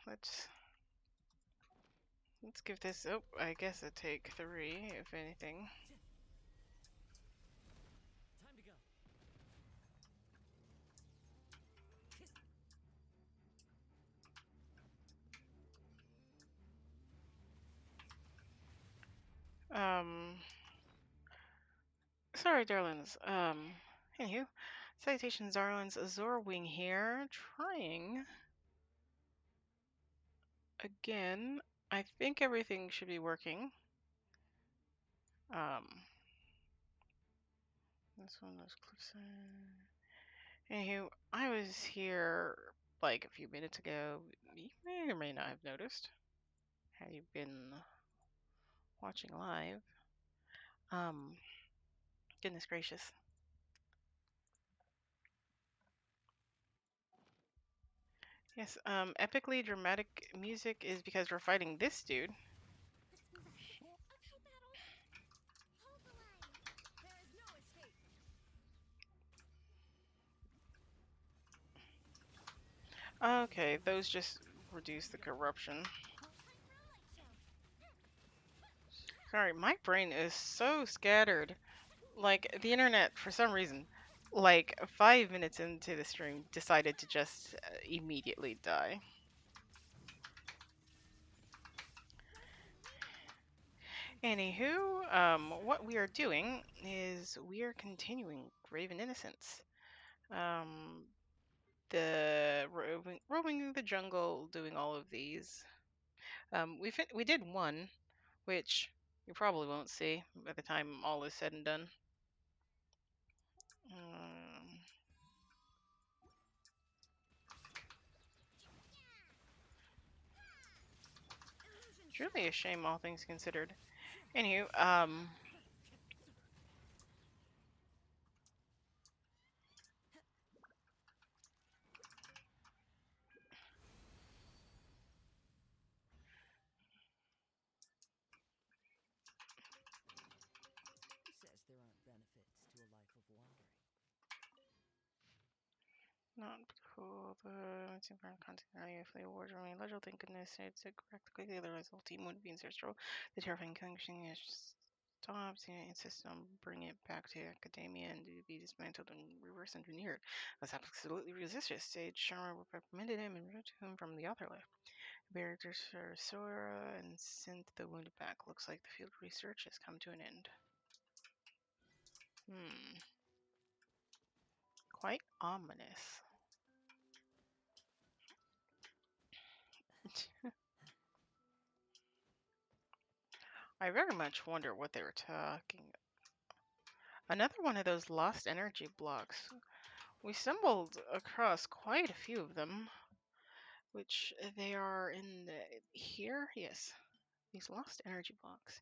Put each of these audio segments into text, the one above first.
let's give this. Oh, I guess a take 3, if anything. Time to go. Sorry, darlings. Anywho, salutations, darlings. Azorwing here, trying again. I think everything should be working. This one was close. Anywho, I was here like a few minutes ago. You may or may not have noticed. Had you been watching live? Um, Goodness gracious. Yes, epically dramatic music is because we're fighting this dude. Let's move ahead. Okay, battle. Hold the line. There is no escape. Okay, those just reduce the corruption. Time for a light show. Sorry, my brain is so scattered. Like, the internet, for some reason, like 5 minutes into the stream, decided to just immediately die. Anywho, what we are doing is we are continuing Graven Innocence. Um, the roaming through the jungle, doing all of these. We did one, which you probably won't see by the time all is said and done. It's really a shame, all things considered. Anywho, Who says there aren't benefits to a life of wandering? not cool. The content value of the awards remain legible. Thank goodness it's practically the result. Team would be ancestral. The terrifying connection is stops and insists on bringing it back to academia and to be dismantled and reverse engineered. Was absolutely resistant. Sage Sharma reprimanded him and removed him from the afterlife. Barriers for Sora and sent the wounded back. Looks like the field research has come to an end. Quite ominous. I very much wonder what they were talking. Another one of those lost energy blocks. We stumbled across quite a few of them, which they are in here. Yes, these lost energy blocks,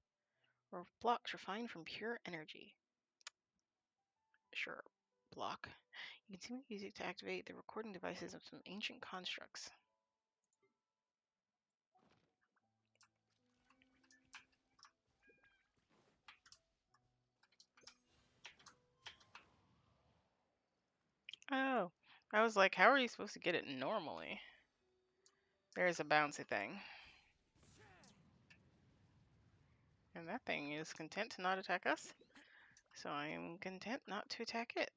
or blocks refined from pure energy. Sure, block. You can use it to activate the recording devices of some ancient constructs. Oh, I was like, how are you supposed to get it normally? There's a bouncy thing. And that thing is content to not attack us. So I am content not to attack it.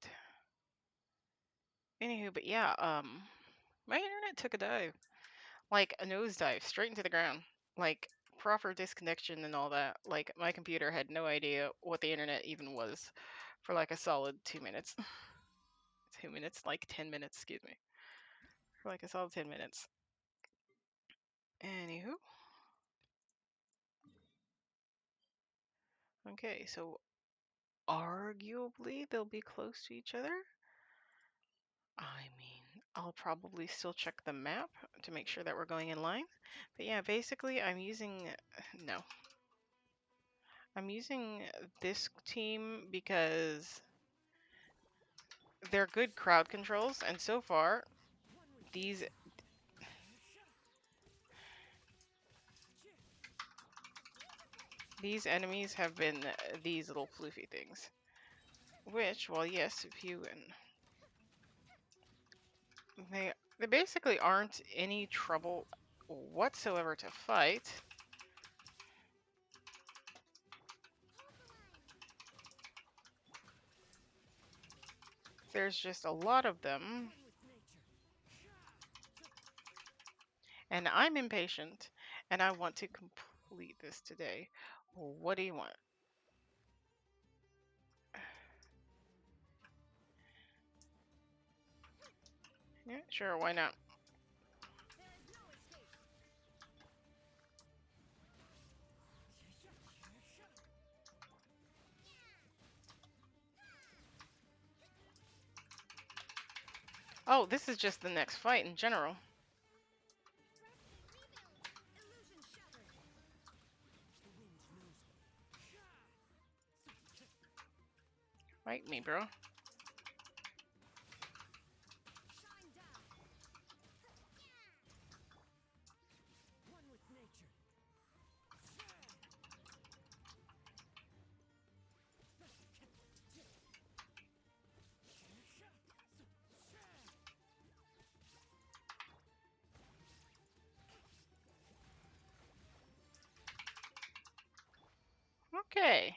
Anywho, but yeah, my internet took a dive. Like a nosedive, straight into the ground. Like proper disconnection and all that. Like my computer had no idea what the internet even was for like a solid 2 minutes. 2 minutes, like 10 minutes, excuse me. For like a solid 10 minutes. Anywho. Okay, so arguably they'll be close to each other. I mean, I'll probably still check the map to make sure that we're going in line. But yeah, basically I'm using, no. I'm using this team because they're good crowd controls, and so far, these enemies have been these little floofy things. Which, well, yes, if you and they basically aren't any trouble whatsoever to fight. Hold the line. There's just a lot of them, One with nature. and I'm impatient, and I want to complete this today. What do you want? Yeah, sure, why not? There is no escape. Oh, this is just the next fight in general. Rest and rebuild. Illusion shattered. The wind knows me. Fight me, bro. Shine down. One with nature. Okay.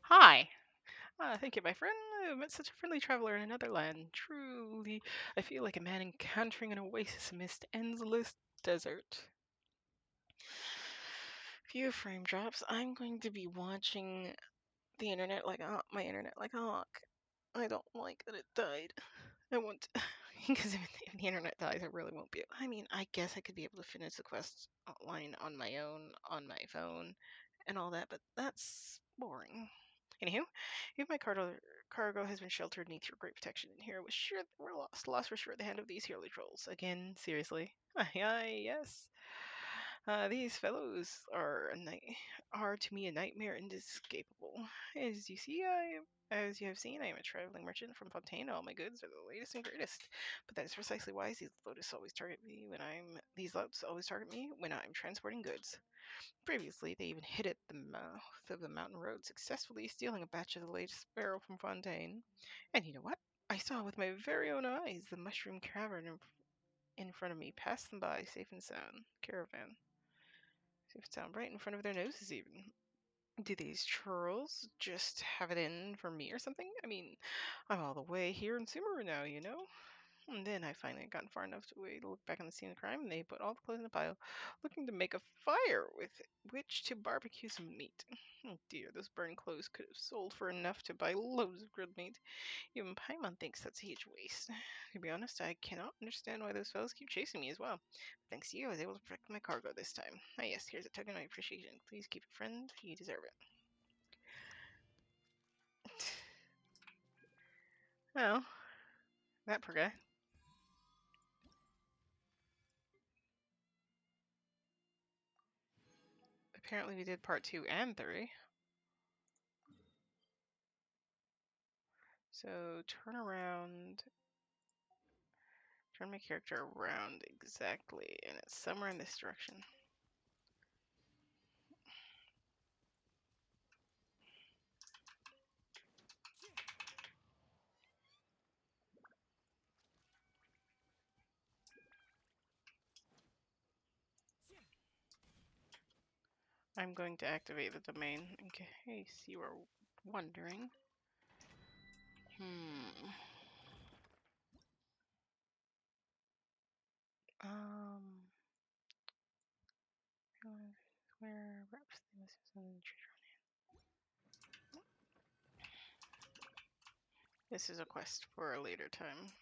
Hi. Thank you, my friend. I've met such a friendly traveler in another land. Truly, I feel like a man encountering an oasis amidst endless desert. Few frame drops. I'm going to be watching the internet like a my internet like a hawk. I don't like that it died. I want because if the internet dies, I really won't be. I mean, I guess I could be able to finish the quest line on my own, on my phone, and all that, but that's boring. Anywho, if my cargo has been sheltered beneath your great protection in here, was sure that we're lost. Lost for sure at the hand of these hero trolls. Again, seriously. Aye, yes. These fellows are to me a nightmare inescapable. As you see, as you have seen, I am a traveling merchant from Fontaine. All my goods are the latest and greatest. But that is precisely why these loads always target me when I'm transporting goods. Previously, they even hid at the mouth of the mountain road, successfully stealing a batch of the latest barrel from Fontaine. And you know what? I saw with my very own eyes the mushroom cavern in front of me pass them by safe and sound. Caravan. Safe and sound right in front of their noses, even. Do these trolls just have it in for me or something? I mean, I'm all the way here in Sumeru now, you know? And then I finally got far enough away to look back on the scene of crime, and they put all the clothes in a pile, looking to make a fire with which to barbecue some meat. Oh dear, those burned clothes could have sold for enough to buy loads of grilled meat. Even Paimon thinks that's a huge waste. To be honest, I cannot understand why those fellows keep chasing me as well. Thanks to you, I was able to protect my cargo this time. Ah yes, here's a token of my appreciation. Please keep it, friend. You deserve it. Well, that poor guy. Apparently we did part 2 and 3. So turn around, turn my character around exactly, and it's somewhere in this direction. I'm going to activate the domain in case you are wondering. Hmm. Um. Where reps this is a quest for a later time.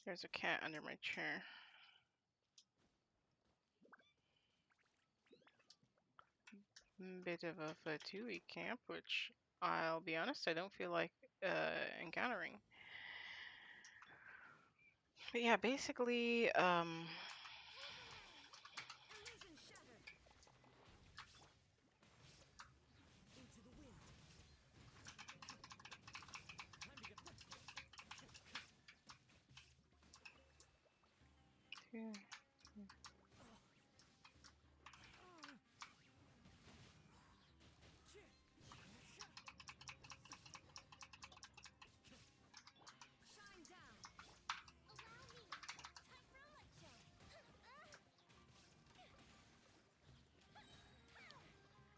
There's a cat under my chair. Bit of a Fatui camp, which I'll be honest, I don't feel like encountering. But yeah, basically, Illusion shattered. Into the wind. Time to get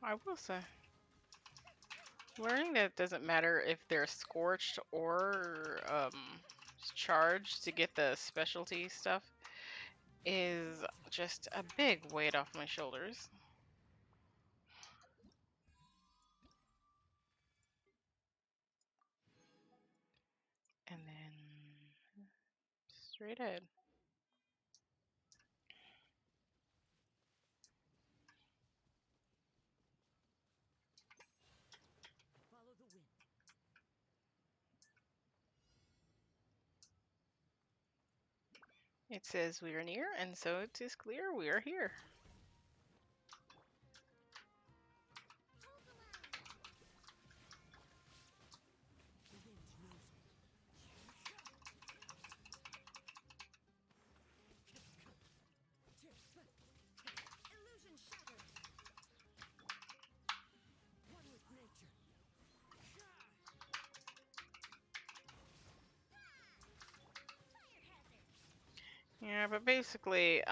I will say, learning that it doesn't matter if they're scorched or charged to get the specialty stuff is just a big weight off my shoulders. And then straight ahead. Follow the wind. It says we are near, and so it is clear we are here. Hold the line. The wind knows me. Illusion shattered. One with nature. Fire hazard. Yeah, but basically,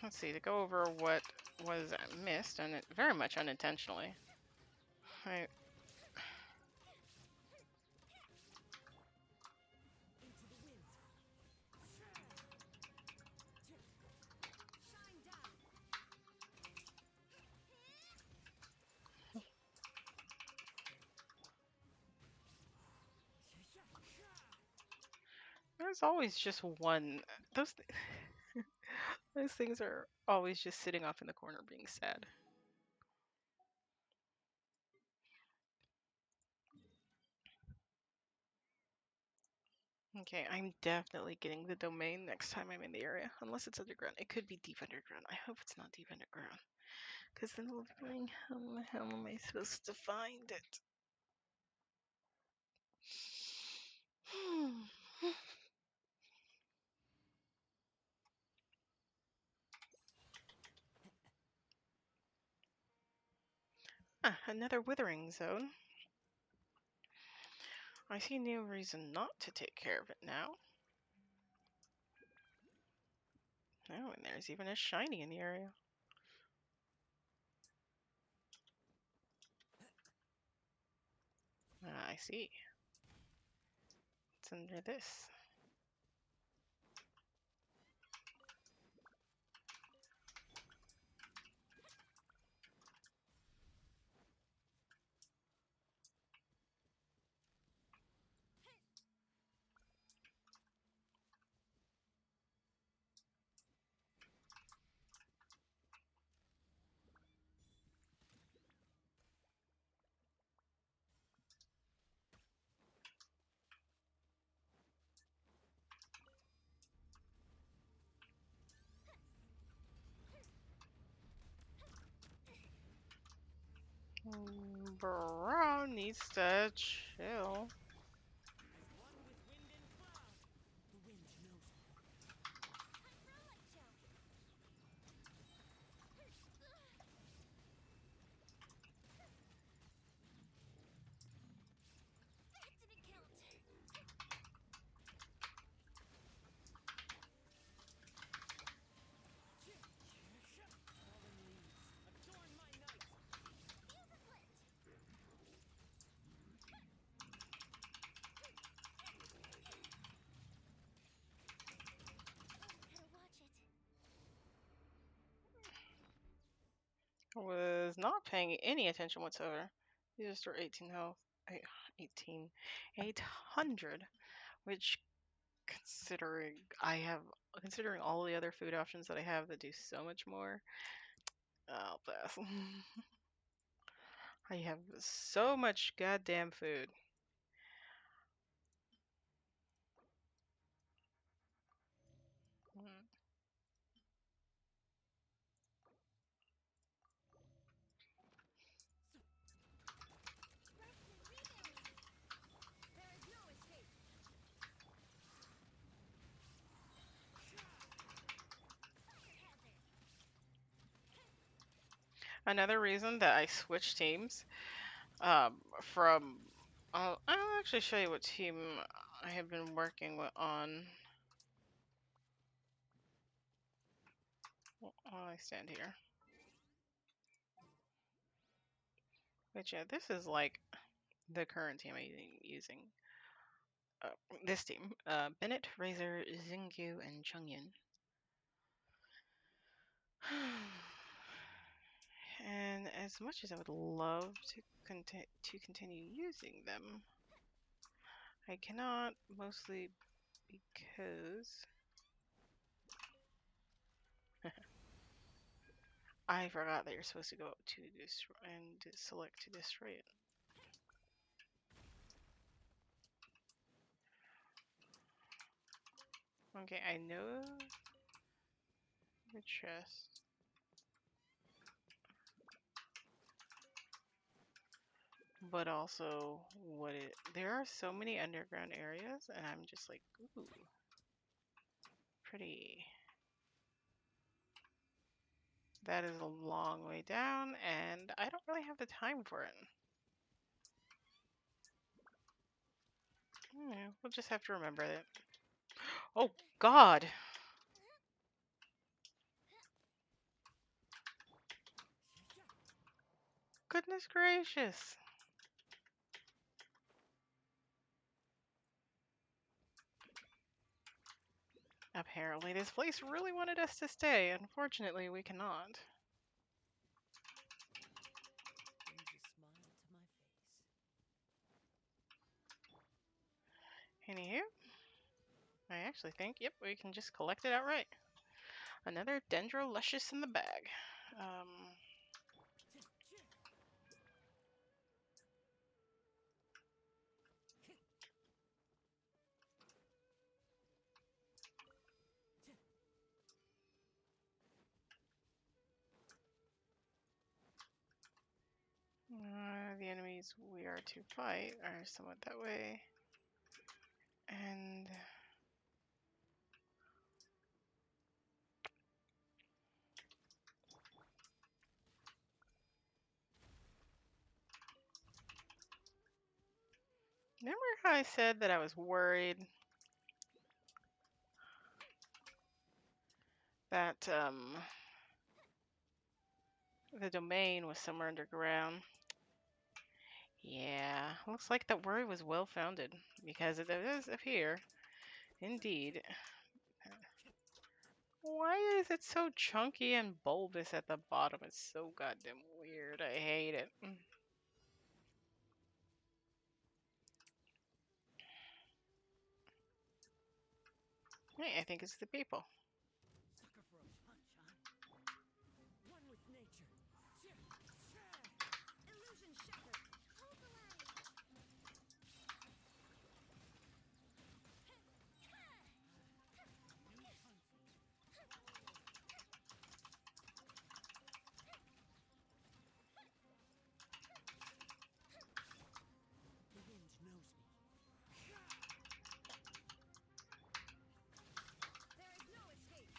let's see, to go over what was missed, and it very much unintentionally. I, Into the wind. Shine down. there's always just one. Those those things are always just sitting off in the corner being sad. Okay, I'm definitely getting the domain next time I'm in the area, unless it's underground. It could be deep underground. I hope it's not deep underground, because then we'll be going, how the hell am I supposed to find it? Ah, another withering zone. I see no reason not to take care of it now. Oh, and there's even a shiny in the area. Ah, I see. It's under this. Bro needs to chill. As one with wind and cloud. The wind knows me. Time for a light show. That didn't count. Fallen leaves. Adorn my night. Fuse is lit. Better watch it. Was not paying any attention whatsoever. He just threw 18 health. 18. 800. Which, considering all the other food options that I have that do so much more, I'll pass. I have so much goddamn food. Mm. Rest and rebuild. There is no escape. Fire hazard. Another reason that I switched teams from I'll actually show you what team I have been working on while I stand here. But yeah, this is like the current team I'm using. This team. Bennett, Razor, Xingqiu, and Chungyun. And as much as I would love to continue using them, I cannot, mostly because I forgot that you're supposed to go up to destroy and select to destroy it. Okay, I know the chest, but also what it. There are so many underground areas, and I'm just like, ooh, pretty. That is a long way down, and I don't really have the time for it. Yeah, we'll just have to remember that. Oh, God! Goodness gracious! Apparently, this place really wanted us to stay. Unfortunately, we cannot. Brings a smile to my face. Anywho, I actually think, yep, we can just collect it outright. Another Dendro Luscious in the bag. The enemies we are to fight are somewhat that way. And remember how I said that I was worried that the domain was somewhere underground? Yeah, looks like that worry was well founded because it does appear, indeed. Why is it so chunky and bulbous at the bottom? It's so goddamn weird. I hate it. Hey, I think it's the people. Sucker for a punch, huh? One with nature. Illusion shattered. Hold the line. New hunting. The wind knows me. There is no escape.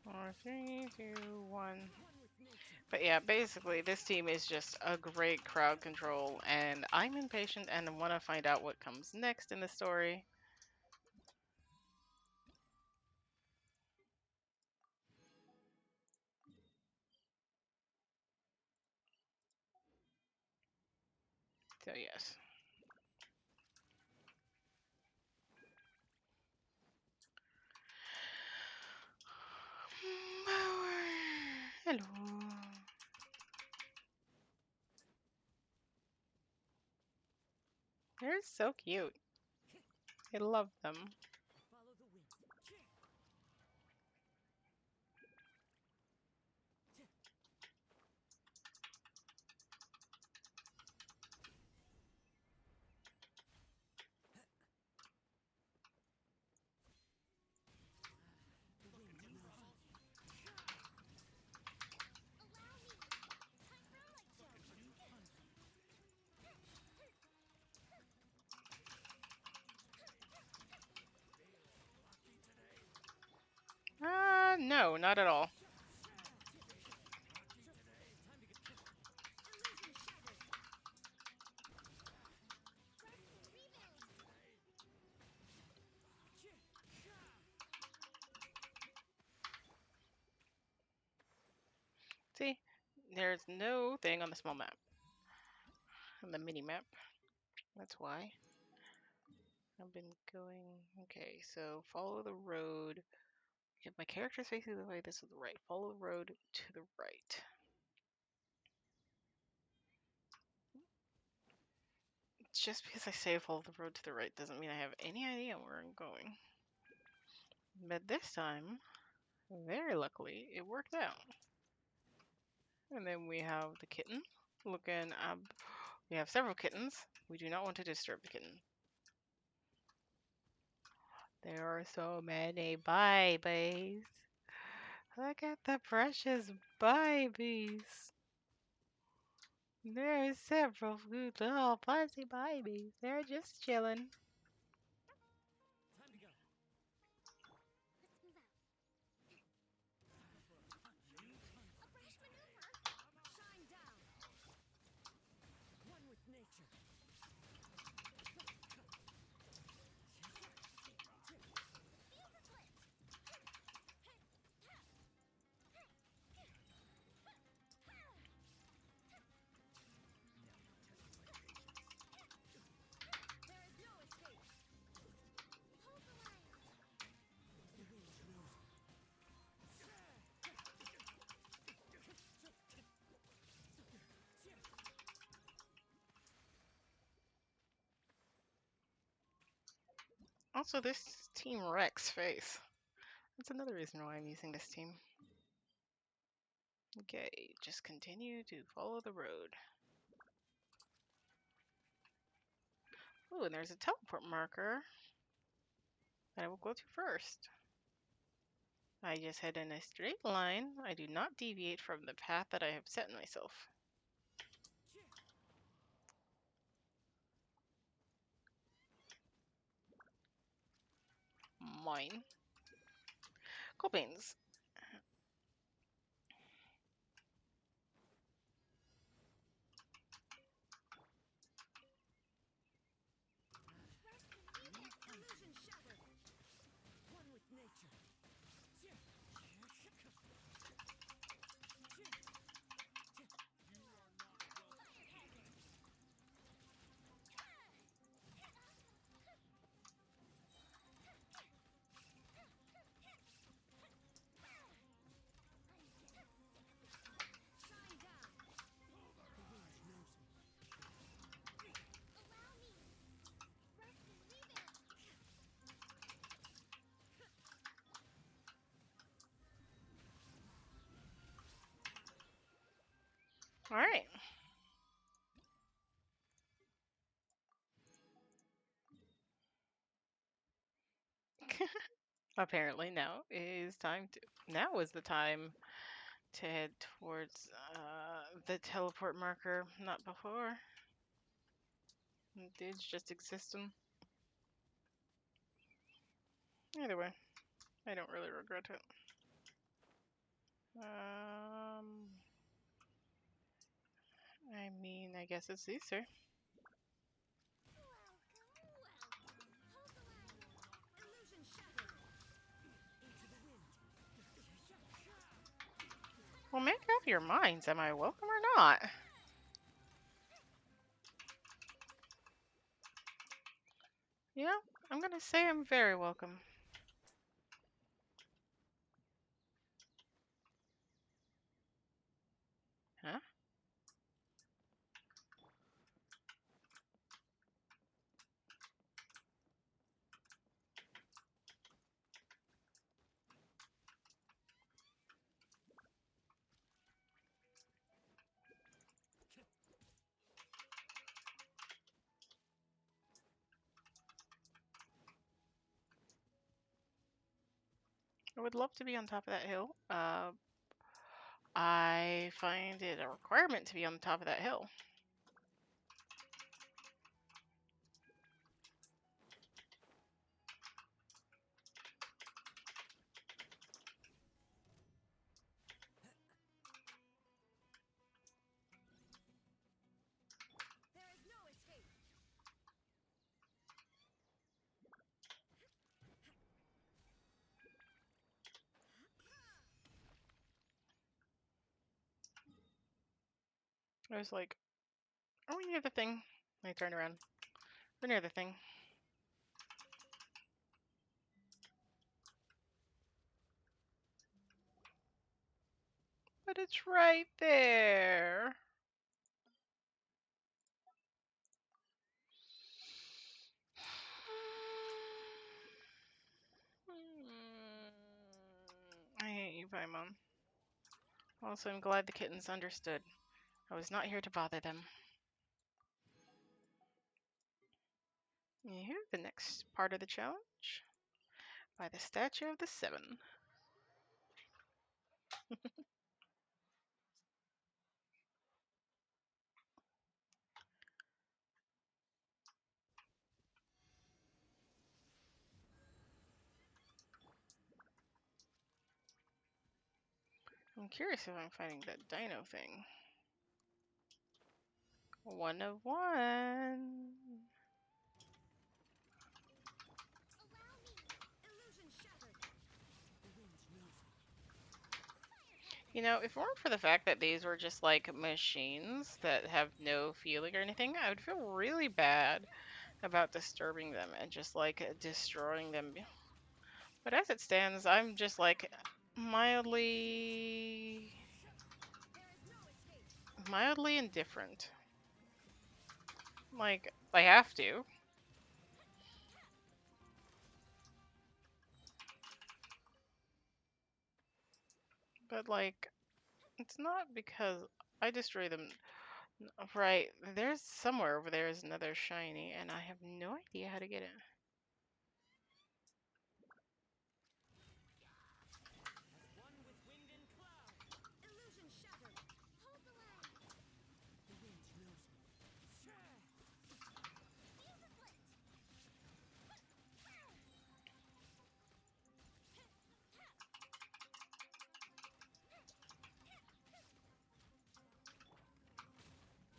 4, 3, 2, 1. One with nature. But yeah, basically, this team is just a great crowd control, and I'm impatient and want to find out what comes next in the story. So yes. Hello. They're so cute. I love them. Follow the wind. The wind knows me. Allow me. Time for a light show. New hunting. No, not at all. Illusion shattered. Rebound. See, there's no thing on the small map. on the mini map. That's why. I've been going. Okay, so follow the road. If my character's facing the way, this is the right. Follow the road to the right. Just because I say follow the road to the right doesn't mean I have any idea where I'm going. But this time, very luckily, it worked out. And then we have the kitten looking up. We have several kittens. We do not want to disturb the kitten. There are so many babies. Look at the precious babies. There are several good little fuzzy babies. They're just chilling. Time to go. Let's move out. Time for a punch. New punch. A brash maneuver. Shine down. One with nature. Feel the split. There is no escape. Hold the line. The wind knows me. Also, this team wrecks face. That's another reason why I'm using this team. Okay, just continue to follow the road. Ooh, and there's a teleport marker that I will go to first. I just head in a straight line. I do not deviate from the path that I have set myself. Mine. Cool beans. Rest and rebuild. Illusion shattered. One with nature. Fire hazard. Shine down. The wind knows me. Allow me. Rest and rebuild. All right. Apparently now is the time to head towards the teleport marker, not before. Dudes just existing. Either way, I don't really regret it. I mean, I guess it's Caesar. Welcome, welcome. Hold the line. Illusion shattered. Into the wind. Well, make up your minds. Am I welcome or not? Yeah, I'm gonna say I'm very welcome. Huh? I would love to be on top of that hill. I find it a requirement to be on the top of that hill. There is no escape. There's like Are we near the thing? I turned around. We're near the thing. But it's right there. I hate you, Paimon. Also, I'm glad the kittens understood. I was not here to bother them. Here, the next part of the challenge. By the Statue of the Seven. I'm curious if I'm fighting that dino thing. 1 of 1. Allow me. Illusion shattered. The wind knows me. Fire hazard. You know, if it weren't for the fact that these were just like machines that have no feeling or anything, I would feel really bad about disturbing them and just like destroying them. But as it stands, I'm just like mildly There is no escape. mildly indifferent. Like I have to, but like it's not because I destroy them. Right, there's somewhere over there is another shiny, and I have no idea how to get it. As one with wind and cloud. Illusion shattered. Hold the line. The wind knows me. Fuse a slit.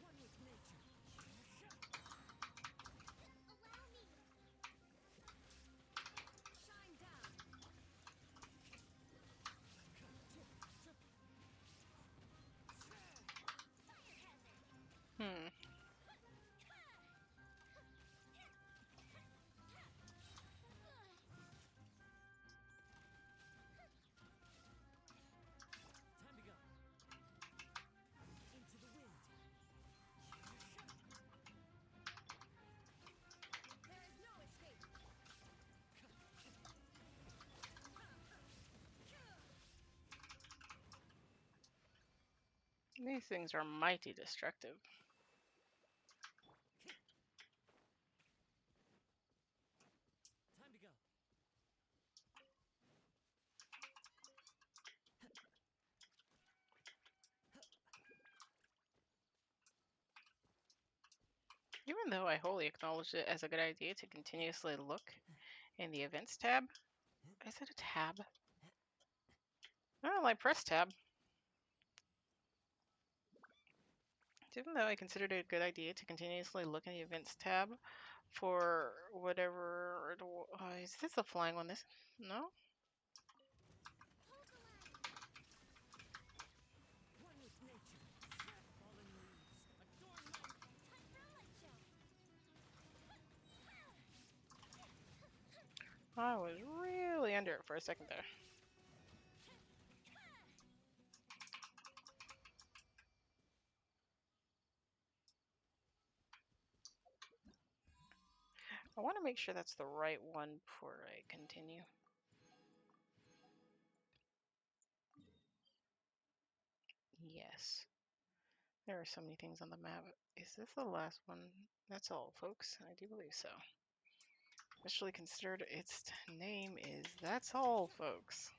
One with nature. Allow me. Shine down. Fire hazard. Hmm. Time to go. Into the wind. There is no escape. These things are mighty destructive. Time to go. Even though I wholly acknowledge it as a good idea to continuously look in the events tab. Is it a tab? Oh, like press tab. Even though I considered it a good idea to continuously look in the events tab for whatever. Is this a flying one? This no. Hold the line. One with nature. Fallen leaves. Adorn my... Time for a light show. I was really under it for a second there. I want to make sure that's the right one before I continue. Yes. There are so many things on the map. Is this the last one? That's all, folks. I do believe so. Especially considered its name is That's All, folks.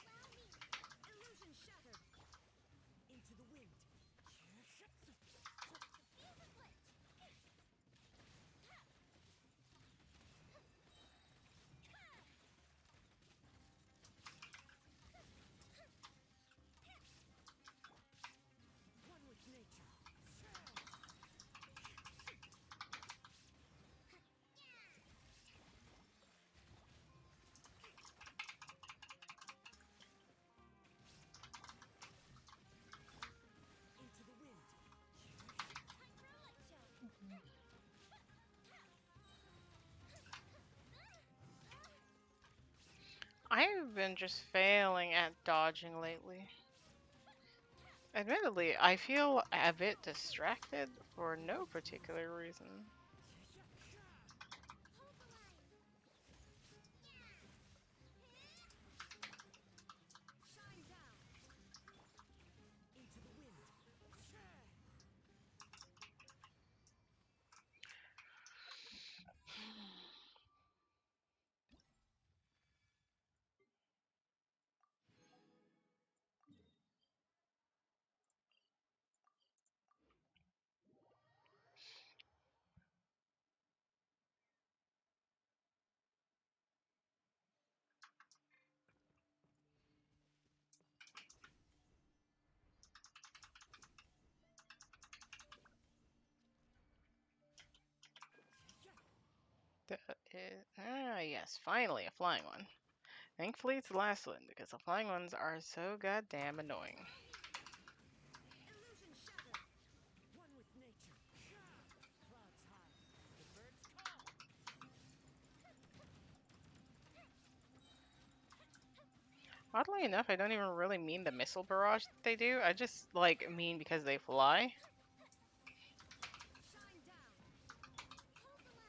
Allow me. Illusion shattered. Into the wind. Fuse a slit. been just failing at dodging lately. Admittedly, I feel a bit distracted for no particular reason. Hold the line. Shine down. Into the wind. Yes, finally a flying one. Thankfully it's the last one, because the flying ones are so goddamn annoying. Illusion shattered. One with nature. Clouds high. The birds call. Oddly enough, I don't even really mean the missile barrage that they do. I just, like, mean because they fly. Shine down. Hold the line.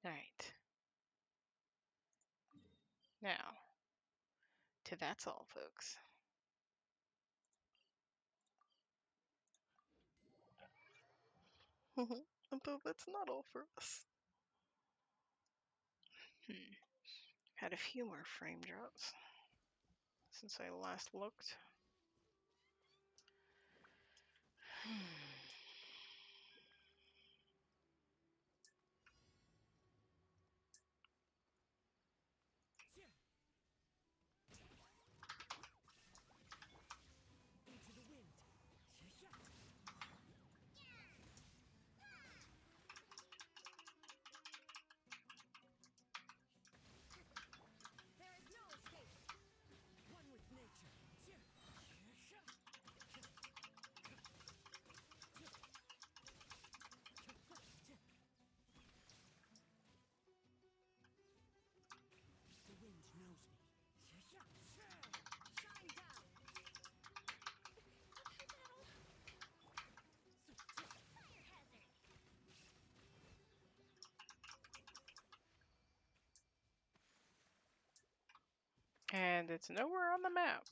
Alright. Now, to that's all, folks. Although that's not all for us. Had a few more frame drops since I last looked. Into the wind. There is no escape. One with nature. The wind knows me. Shine down. Okay, battle. Fire hazard. And it's nowhere on the map.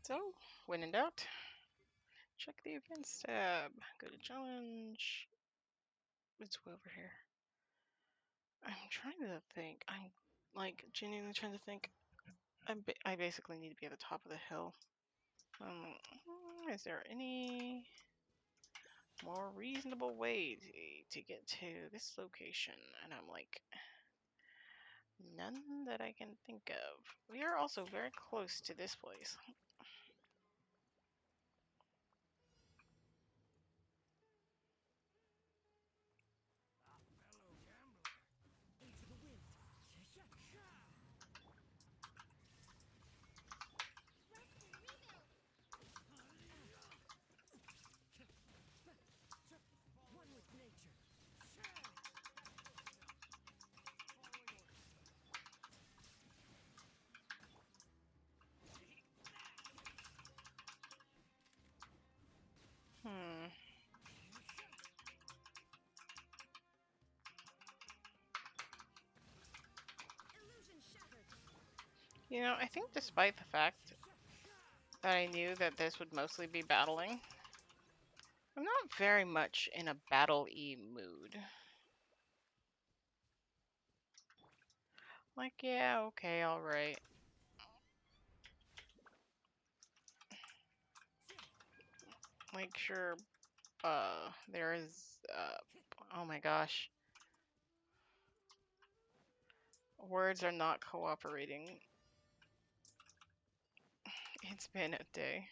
So, when in doubt, check the events tab. Go to challenge. It's over here. I'm trying to think. I'm like genuinely trying to think. I basically need to be at the top of the hill. Is there any more reasonable way to get to this location? And I'm like, none that I can think of. We are also very close to this place. Into the wind. Rest and rebuild. One with nature. Hmm. Illusion shattered. You know, I think despite the fact that I knew that this would mostly be battling, I'm not very much in a battle-y mood. Like, yeah, okay, alright. Like, sure, there is, oh my gosh. Words are not cooperating. It's been a day.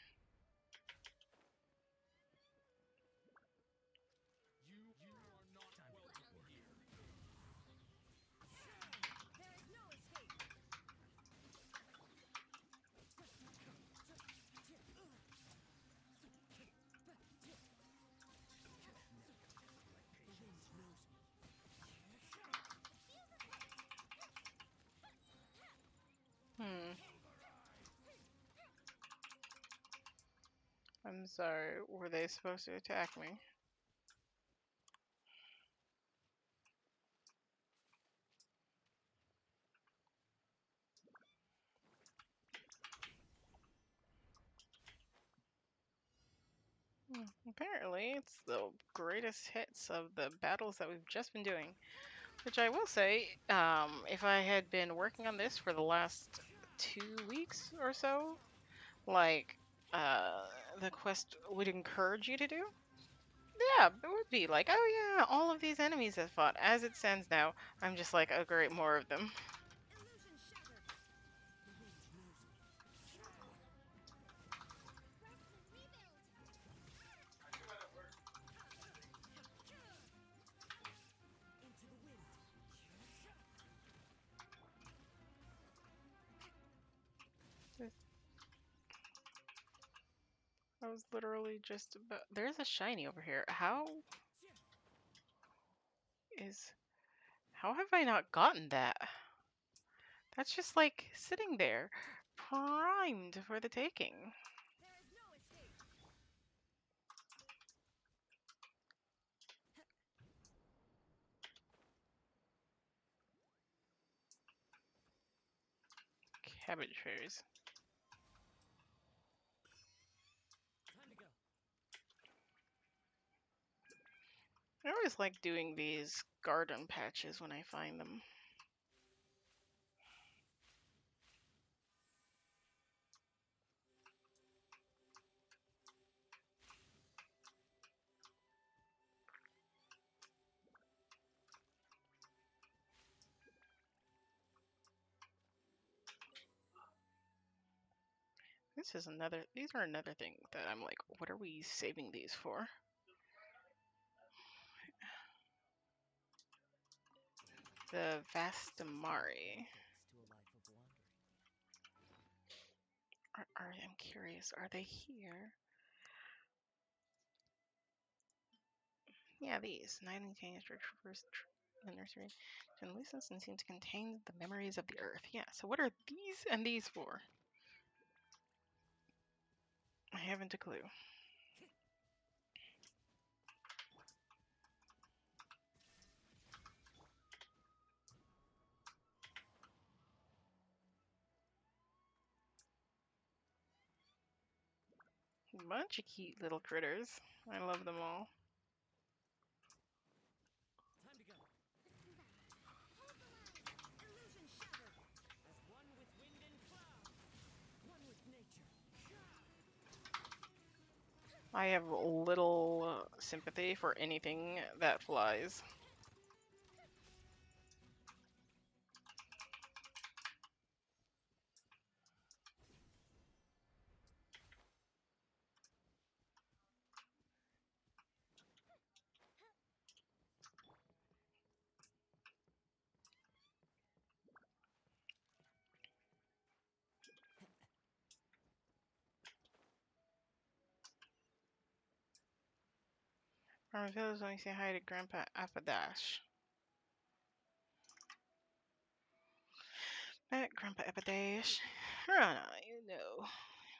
I'm sorry, were they supposed to attack me? Apparently, it's the greatest hits of the battles that we've just been doing. Which I will say, if I had been working on this for the last 2 weeks or so, like, the quest would encourage you to do, yeah, it would be like, oh yeah, all of these enemies have fought. As it stands now, I'm just like, oh great, more of them. Illusion shattered. The wind knows me. Rest and rebuild. Into the wind. I was literally just about. There's a shiny over here. Is. How have I not gotten that? That's just like sitting there, primed for the taking. There is no escape. Cabbage fairies. Time to go. I always like doing these garden patches when I find them. These are another thing that I'm like, what are we saving these for? The Vastamari. Thanks to a life of wandering. I'm curious, are they here? Yeah, these. Nightingale traverse the nursery to Innocence and seem to contain the memories of the earth. Yeah, so what are these and these for? I haven't a clue. Bunch of cute little critters. I love them all. Time to go. Let's move out. Hold the line. Illusion shattered. As one with wind and cloud. One with nature. I have little sympathy for anything that flies. From village, let me say hi to Grandpa Apadash. Grandpa Apadash. Rana, you know,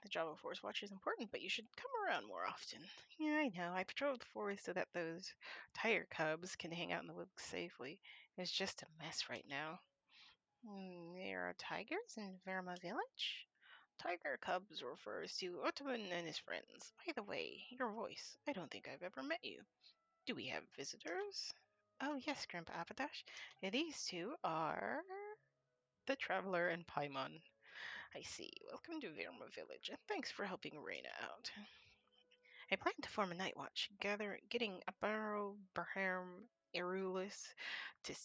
the job of forest watcher is important, but you should come around more often. Yeah, I know. I patrol the forest so that those tiger cubs can hang out in the woods safely. It's just a mess right now. There are tigers in Verma village? Tiger cubs refers to Ottoman and his friends. By the way, your voice. I don't think I've ever met you. Do we have visitors? Oh, yes, Grandpa Apadash. These two are the Traveler and Paimon. I see. Welcome to Verma Village, and thanks for helping Reina out. I plan to form a night watch, getting Aparo, Barham, Erulis to.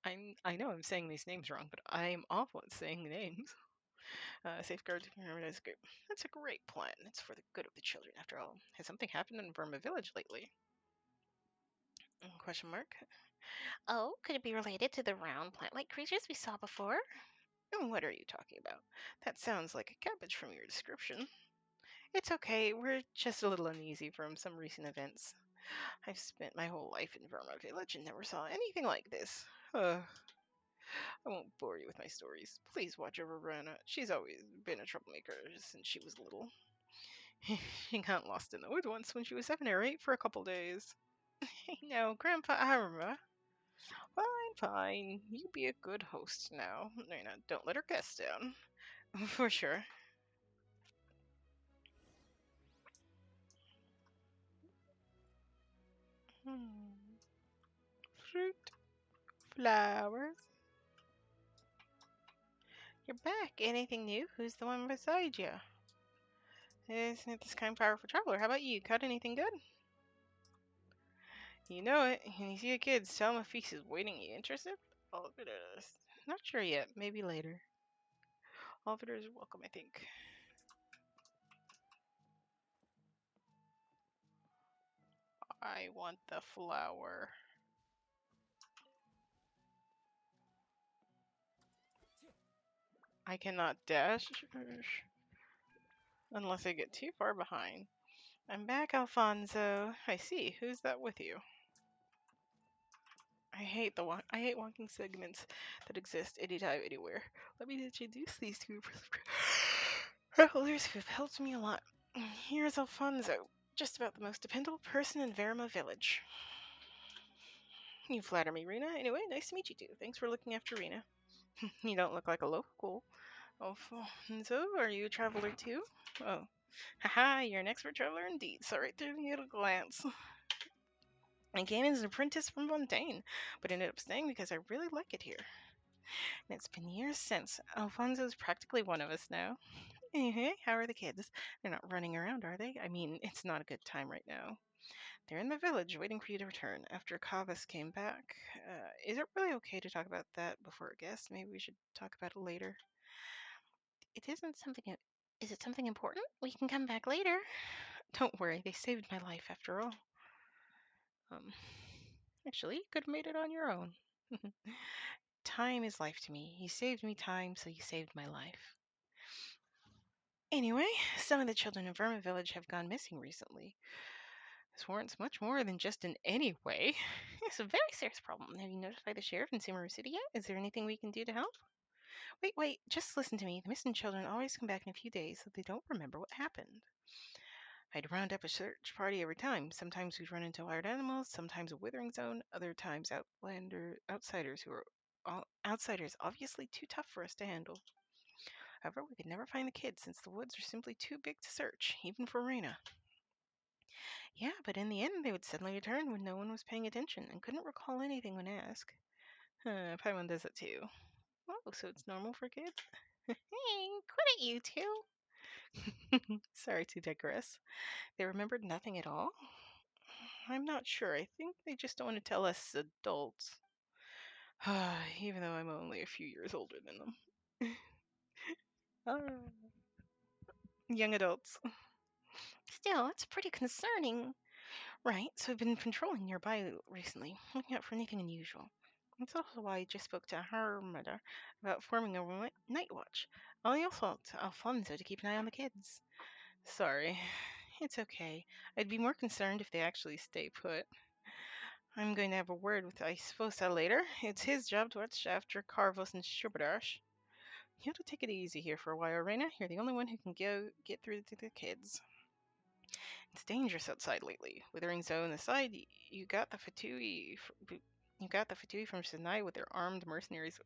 I know I'm saying these names wrong, but I'm awful at saying names. Safeguard Paradise Group. That's a great plan. It's for the good of the children, after all. Has something happened in Verma Village lately? Question mark. Oh, could it be related to the round plant-like creatures we saw before? What are you talking about? That sounds like a cabbage from your description. It's okay, we're just a little uneasy from some recent events. I've spent my whole life in Verma Village and never saw anything like this. I won't bore you with my stories. Please watch over Rana. She's always been a troublemaker since she was little. She got lost in the woods once when she was 7 or 8 for a couple days. Hey, no, Grandpa, I remember. Fine, fine. You be a good host now. Nina, don't let her guests down. For sure. Fruit, flowers. You're back. Anything new? Who's the one beside you? Isn't it this kind powerful traveler? How about you? Caught anything good? You know it. And you see the kids. Tell them a feast is waiting. You interested? All of it is. Not sure yet. Maybe later. All of it is welcome, I think. I want the flower. I cannot dash unless I get too far behind. I'm back, Alfonso. I see. Who's that with you? I hate walking segments that exist anytime, anywhere. Let me introduce these two travelers who've helped me a lot. Here's Alfonso, just about the most dependable person in Verima Village. You flatter me, Rena. Anyway, nice to meet you too. Thanks for looking after Rena. You don't look like a local. Alfonso, are you a traveler too? Oh. Haha, you're an expert traveler indeed. Saw right through you at a glance. I came in as an apprentice from Fontaine, but ended up staying because I really like it here. And it's been years since. Alfonso's practically one of us now. Hey, how are the kids? They're not running around, are they? I mean, it's not a good time right now. They're in the village waiting for you to return after Kavas came back. Is it really okay to talk about that before a guest? Maybe we should talk about it later. It isn't something. Is it something important? We can come back later. Don't worry, they saved my life after all. Um, Actually, you could have made it on your own. Time is life to me. You saved me time, so you saved my life. Anyway, some of the children in Verma Village have gone missing recently. This warrants much more than just an anyway. It's a very serious problem. Have you notified the sheriff in Sumeru City yet? Is there anything we can do to help? Wait, just listen to me. The missing children always come back in a few days, so they don't remember what happened. I'd round up a search party every time. Sometimes we'd run into wild animals, sometimes a withering zone, other times outsiders who were outsiders obviously too tough for us to handle. However, we could never find the kids since the woods are simply too big to search, even for Rena. Yeah, but in the end, they would suddenly return when no one was paying attention and couldn't recall anything when asked. Paimon does it too. Oh, so it's normal for kids? Hey, quit it, you two. Sorry to digress. They remembered nothing at all? I'm not sure. I think they just don't want to tell us adults. Even though I'm only a few years older than them. Ah, young adults. Still, it's pretty concerning. Right, so I've been patrolling nearby recently, looking out for anything unusual. That's also why I just spoke to her mother about forming a night watch. I also want Alfonso to keep an eye on the kids. Sorry. It's okay. I'd be more concerned if they actually stay put. I'm going to have a word with Isfosa later. It's his job to watch after Carvos and Shubardash. You have to take it easy here for a while, Reina. You're the only one who can get through to the kids. It's dangerous outside lately. Withering Zone aside, You got the Fatui from Sinai with their armed mercenaries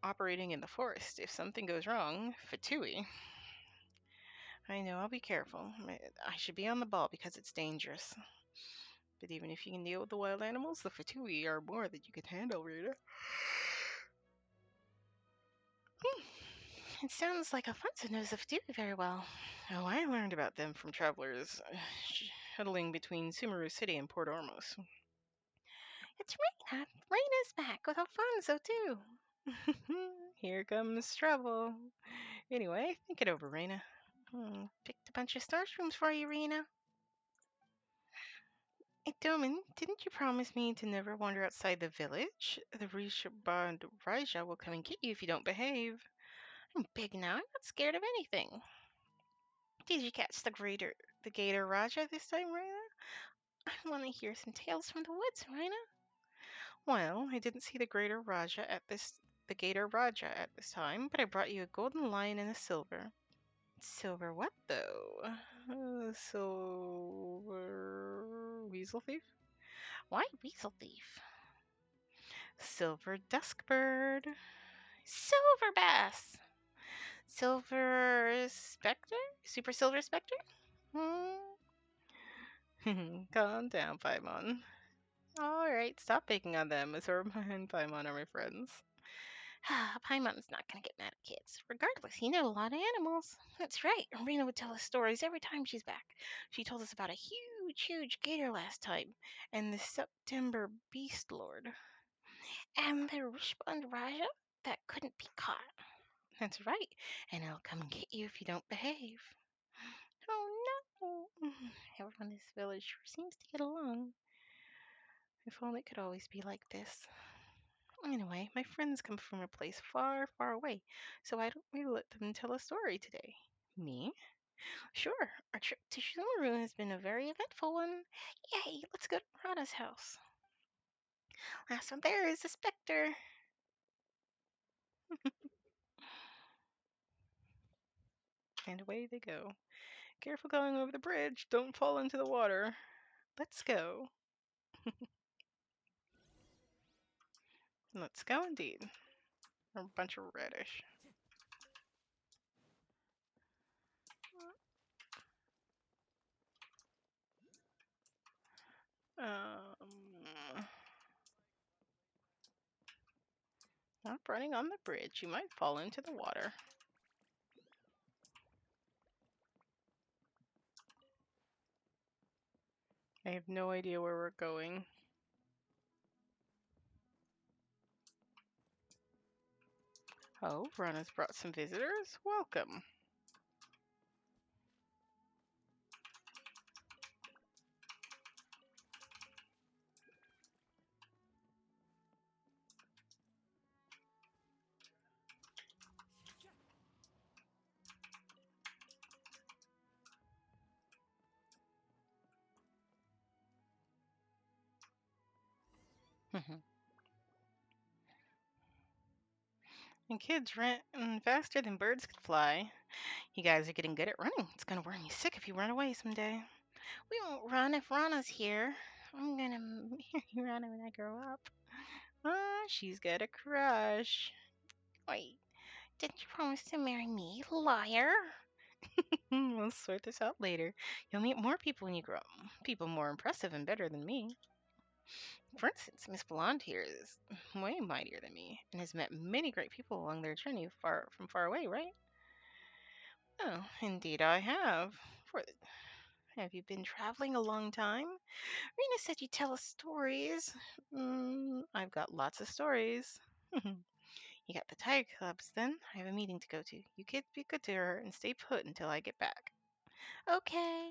operating in the forest. If something goes wrong, Fatui. I know, I'll be careful. I should be on the ball because it's dangerous. But even if you can deal with the wild animals, the Fatui are more than you can handle, Rita. It sounds like Alfonso knows the Fatui very well. Oh, I learned about them from travelers shuttling between Sumeru City and Port Ormos. It's Reina. Reina's back with Alfonso, too. Here comes trouble. Anyway, think it over, Reina. Picked a bunch of starshrooms for you, Reina. Hey, Doman, didn't you promise me to never wander outside the village? The Rishabad Raja will come and get you if you don't behave. I'm big now. I'm not scared of anything. Did you catch the Gator Raja this time, Reina? I want to hear some tales from the woods, Reina. Well, I didn't see the Gator Raja at this time, but I brought you a golden lion and a silver. Silver what, though? Silver Weasel Thief? Why Weasel Thief? Silver Duskbird. Silver Bass. Silver Spectre? Super Silver Spectre? Calm down, Paimon. Alright, stop picking on them. Azorma and Paimon are my friends. Paimon's not gonna get mad at kids. Regardless, he knows a lot of animals. That's right. Rena would tell us stories every time she's back. She told us about a huge gator last time, and the September Beast Lord, and the Rishbund Raja that couldn't be caught. That's right, and I'll come get you if you don't behave. Oh no! Everyone in this village sure seems to get along. If only it could always be like this. Anyway, my friends come from a place far away, so why don't we let them tell a story today? Me? Sure. Our trip to Shumaru has been a very eventful one. Yay, let's go to Rana's house. Last one there is a specter. And away they go. Careful going over the bridge. Don't fall into the water. Let's go. Let's go indeed. A bunch of reddish. Not running on the bridge. You might fall into the water. I have no idea where we're going. Oh, Rana's brought some visitors. Welcome. And kids ran faster than birds could fly. You guys are getting good at running. It's gonna worry me sick if you run away someday. We won't run if Rana's here. I'm gonna marry Rana when I grow up. She's got a crush. Wait, didn't you promise to marry me, liar? We'll sort this out later. You'll meet more people when you grow up. People more impressive and better than me. For instance, Miss Blonde here is way mightier than me and has met many great people along their journey far away, right? Oh, indeed I have. Have you been traveling a long time? Rena said you tell us stories. I've got lots of stories. You got the tiger clubs, then? I have a meeting to go to. You kids be good to her and stay put until I get back. Okay.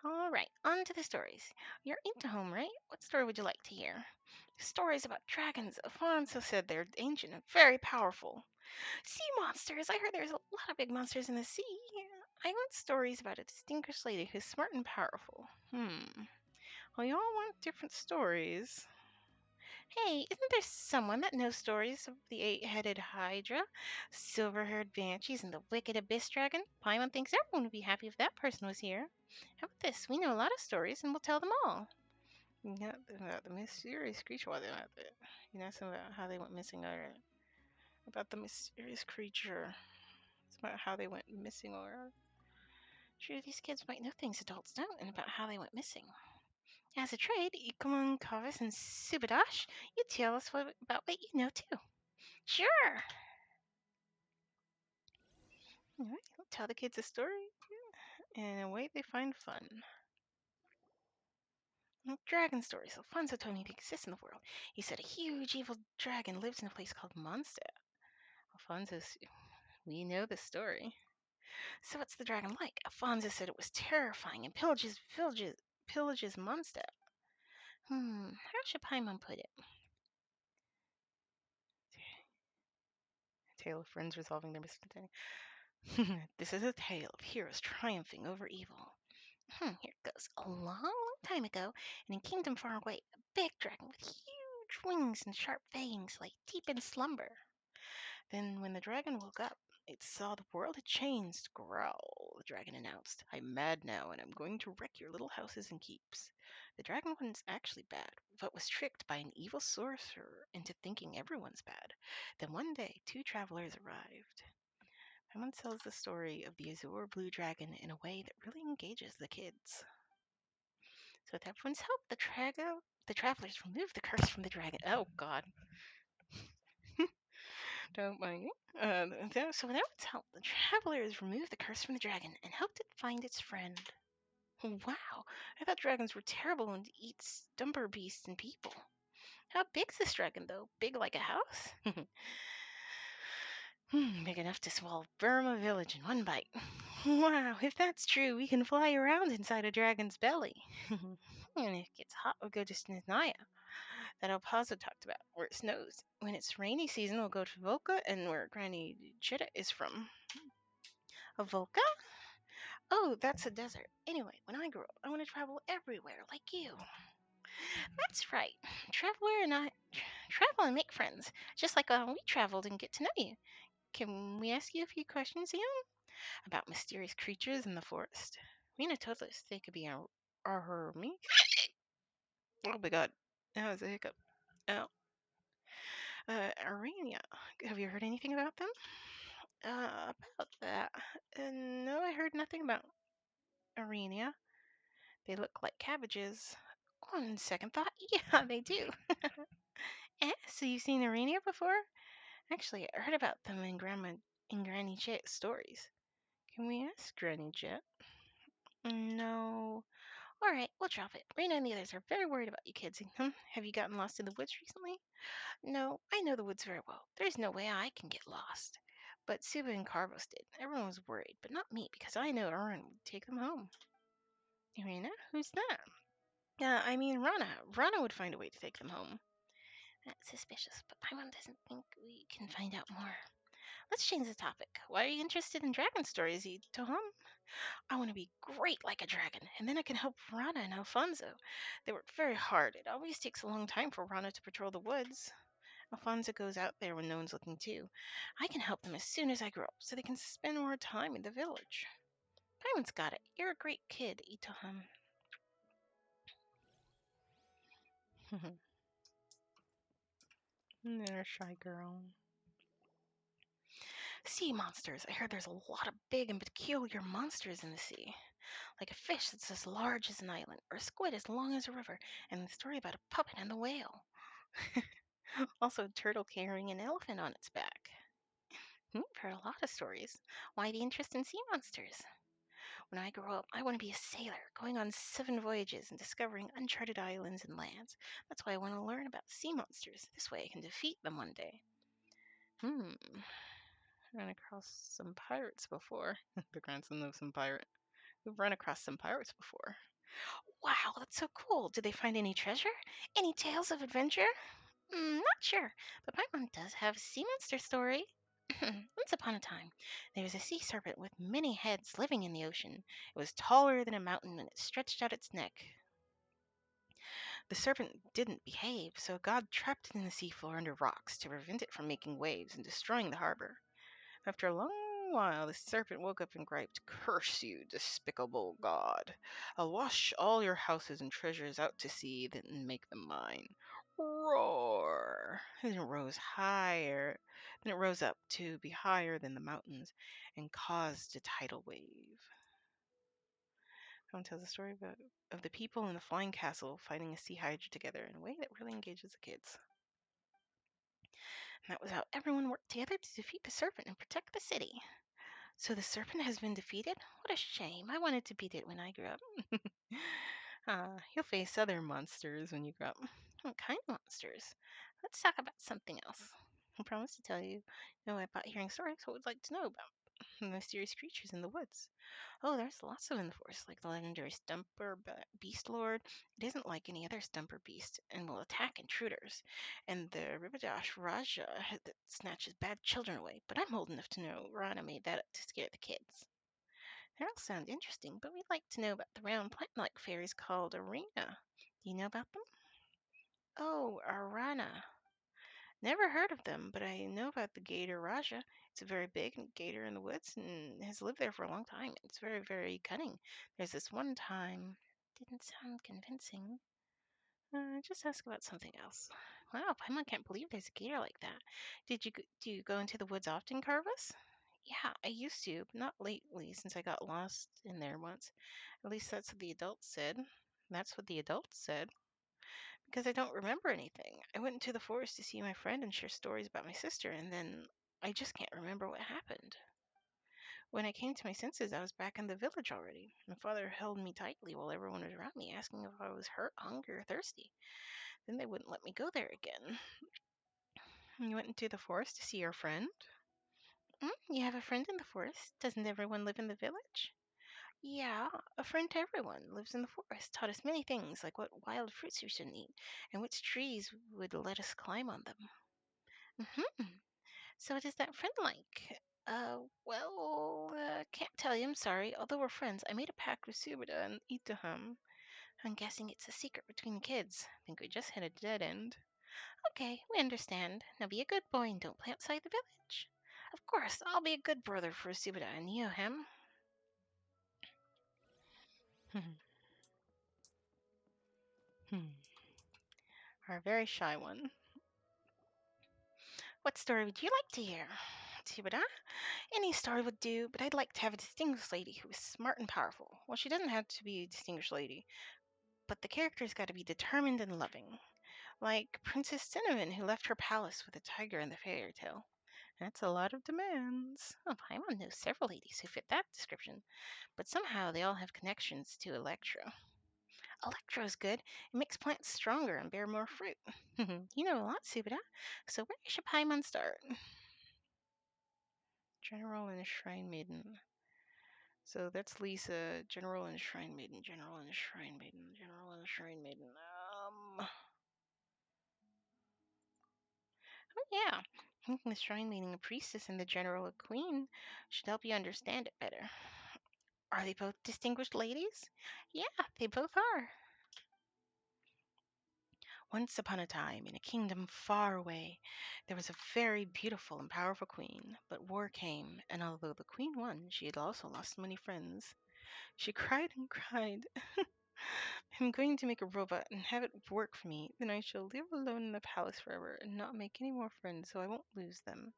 All right, on to the stories. You're into home, right? What story would you like to hear? Stories about dragons. Afonso said they're ancient and very powerful. Sea monsters. I heard there's a lot of big monsters in the sea. I want stories about a distinguished lady who's smart and powerful. Well, you all want different stories. Hey, isn't there someone that knows stories of the eight-headed Hydra, silver-haired banshees, and the wicked abyss dragon? Paimon thinks everyone would be happy if that person was here. How about this? We know a lot of stories, and we'll tell them all. Yeah, about the mysterious creature. You know, some about how they went missing, or about the mysterious creature. It's about how they went missing, or sure, these kids might know things adults don't, and about how they went missing. As a trade, you come on, Kavis and Subadosh. You tell us about what you know too. Sure. All right, I'll tell the kids a story, and away they find fun. Dragon stories. Alfonso told me they exist in the world. He said a huge evil dragon lives in a place called Mondstadt. Alfonso's, we know the story. So what's the dragon like? Alfonso said it was terrifying and pillages Mondstadt. How should Paimon put it? Tale of friends resolving their mystery. This is a tale of heroes triumphing over evil. Here it goes. A long time ago, in a kingdom far away, a big dragon with huge wings and sharp fangs lay deep in slumber. Then, when the dragon woke up, It saw the world had changed. Growl, the dragon announced. I'm mad now, and I'm going to wreck your little houses and keeps. The dragon wasn't actually bad, but was tricked by an evil sorcerer into thinking everyone's bad. Then one day, two travelers arrived. Someone tells the story of the azure blue dragon in a way that really engages the kids. So with everyone's help, the travelers removed the curse from the dragon. Oh God. Don't mind me. So with everyone's help, the travelers removed the curse from the dragon and helped it find its friend. Wow, I thought dragons were terrible and eat stumper beasts and people. How big's this dragon, though? Big like a house? Big enough to swallow Burma village in one bite. Wow, if that's true, we can fly around inside a dragon's belly. And if it gets hot, we'll go to Snezhnaya, that El Paso talked about, where it snows. When it's rainy season, we'll go to Volca and where Granny Chita is from. A Volca? Oh, that's a desert. Anyway, when I grow up, I want to travel everywhere like you. That's right. Travel and make friends, just like we traveled and get to know you. Can we ask you a few questions, Ian, about mysterious creatures in the forest? Rena told us they could be our me. Oh my god, that was a hiccup. Oh, Arania. Have you heard anything about them? About that. No, I heard nothing about Arenia. They look like cabbages. On second thought, yeah, they do. So you've seen Arenia before? Actually, I heard about them in Granny Chet's stories. Can we ask Granny Chet? No. All right, we'll drop it. Rena and the others are very worried about you kids. Have you gotten lost in the woods recently? No, I know the woods very well. There's no way I can get lost. But Suba and Carvos did. Everyone was worried, but not me, because I know Aaron would take them home. Irina? Who's that? I mean Rana. Rana would find a way to take them home. That's suspicious, but Paimon doesn't think we can find out more. Let's change the topic. Why are you interested in dragon stories, Toham? I want to be great like a dragon, and then I can help Rana and Alfonso. They work very hard. It always takes a long time for Rana to patrol the woods. Alfonso goes out there when no one's looking too. I can help them as soon as I grow up, so they can spend more time in the village. Paimon's got it. You're a great kid, Itoham. They're a shy girl. Sea monsters. I heard there's a lot of big and peculiar monsters in the sea. Like a fish that's as large as an island, or a squid as long as a river, and the story about a puppet and the whale. Also, a turtle carrying an elephant on its back. I've heard a lot of stories. Why the interest in sea monsters? When I grow up, I want to be a sailor, going on 7 voyages and discovering uncharted islands and lands. That's why I want to learn about sea monsters. This way I can defeat them one day. Run across some pirates before. The grandson of some pirate. We've run across some pirates before. Wow, that's so cool. Did they find any treasure? Any tales of adventure? Not sure, but my mom does have a sea monster story. Once upon a time, there was a sea serpent with many heads living in the ocean. It was taller than a mountain and it stretched out its neck. The serpent didn't behave, so God trapped it in the seafloor under rocks to prevent it from making waves and destroying the harbor. After a long while, the serpent woke up and griped, "Curse you, despicable God! I'll wash all your houses and treasures out to sea, then make them mine." Roar! Then it rose higher. Then it rose up to be higher than the mountains and caused a tidal wave. Someone tells a story of the people in the flying castle fighting a sea hydra together in a way that really engages the kids. And that was how everyone worked together to defeat the serpent and protect the city. So the serpent has been defeated? What a shame. I wanted to beat it when I grew up. You'll face other monsters when you grow up. What kind of monsters? Let's talk about something else. I promise to tell you about hearing stories what would like to know about the mysterious creatures in the woods. Oh, there's lots of them in the forest, like the legendary Stumper Beast Lord. It isn't like any other Stumper Beast and will attack intruders. And the Ribidash Raja that snatches bad children away. But I'm old enough to know Rana made that up to scare the kids. They all sound interesting, but we'd like to know about the round plant-like fairies called Arena. Do you know about them? Oh, Arana. Never heard of them, but I know about the gator Raja. It's a very big gator in the woods and has lived there for a long time. It's very, very cunning. There's this one time. Didn't sound convincing. Just ask about something else. Wow, Paimon can't believe there's a gator like that. Do you go into the woods often, Carvus? Yeah, I used to, but not lately since I got lost in there once. At least that's what the adults said. That's what the adults said. Because I don't remember anything. I went into the forest to see my friend and share stories about my sister, and then I just can't remember what happened. When I came to my senses, I was back in the village already. My father held me tightly while everyone was around me, asking if I was hurt, hungry, or thirsty. Then they wouldn't let me go there again. You went into the forest to see your friend? You have a friend in the forest? Doesn't everyone live in the village? Yeah, a friend to everyone lives in the forest, taught us many things, like what wild fruits we shouldn't eat, and which trees would let us climb on them. Hmm. So what is that friend like? Can't tell you, I'm sorry. Although we're friends, I made a pact with Subida and Itaham. I'm guessing it's a secret between the kids. I think we just hit a dead end. Okay, we understand. Now be a good boy and don't play outside the village. Of course, I'll be a good brother for Subida and you, him. Our very shy one. What story would you like to hear? Subida? Any story would do, but I'd like to have a distinguished lady who is smart and powerful. Well, she doesn't have to be a distinguished lady, but the character's got to be determined and loving. Like Princess Cinnamon, who left her palace with a tiger in the fairy tale. That's a lot of demands. Oh, Paimon knows several ladies who fit that description, but somehow they all have connections to Electro. Electro's good. It makes plants stronger and bear more fruit. You know a lot, Subida. So where should Paimon start? General and Shrine Maiden. So that's Lisa, General and Shrine Maiden, General and Shrine Maiden, General and Shrine Maiden. Oh yeah. Making the Shrine Maiden a priestess and the General a queen should help you understand it better. Are they both distinguished ladies? Yeah, they both are. Once upon a time, in a kingdom far away, there was a very beautiful and powerful queen. But war came, and although the queen won, she had also lost many friends. She cried and cried. I'm going to make a robot and have it work for me. Then I shall live alone in the palace forever and not make any more friends so I won't lose them.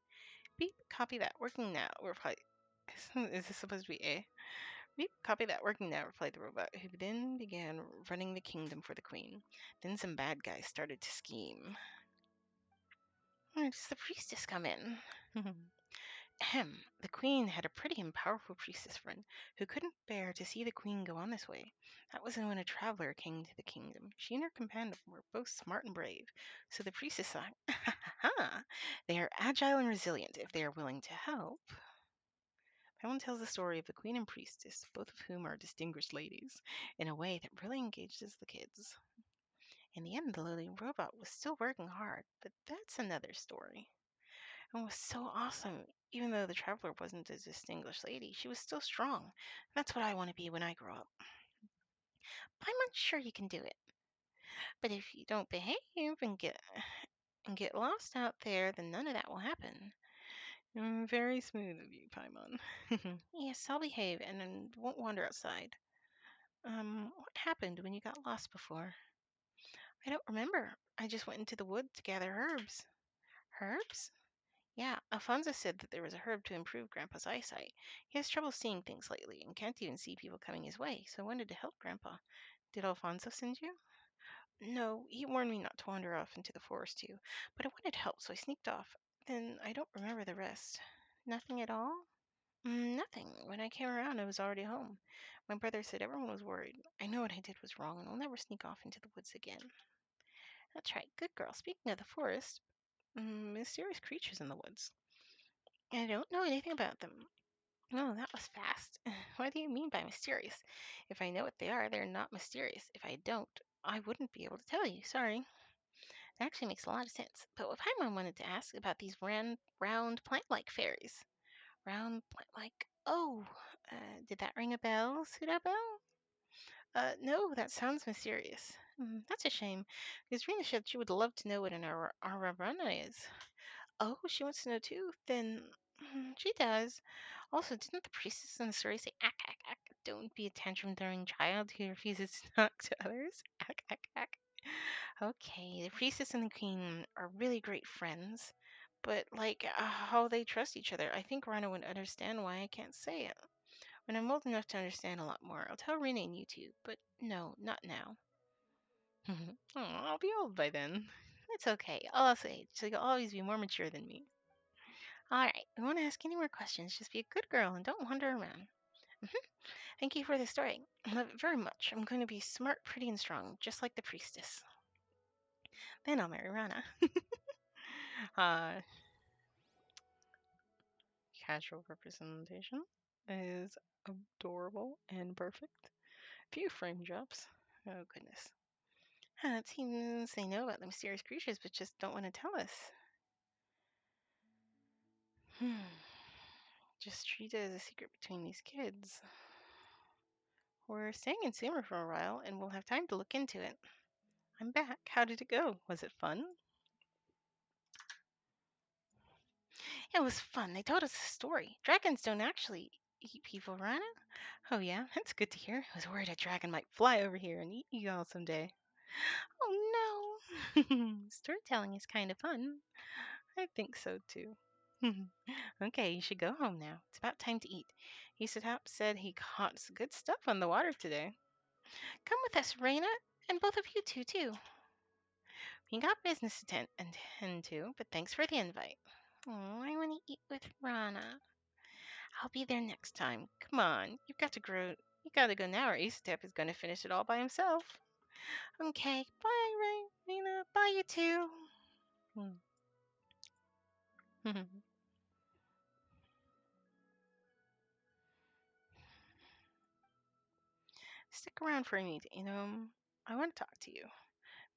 Beep, copy that. Working now. Reply. Is this supposed to be A? Beep, copy that. Working now, replied the robot, who then began running the kingdom for the queen. Then some bad guys started to scheme. Where does the priestess come in? Ahem. The queen had a pretty and powerful priestess friend who couldn't bear to see the queen go on this way. That was when a traveler came to the kingdom. She and her companion were both smart and brave, so the priestess thought, ha ha ha, they are agile and resilient if they are willing to help. Paimon tells the story of the queen and priestess, both of whom are distinguished ladies, in a way that really engages the kids. In the end, the lily robot was still working hard, but that's another story. And was so awesome. Even though the traveler wasn't a distinguished lady, she was still strong. That's what I want to be when I grow up. I'm not sure you can do it. But if you don't behave and get lost out there, then none of that will happen. Very smooth of you, Paimon. Yes, I'll behave and won't wander outside. What happened when you got lost before? I don't remember. I just went into the wood to gather herbs. Herbs? Yeah, Alfonso said that there was a herb to improve Grandpa's eyesight. He has trouble seeing things lately and can't even see people coming his way, so I wanted to help Grandpa. Did Alfonso send you? No, he warned me not to wander off into the forest too, but I wanted help, so I sneaked off. Then I don't remember the rest. Nothing at all? Nothing. When I came around, I was already home. My brother said everyone was worried. I know what I did was wrong, and I'll never sneak off into the woods again. That's right, good girl. Speaking of the forest, mysterious creatures in the woods. I don't know anything about them. Oh, that was fast. What do you mean by mysterious? If I know what they are, they're not mysterious. If I don't, I wouldn't be able to tell you. Sorry. That actually makes a lot of sense. But what Paimon wanted to ask about these round plant-like fairies. Round plant-like. Oh, did that ring a bell, Pseudobell? No, that sounds mysterious. That's a shame, because Rena said she would love to know what an Aurorana is. Oh, she wants to know too? Then she does. Also, didn't the priestess in the story say, ack, ack, ack, don't be a tantrum throwing child who refuses to talk to others? Ack, ack, ack. Okay, the priestess and the queen are really great friends, but like how they trust each other, I think Rana would understand why I can't say it. When I'm old enough to understand a lot more, I'll tell Rena and you two, but no, not now. Oh, I'll be old by then. It's okay. I'll also age, so you'll always be more mature than me. All right, if you want to ask any more questions, just be a good girl and don't wander around. Thank you for the story. I love it very much. I'm going to be smart, pretty, and strong, just like the priestess. Then I'll marry Rana. uh, Casual representation is adorable and perfect. Few frame drops. Oh, goodness. It seems they know about the mysterious creatures, but just don't want to tell us. Just treat it as a secret between these kids. We're staying in Summer for a while, and we'll have time to look into it. I'm back. How did it go? Was it fun? It was fun. They told us a story. Dragons don't actually eat people, Rana. Oh, yeah? That's good to hear. I was worried a dragon might fly over here and eat you all someday. Oh, no. Storytelling is kind of fun. I think so, too. Okay, you should go home now. It's about time to eat. Isotop said he caught some good stuff on the water today. Come with us, Raina, and both of you two, too. We got business to attend to, but thanks for the invite. Oh, I want to eat with Rana. I'll be there next time. Come on, you've got to grow. You gotta go now, or Isotep is gonna finish it all by himself. Okay, bye, Raina. Bye, you two. Stick around for a minute, I want to talk to you.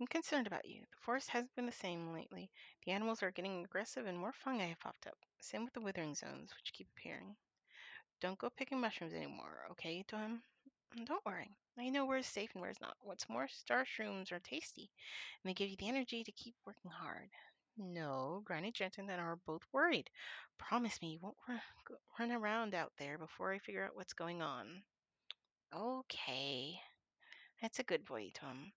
I'm concerned about you. The forest hasn't been the same lately. The animals are getting aggressive and more fungi have popped up. Same with the withering zones, which keep appearing. Don't go picking mushrooms anymore, okay, Tom? Don't worry. I know where's safe and where's not. What's more, star shrooms are tasty, and they give you the energy to keep working hard. No, Granny Jensen and I are both worried. Promise me you won't run around out there before I figure out what's going on. Okay. That's a good boy, Tom.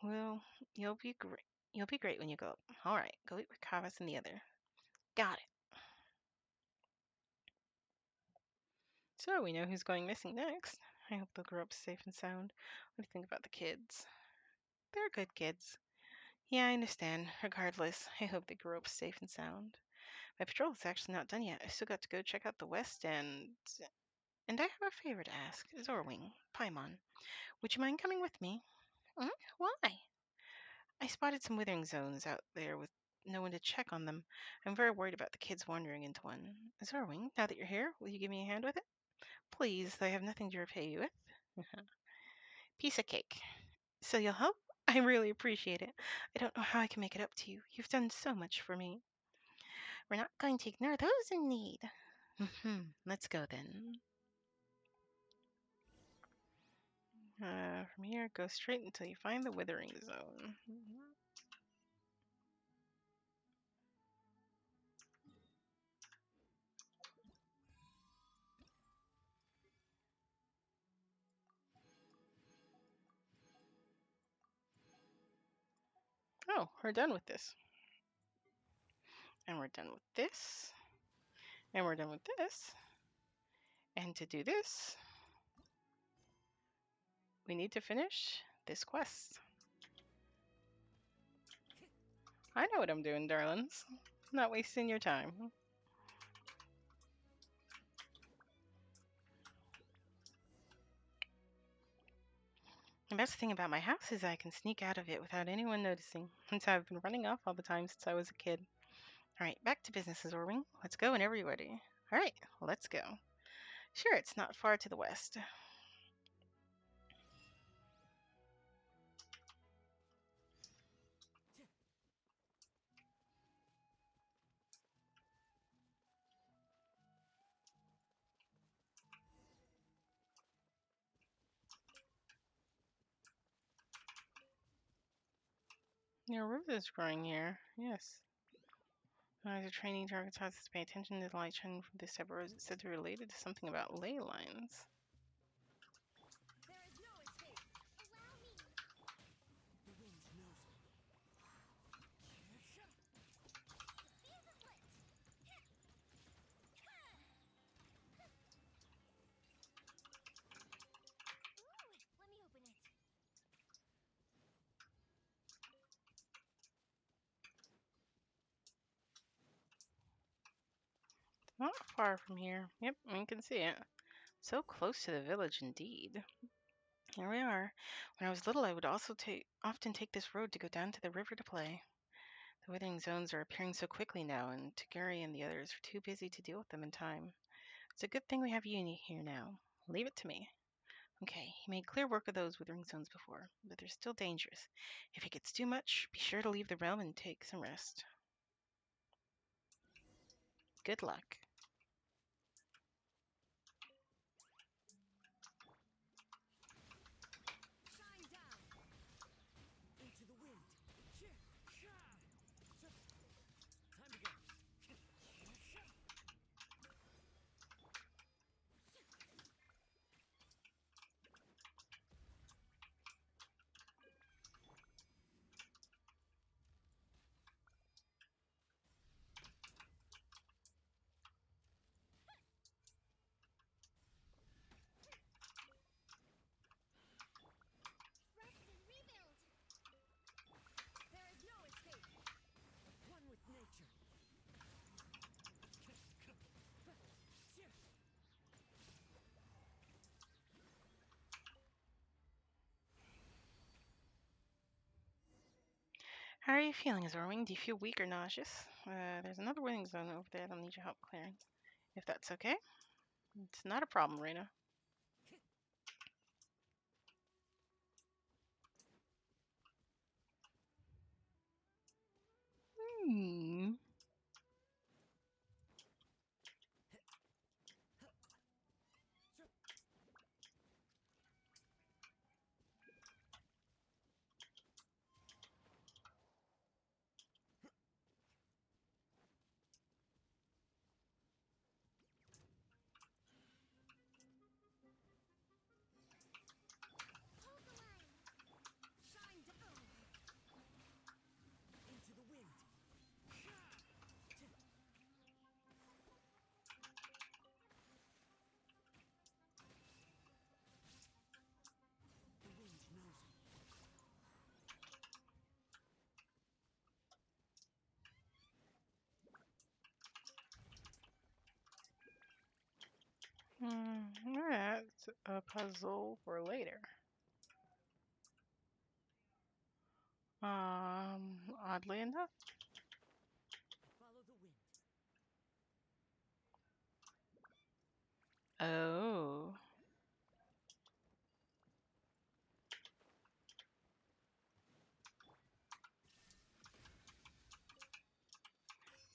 Well, you'll be great. You'll be great when you go up. All right, go eat with Kavas and the other. Got it. So we know who's going missing next. I hope they'll grow up safe and sound. What do you think about the kids? They're good kids. Yeah, I understand. Regardless, I hope they grow up safe and sound. My patrol is actually not done yet. I still got to go check out the west and I have a favor to ask. Zorwing, Paimon, would you mind coming with me? Why? I spotted some withering zones out there with no one to check on them. I'm very worried about the kids wandering into one. Zorwing, now that you're here, will you give me a hand with it? Please, I have nothing to repay you with. Piece of cake. So you'll help? I really appreciate it. I don't know how I can make it up to you. You've done so much for me. We're not going to ignore those in need. Let's go then. From here, go straight until you find the withering zone. Oh, we're done with this. And we're done with this. And we're done with this. And to do this, we need to finish this quest. I know what I'm doing, darlings. I'm not wasting your time. The best thing about my house is I can sneak out of it without anyone noticing. Since I've been running off all the time since I was a kid. Alright, back to business, Zorwing. Let's go whenever you're ready. Alright, let's go. Sure, it's not far to the west. Your root is growing here. Yes. As a training target tasks to pay attention to the light shining from this type of rose. It's said to be related to something about ley lines. There is no escape. Allow me. The wind knows me. The fuse is lit. Ooh, let me open it. Not far from here. Yep, we can see it. So close to the village indeed. Here we are. When I was little, I would also often take this road to go down to the river to play. The withering zones are appearing so quickly now, and Tagari and the others are too busy to deal with them in time. It's a good thing we have you here now. Leave it to me. Okay, he made clear work of those withering zones before, but they're still dangerous. If it gets too much, be sure to leave the realm and take some rest. Good luck. Shine down. Into the wind. Time to go. Rest and rebuild. There is no escape. One with nature. How are you feeling, Zorwing? Do you feel weak or nauseous? There's another withering zone over there that'll need your help clearing. If that's okay. It's not a problem, Rena. Hmm. Hold the line. Shine down. Into the wind. The wind knows me. That's a puzzle for later. Oddly enough. Follow the wind. Oh.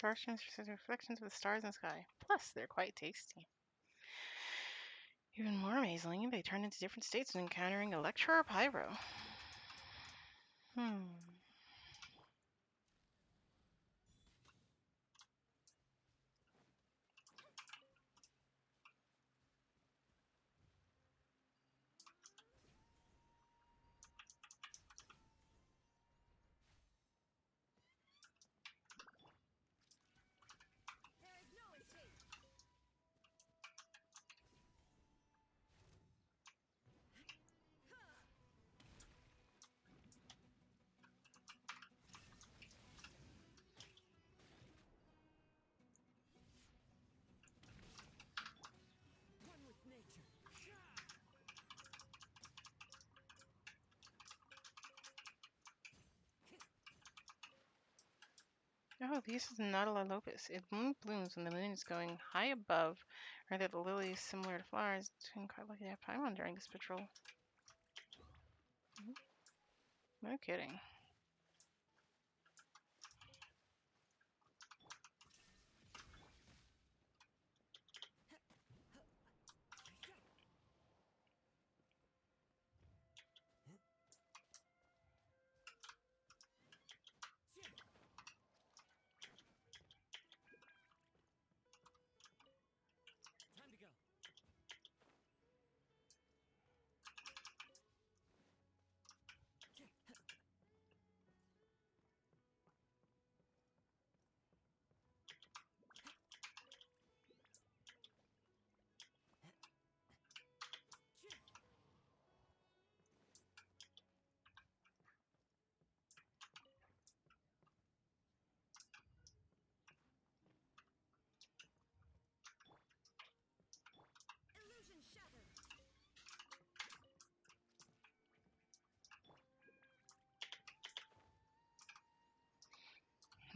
Starstones are reflections of the stars in the sky. Plus, they're quite tasty. Even more amazingly, they turn into different states when encountering Electro or Pyro. There is no escape. One with nature. Oh, this is Nautilus lopus. It blooms when the moon is going high above, or that the lilies, similar to flowers, doing quite lucky to have Paimon during this patrol. No kidding.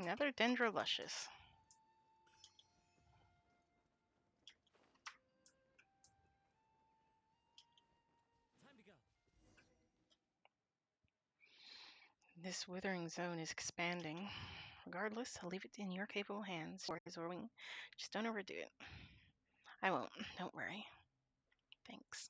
Another Dendroluscious. Time to go. This withering zone is expanding. Regardless, I'll leave it in your capable hands, Zorwing. Just don't overdo it. I won't. Don't worry. Thanks.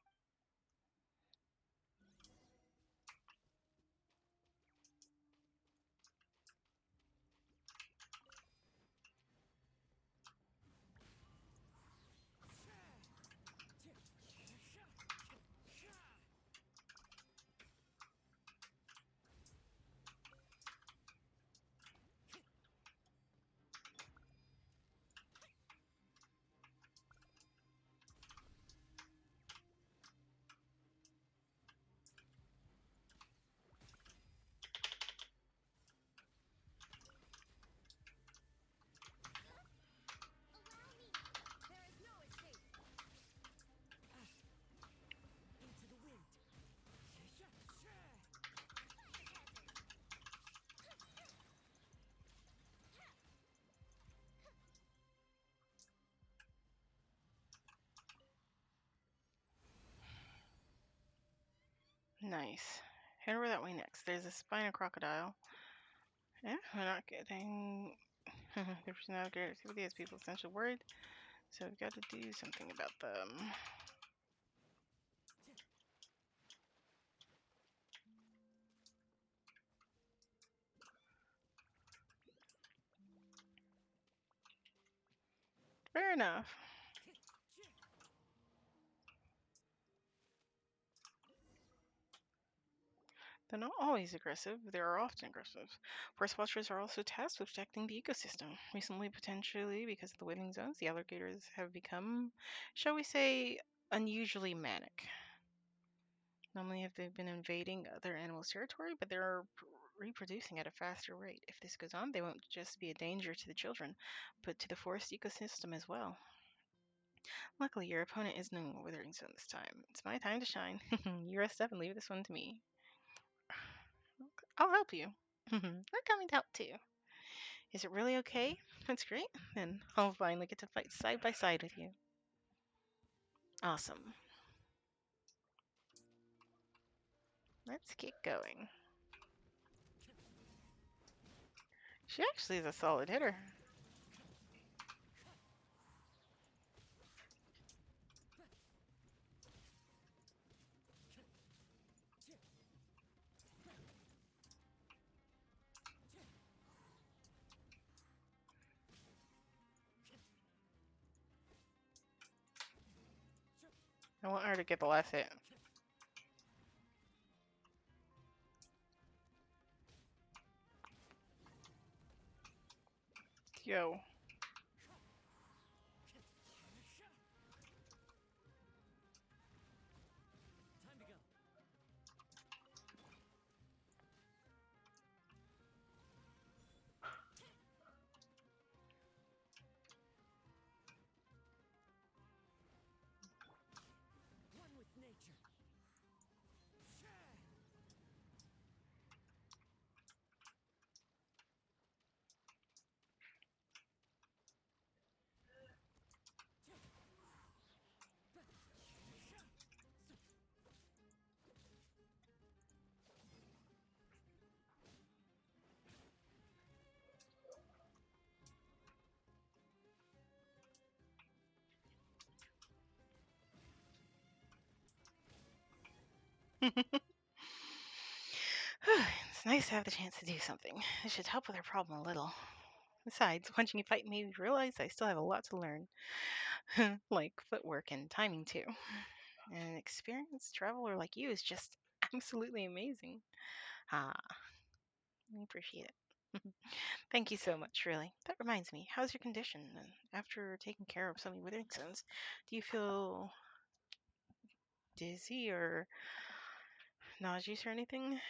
Allow me. There is no escape. Into the wind. Fire hazard. Nice. Head over that way next. There's a spina crocodile. Yeah, we're not getting. There's no great activity as people essentially worried. So we've got to do something about them. Fair enough. They're not always aggressive, but they are often aggressive. Forest watchers are also tasked with protecting the ecosystem. Recently, potentially because of the whaling zones, the alligators have become, shall we say, unusually manic. Normally, if they've been invading other animals' territory, but they're reproducing at a faster rate. If this goes on, they won't just be a danger to the children, but to the forest ecosystem as well. Luckily, your opponent isn't in a withering zone this time. It's my time to shine. You rest up and leave this one to me. I'll help you. We're coming to help too. Is it really okay? That's great. Then I'll finally get to fight side by side with you. Awesome. Let's get going. She actually is a solid hitter. I want her to get the last hit. Yo. Time to go. One with nature. It's nice to have the chance to do something. This should help with our problem a little. Besides, watching you fight made me realize I still have a lot to learn. Like footwork and timing too. And an experienced traveler like you is just absolutely amazing. Ah, I appreciate it. Thank you so much, really. That reminds me, how's your condition? And after taking care of so many withering stones, do you feel dizzy or nauseous or anything?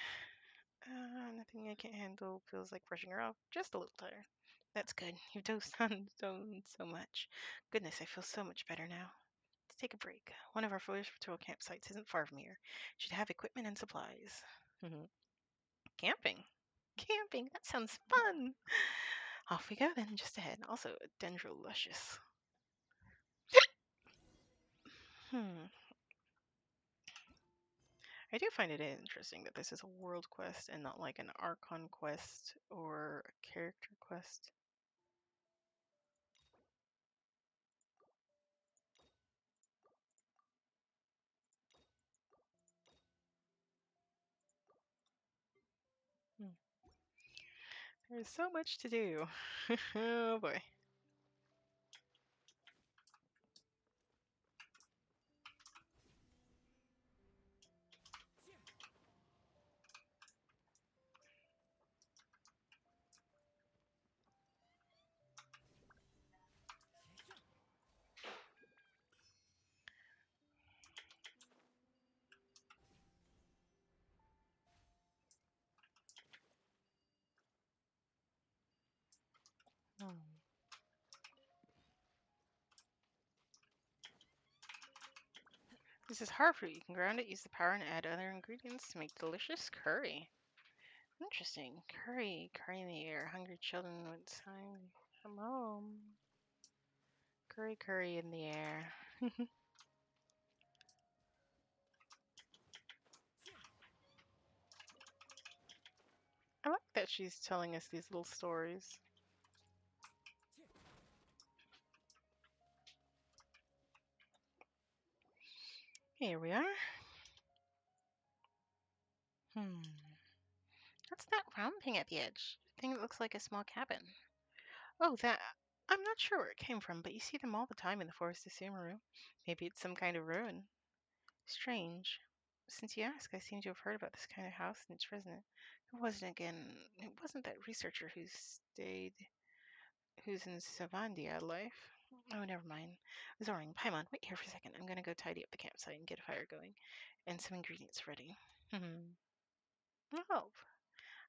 Nothing I can't handle feels like brushing her off. Just a little tired. That's good. You've done so much. Goodness, I feel so much better now. Let's take a break. One of our forest patrol campsites isn't far from here. Should have equipment and supplies. Camping. Camping. That sounds fun. Off we go then, just ahead. Also, Dendroluscious. Hmm. I do find it interesting that this is a world quest and not like an Archon quest or a character quest. Hmm. There's so much to do. Oh boy. Hmm. This is hard fruit. You can ground it, use the power, and add other ingredients to make delicious curry. Interesting. Curry in the air. Hungry children would sign from home. Curry in the air. I like that she's telling us these little stories. Here we are. Hmm. What's that round thing at the edge? Thing that looks like a small cabin. Oh, that. I'm not sure where it came from, but you see them all the time in the forest of Sumeru. Maybe it's some kind of ruin. Strange. Since you ask, I seem to have heard about this kind of house and its resident. Who was it again? It wasn't that researcher who's in Savandia life. Oh, never mind. Zoring, Paimon, wait here for a second. I'm gonna go tidy up the campsite and get a fire going, and some ingredients ready. Oh,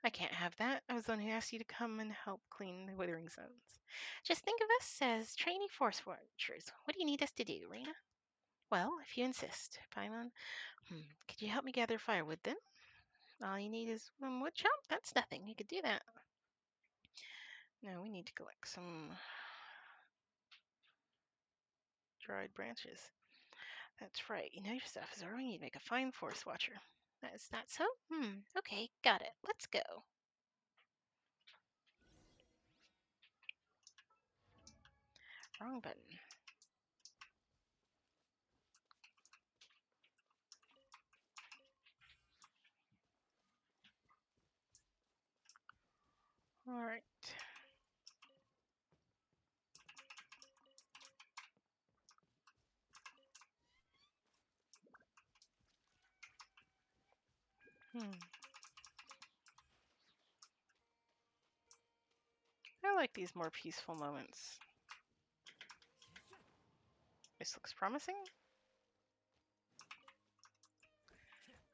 I can't have that. I was the one who asked you to come and help clean the withering zones. Just think of us as trainee force watchers. What do you need us to do, Rena? Well, if you insist, Paimon. Could you help me gather firewood then? All you need is one wood chop. That's nothing. You could do that. No, we need to collect some dried branches. That's right. You know your stuff, Zoro. You'd make a fine force watcher. Is that so? Okay, got it. Let's go. Wrong button. Alright. Hmm. I like these more peaceful moments. This looks promising.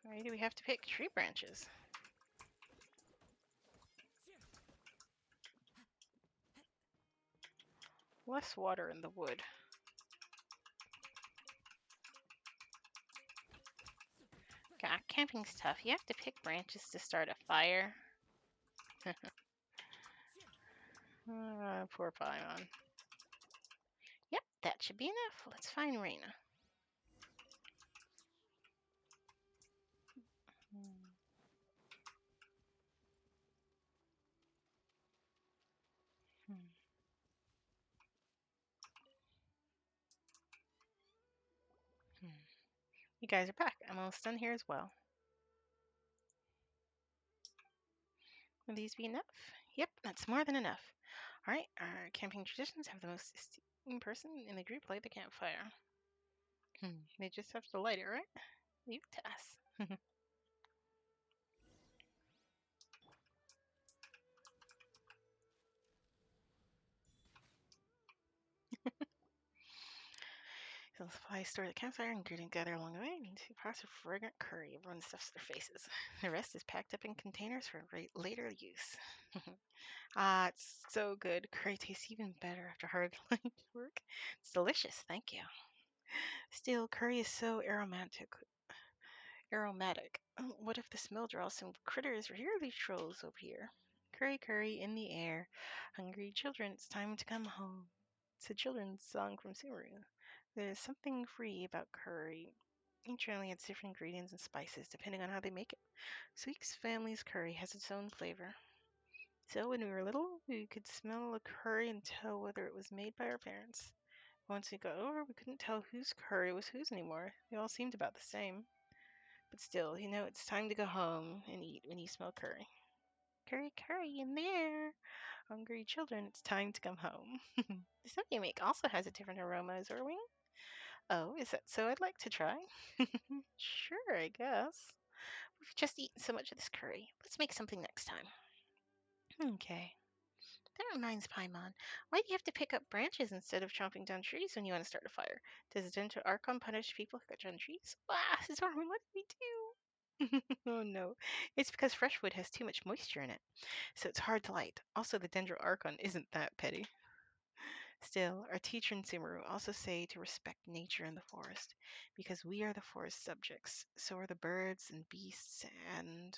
Why do we have to pick tree branches? Less water in the wood. God, camping's tough. You have to pick branches to start a fire. Poor Paimon. Yep, that should be enough. Let's find Rena. Hmm. Hmm. Hmm. You guys are back. I'm almost done here as well. Will these be enough? Yep, that's more than enough. Alright, our camping traditions have the most esteemed person in the group light the campfire. They just have to light it, right? Leave it to us. So the supplies store the campfire, ingredients gather along the way, and two pots of fragrant curry. Everyone stuffs their faces. The rest is packed up in containers for later use. It's so good. Curry tastes even better after hard work. It's delicious, thank you. Still, curry is so aromatic. Aromatic. What if the smell draws some critters or here these trolls over here? Curry, curry in the air. Hungry children, it's time to come home. It's a children's song from Sumeru. There's something free about curry. Each family has different ingredients and spices depending on how they make it. So each family's curry has its own flavor. So when we were little, we could smell a curry and tell whether it was made by our parents. Once we got older, we couldn't tell whose curry was whose anymore. They all seemed about the same. But still, it's time to go home and eat when you smell curry. Curry, curry in there. Hungry children, it's time to come home. The stuff you make also has a different aroma, Zorwing. Oh, is that so? I'd like to try. Sure, I guess. We've just eaten so much of this curry. Let's make something next time. Okay. That reminds Paimon. Why do you have to pick up branches instead of chopping down trees when you want to start a fire? Does the Dendro Archon punish people who cut down trees? Ah, Zorwin, what did we do? Oh no. It's because fresh wood has too much moisture in it, so it's hard to light. Also, the Dendro Archon isn't that petty. Still, our teacher in Sumeru also say to respect nature in the forest, because we are the forest subjects, so are the birds and beasts, and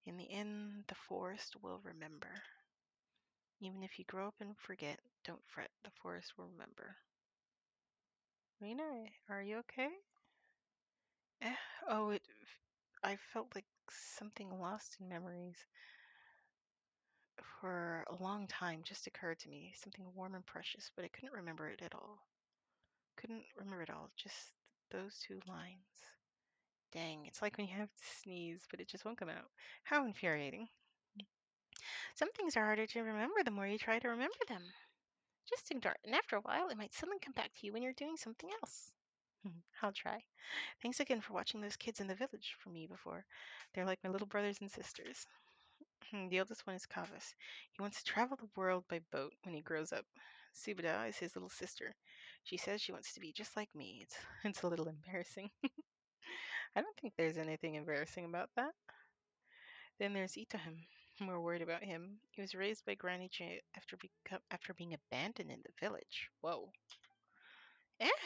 in the end, the forest will remember. Even if you grow up and forget, don't fret, the forest will remember. Rena, are you okay? Eh, oh, I felt like something lost in memories for a long time just occurred to me, something warm and precious, but I couldn't remember it at all. Couldn't remember it all, just those two lines. Dang, it's like when you have to sneeze, but it just won't come out. How infuriating. Some things are harder to remember the more you try to remember them. Just ignore it, and after a while, it might suddenly come back to you when you're doing something else. I'll try. Thanks again for watching those kids in the village for me before. They're like my little brothers and sisters. The oldest one is Kavas. He wants to travel the world by boat when he grows up. Subida is his little sister. She says she wants to be just like me. It's a little embarrassing. I don't think there's anything embarrassing about that. Then there's Itohim. We're worried about him. He was raised by Granny after being abandoned in the village. Whoa.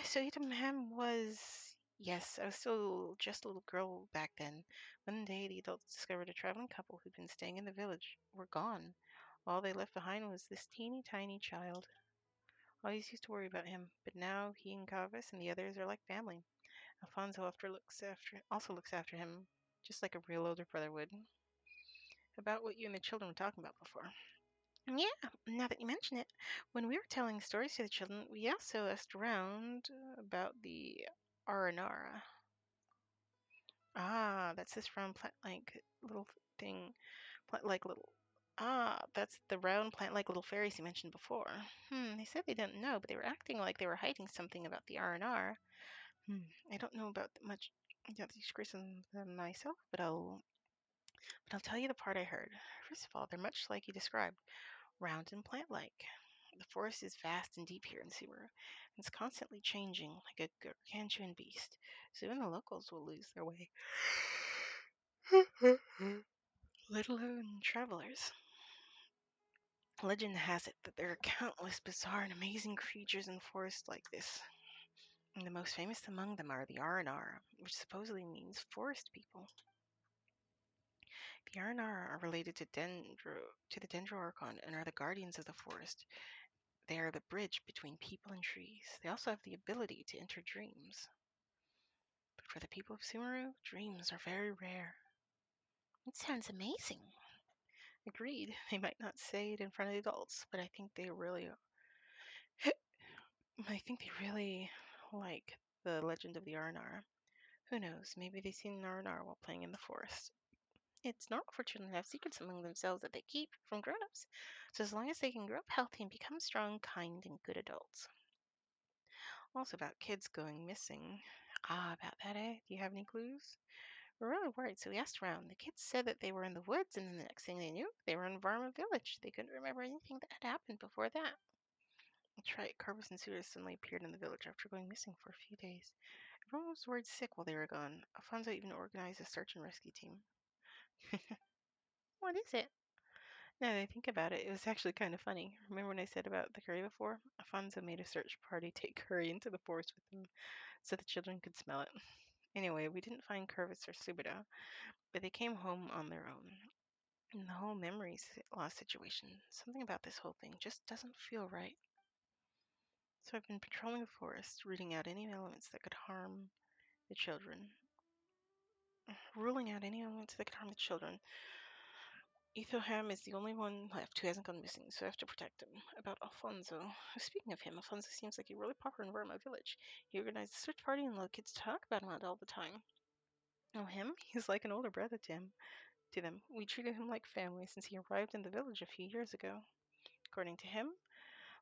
So Itohim was. Yes, I was still just a little girl back then. One day, the adults discovered a traveling couple who'd been staying in the village were gone. All they left behind was this teeny tiny child. Always used to worry about him, but now he and Kavas and the others are like family. Alfonso also looks after him, just like a real older brother would. About what you and the children were talking about before. Yeah, now that you mention it, when we were telling stories to the children, we also asked around about the Aranara. Ah, that's this round plant-like little thing, plant-like little. Ah, that's the round plant-like little fairies you mentioned before. They said they didn't know, but they were acting like they were hiding something about the R&R. I don't know about much the secrets of them myself, but I'll tell you the part I heard. First of all, they're much like you described, round and plant-like. The forest is vast and deep here in Subaru. It's constantly changing, like a gargantuan beast, so even the locals will lose their way. Let alone travelers. Legend has it that there are countless bizarre and amazing creatures in forests like this. And the most famous among them are the Aranar, which supposedly means forest people. The Aranar are related to the Dendroarchon, and are the guardians of the forest. They are the bridge between people and trees. They also have the ability to enter dreams. But for the people of Sumeru, dreams are very rare. It sounds amazing. Agreed. They might not say it in front of the adults, but I think they really like the legend of the Arnar. Who knows? Maybe they've seen an Arnar while playing in the forest. It's normal for children to have secrets among themselves that they keep from grown-ups. So as long as they can grow up healthy and become strong, kind, and good adults. Also about kids going missing. Ah, about that, eh? Do you have any clues? We're really worried, so we asked around. The kids said that they were in the woods, and then the next thing they knew, they were in Varma village. They couldn't remember anything that had happened before that. That's right, Carvers and Suitors suddenly appeared in the village after going missing for a few days. Everyone was worried sick while they were gone. Alfonso even organized a search and rescue team. What is it? Now that I think about it, it was actually kind of funny. Remember when I said about the curry before? Alfonso made a search party take curry into the forest with him so the children could smell it. Anyway, we didn't find Curvis or Subida, but they came home on their own. And the whole loss situation, something about this whole thing just doesn't feel right. So I've been patrolling the forest, rooting out any elements that could harm the children. Ruling out any elements that could harm the children. Ethoham is the only one left who hasn't gone missing, so I have to protect him. About Alfonso. Speaking of him, Alfonso seems like a really popular in Verma village. He organized a search party and little kids talk about him all the time. Oh, him? He's like an older brother to them. We treated him like family since he arrived in the village a few years ago. According to him,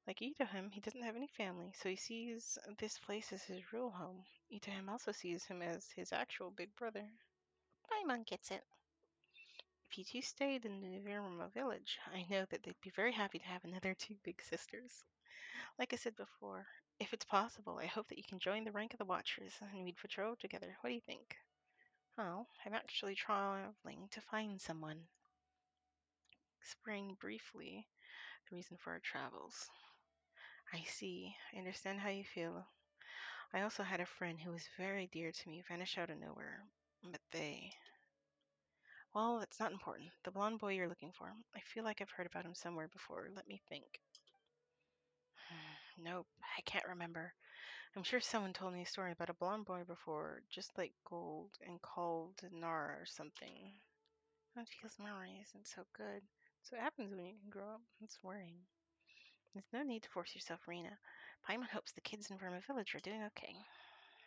like Itohim, he doesn't have any family, so he sees this place as his real home. Itohim also sees him as his actual big brother. Paimon gets it. If you two stayed in the Nivirama village, I know that they'd be very happy to have another two big sisters. Like I said before, if it's possible, I hope that you can join the rank of the Watchers and we'd patrol together. What do you think? Well, I'm actually traveling to find someone. Explain briefly the reason for our travels. I see. I understand how you feel. I also had a friend who was very dear to me vanish out of nowhere. But they. Well, it's not important. The blonde boy you're looking for. I feel like I've heard about him somewhere before. Let me think. Nope, I can't remember. I'm sure someone told me a story about a blonde boy before, just like gold and called Nara or something. That feels memory isn't so good. So it happens when you grow up. It's worrying. There's no need to force yourself, Rena. Paimon hopes the kids in Verma Village are doing okay.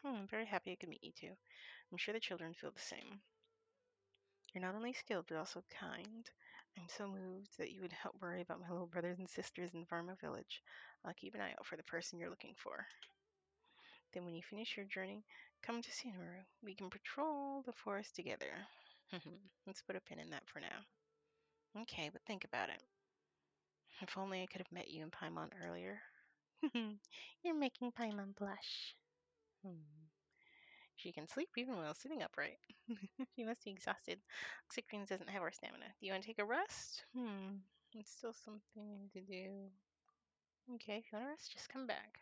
I'm very happy I could meet you two. I'm sure the children feel the same. You're not only skilled, but also kind. I'm so moved that you would help worry about my little brothers and sisters in Varma Village. I'll keep an eye out for the person you're looking for. Then when you finish your journey, come to Sinmaru. We can patrol the forest together. Let's put a pin in that for now. Okay, but think about it. If only I could have met you in Paimon earlier. You're making Paimon blush. She can sleep even while sitting upright. She must be exhausted. Looks like Greens doesn't have our stamina. Do you want to take a rest? It's still something to do. Okay, if you want to rest, just come back.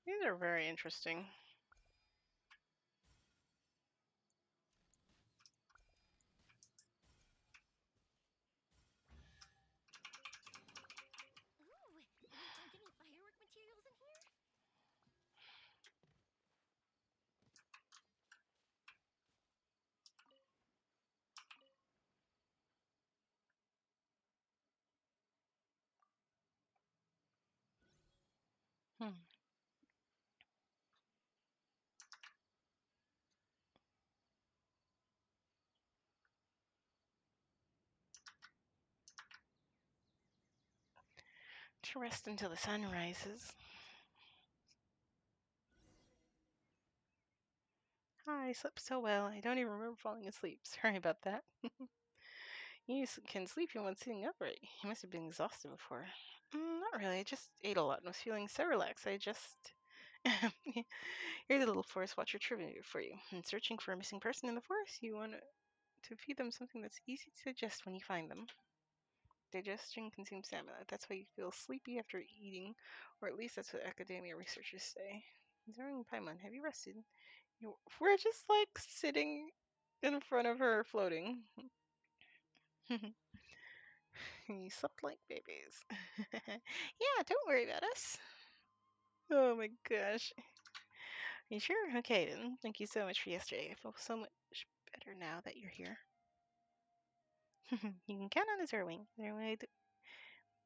These are very interesting. Ooh, we don't get any firework materials in here? Hmm. To rest until the sun rises. I slept so well, I don't even remember falling asleep. Sorry about that. You can sleep even when sitting upright. You must have been exhausted before. Not really. I just ate a lot and was feeling so relaxed. I just. Here's a little forest watcher trivia for you. In searching for a missing person in the forest, you want to feed them something that's easy to digest when you find them. Digestion consumes stamina. That's why you feel sleepy after eating, or at least that's what academia researchers say. During Paimon, have you rested? We're just like sitting in front of her floating. You slept like babies. Yeah, don't worry about us. Oh my gosh. You sure? Okay then. Thank you so much for yesterday. I feel so much better now that you're here. You can count on the Zerwing.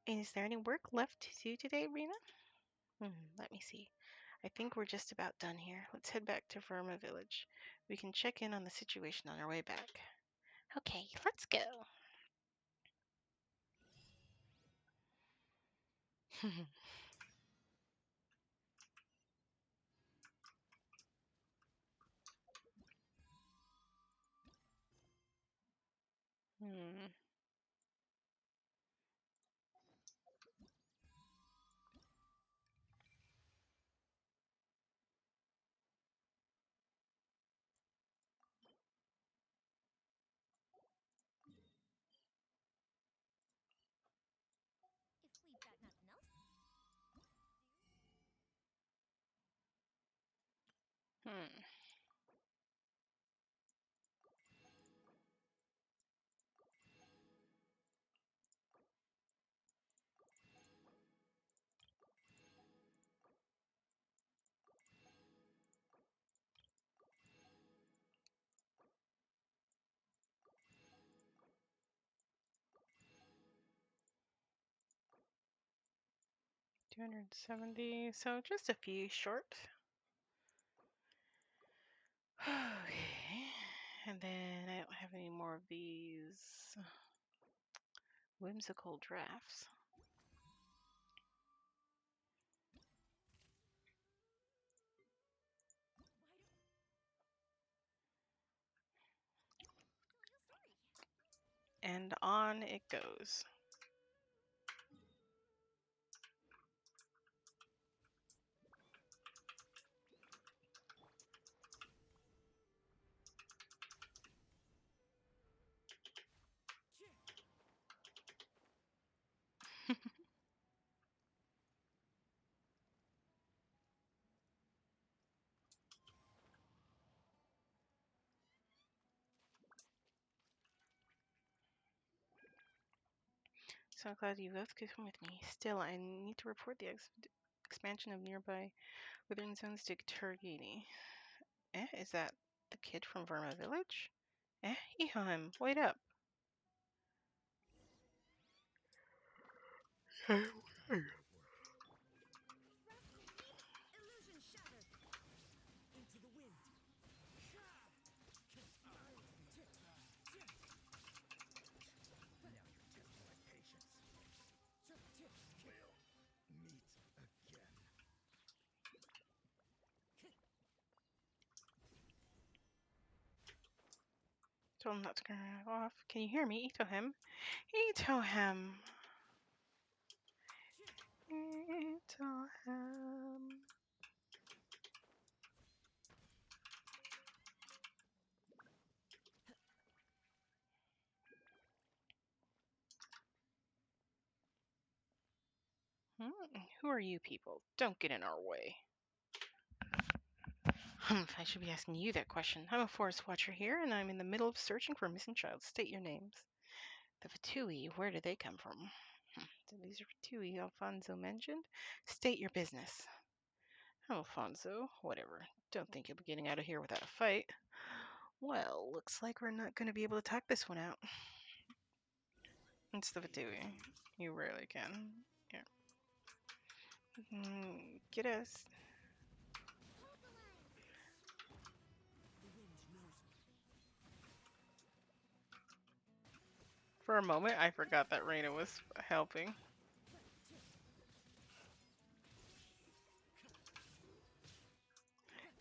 Is there any work left to do today, Rena? Let me see. I think we're just about done here. Let's head back to Verma Village. We can check in on the situation on our way back. Okay, let's go. Hmm. $270, so just a few short. Okay, and then I don't have any more of these whimsical drafts. Tell you a story. And on it goes. So glad you both could come with me. Still, I need to report the expansion of nearby withering zones to Turgini. Is that the kid from Verma Village? Iham, wait up. Rascal weak! Illusion shattered! Into the wind. Now you're testing my patience. We'll meet again. Told him not to turn off. Can you hear me? Itohem. Itohem. Itohem. Who are you people? Don't get in our way. I should be asking you that question. I'm a forest watcher here, and I'm in the middle of searching for a missing child. State your names. The Fatui, where do they come from? These are Fatui Alfonso mentioned. State your business. Alfonso, whatever. Don't think you'll be getting out of here without a fight. Well, looks like we're not going to be able to talk this one out. It's the Fatui. You rarely can. Here. Get us. Hold the line! The wind knows me. For a moment, I forgot that Reina was helping.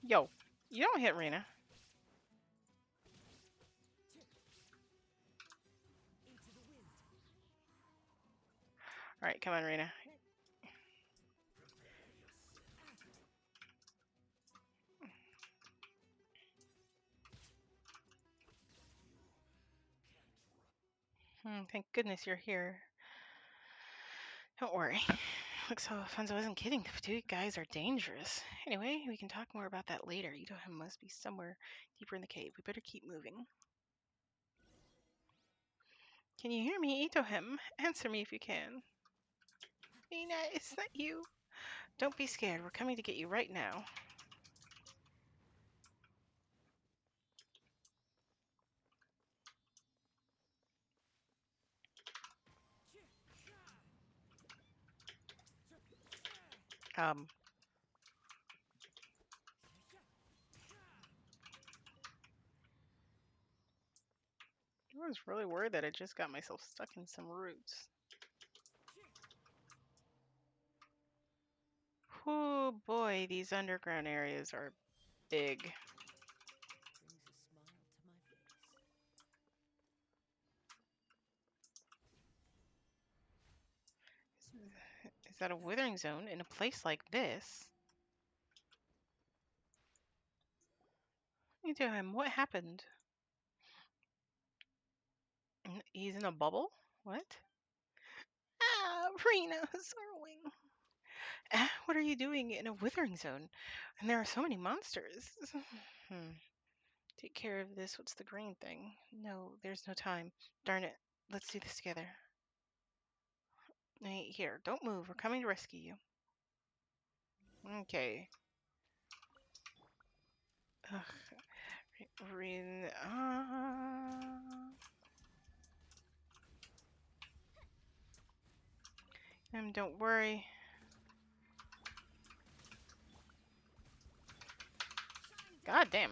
Yo, you don't hit Reina. Into the wind. Alright, come on, Reina. Thank goodness you're here. Don't worry. Looks like Alfonso wasn't kidding. The Fatui guys are dangerous. Anyway, we can talk more about that later. Itohem must be somewhere deeper in the cave. We better keep moving. Can you hear me, Itohem? Answer me if you can. Reina, is that you? Don't be scared. We're coming to get you right now. Um, I was really worried that I just got myself stuck in some roots. Oh boy, these underground areas are big. Brings a smile to my face. Is that a withering zone in a place like this? Itohem, what happened? He's in a bubble? What? Ah, Rena, sorrowing. What are you doing in a withering zone? And there are so many monsters. Hmm. Take care of this. What's the green thing? No, there's no time. Darn it. Let's do this together. Hey, here, don't move. We're coming to rescue you. Okay. Ugh. Read. Don't worry. God damn.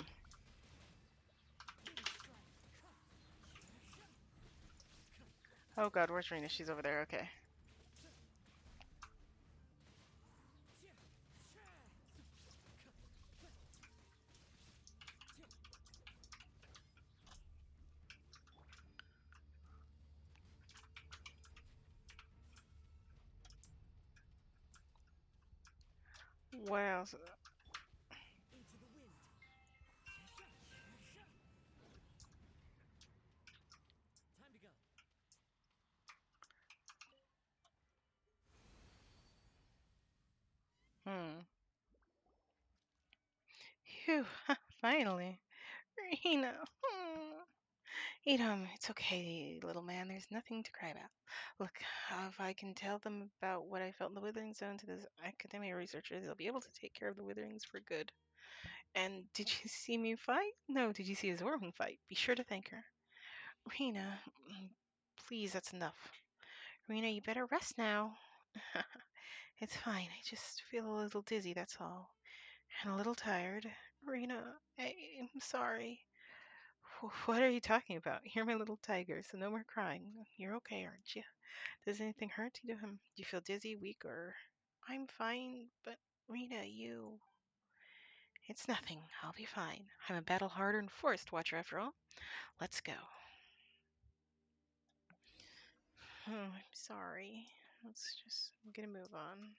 Oh god, where's Rena? She's over there. Okay. Wow. Into the wind. Time to go. Hmm. Phew. Finally. Rena. It's okay, little man. There's nothing to cry about. Look, if I can tell them about what I felt in the Withering Zone to this academia researcher, they'll be able to take care of the Witherings for good. And did you see me fight? No, did you see Azorwing fight? Be sure to thank her. Rena, please, that's enough. Rena, you better rest now. It's fine. I just feel a little dizzy, that's all. And a little tired. Rena, I'm sorry. What are you talking about? You're my little tiger, so no more crying. You're okay, aren't you? Does anything hurt you? Do you feel dizzy, weak, or... I'm fine, but Rena, you... It's nothing. I'll be fine. I'm a battle-hardened forest watcher after all. Let's go. Oh, I'm sorry. I'm gonna move on.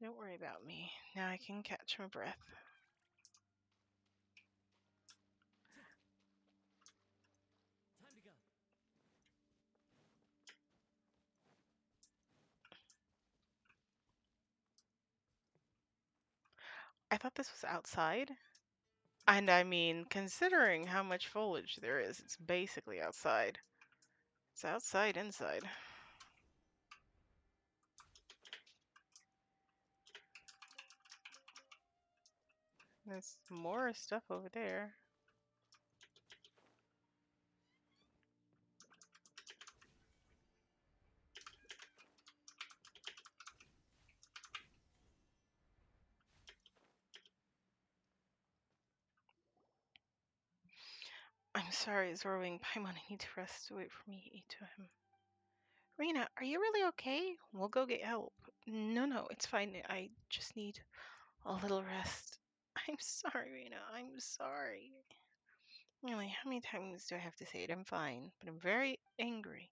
Don't worry about me. Now I can catch my breath. Time to go. I thought this was outside. And I mean, considering how much foliage there is, it's basically outside. It's outside, inside. There's more stuff over there. I'm sorry, Zorwing. Paimon, I need to rest. Wait for me. Eat to him. Rena, are you really okay? We'll go get help. No, it's fine. I just need a little rest. I'm sorry, Rena. I'm sorry. Really, how many times do I have to say it? I'm fine, but I'm very angry.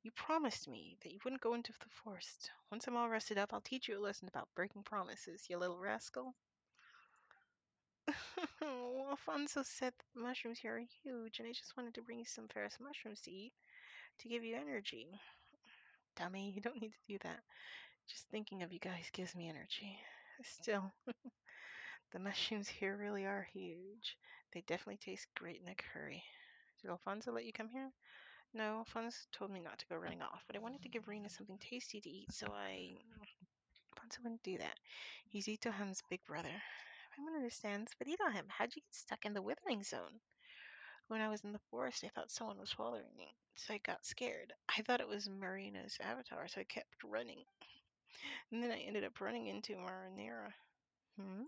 You promised me that you wouldn't go into the forest. Once I'm all rested up, I'll teach you a lesson about breaking promises, you little rascal. Well, Alfonso said that the mushrooms here are huge, and I just wanted to bring you some ferrous mushrooms to eat to give you energy. Dummy, you don't need to do that. Just thinking of you guys gives me energy. Still, the mushrooms here really are huge. They definitely taste great in a curry. Did Alfonso let you come here? No, Alfonso told me not to go running off, but I wanted to give Rena something tasty to eat, so Alfonso wouldn't do that. He's Itoham's big brother. Everyone understands, but Itoham, how'd you get stuck in the withering zone? When I was in the forest, I thought someone was following me, so I got scared. I thought it was Marina's avatar, so I kept running. And then I ended up running into Marinara. Hmm?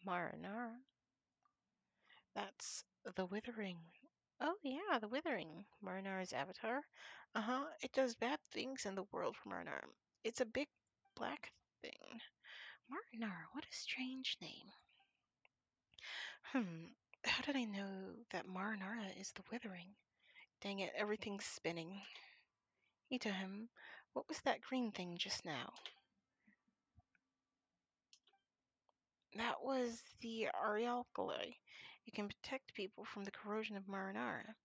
Marinara? That's the Withering. Oh, yeah, the Withering. Marinara's avatar. Uh-huh. It does bad things in the world for Marinar. It's a big black thing. Marinar, what a strange name. Hmm. How did I know that Marinara is the Withering? Dang it, everything's spinning. Itohim, what was that green thing just now? That was the Arialkali. It can protect people from the corrosion of Marinara.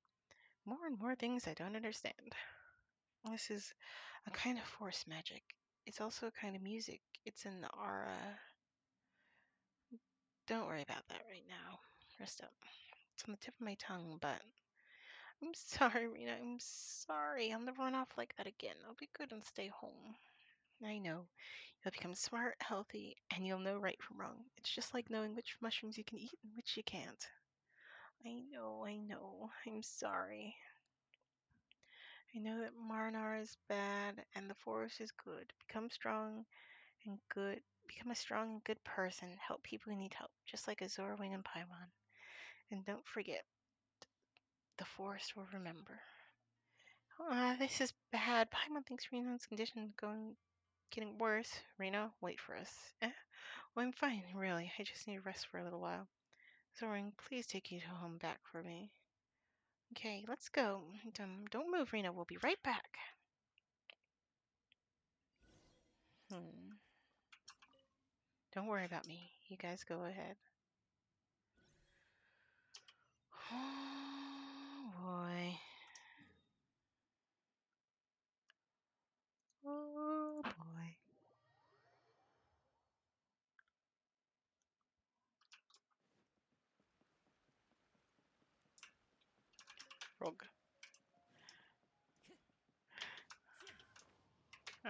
More and more things I don't understand. This is a kind of force magic. It's also a kind of music. It's an aura. Don't worry about that right now. Rest up. It's on the tip of my tongue, but I'm sorry, Rena. I'm sorry. I'll never run off like that again. I'll be good and stay home. I know. You'll become smart, healthy, and you'll know right from wrong. It's just like knowing which mushrooms you can eat and which you can't. I know, I know. I'm sorry. I know that Marnar is bad and the forest is good. Become strong and good. Become a strong and good person. Help people who need help, just like Azorwing and Paimon. And don't forget, the forest will remember. This is bad. Paimon thinks Reno's condition is getting worse. Reno, wait for us. Well, I'm fine, really. I just need rest for a little while. Zoring, please take you home back for me. Okay, let's go. Don't move, Reno. We'll be right back. Don't worry about me. You guys go ahead. Oh, boy. Oh, boy. Rogue.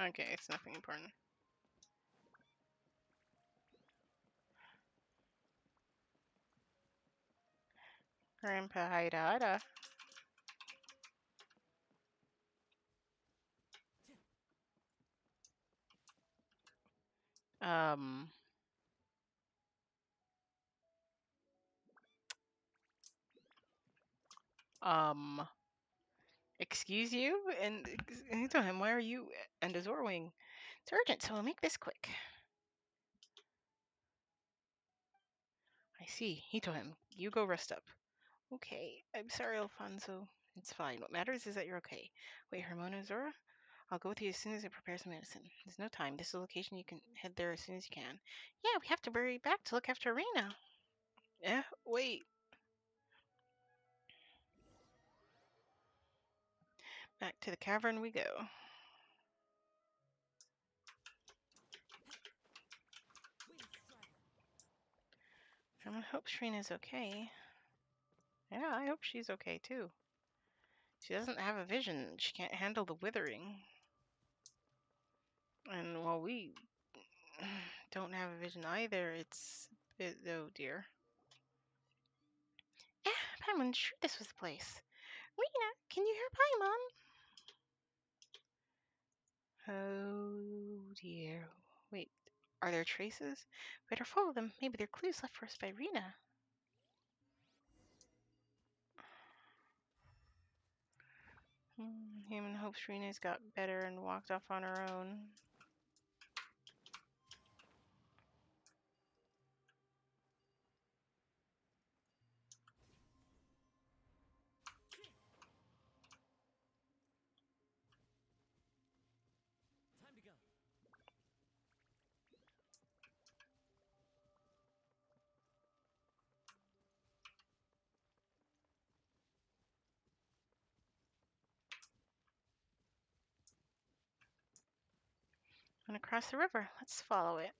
Okay, it's nothing important. Grandpa Haida. Um, um, excuse you? And he told him, why are you and Azorwing? It's urgent, so we'll make this quick. I see. He told him, you go rest up. Okay, I'm sorry, Alfonso. It's fine. What matters is that you're okay. Wait, Hermona Zora? I'll go with you as soon as I prepare some medicine. There's no time. This is a location you can head there as soon as you can. Yeah, we have to hurry back to look after Arena. Wait. Back to the cavern we go. I hope Shrina's okay. Yeah, I hope she's okay too. She doesn't have a vision. She can't handle the withering. And while we don't have a vision either, oh dear. Paimon, sure this was the place. Rena, can you hear Paimon? Oh dear. Wait, are there traces? Better follow them. Maybe they're clues left for us by Rena. Human hopes Rena's got better and walked off on her own. Time to go. And across the river. Let's follow it.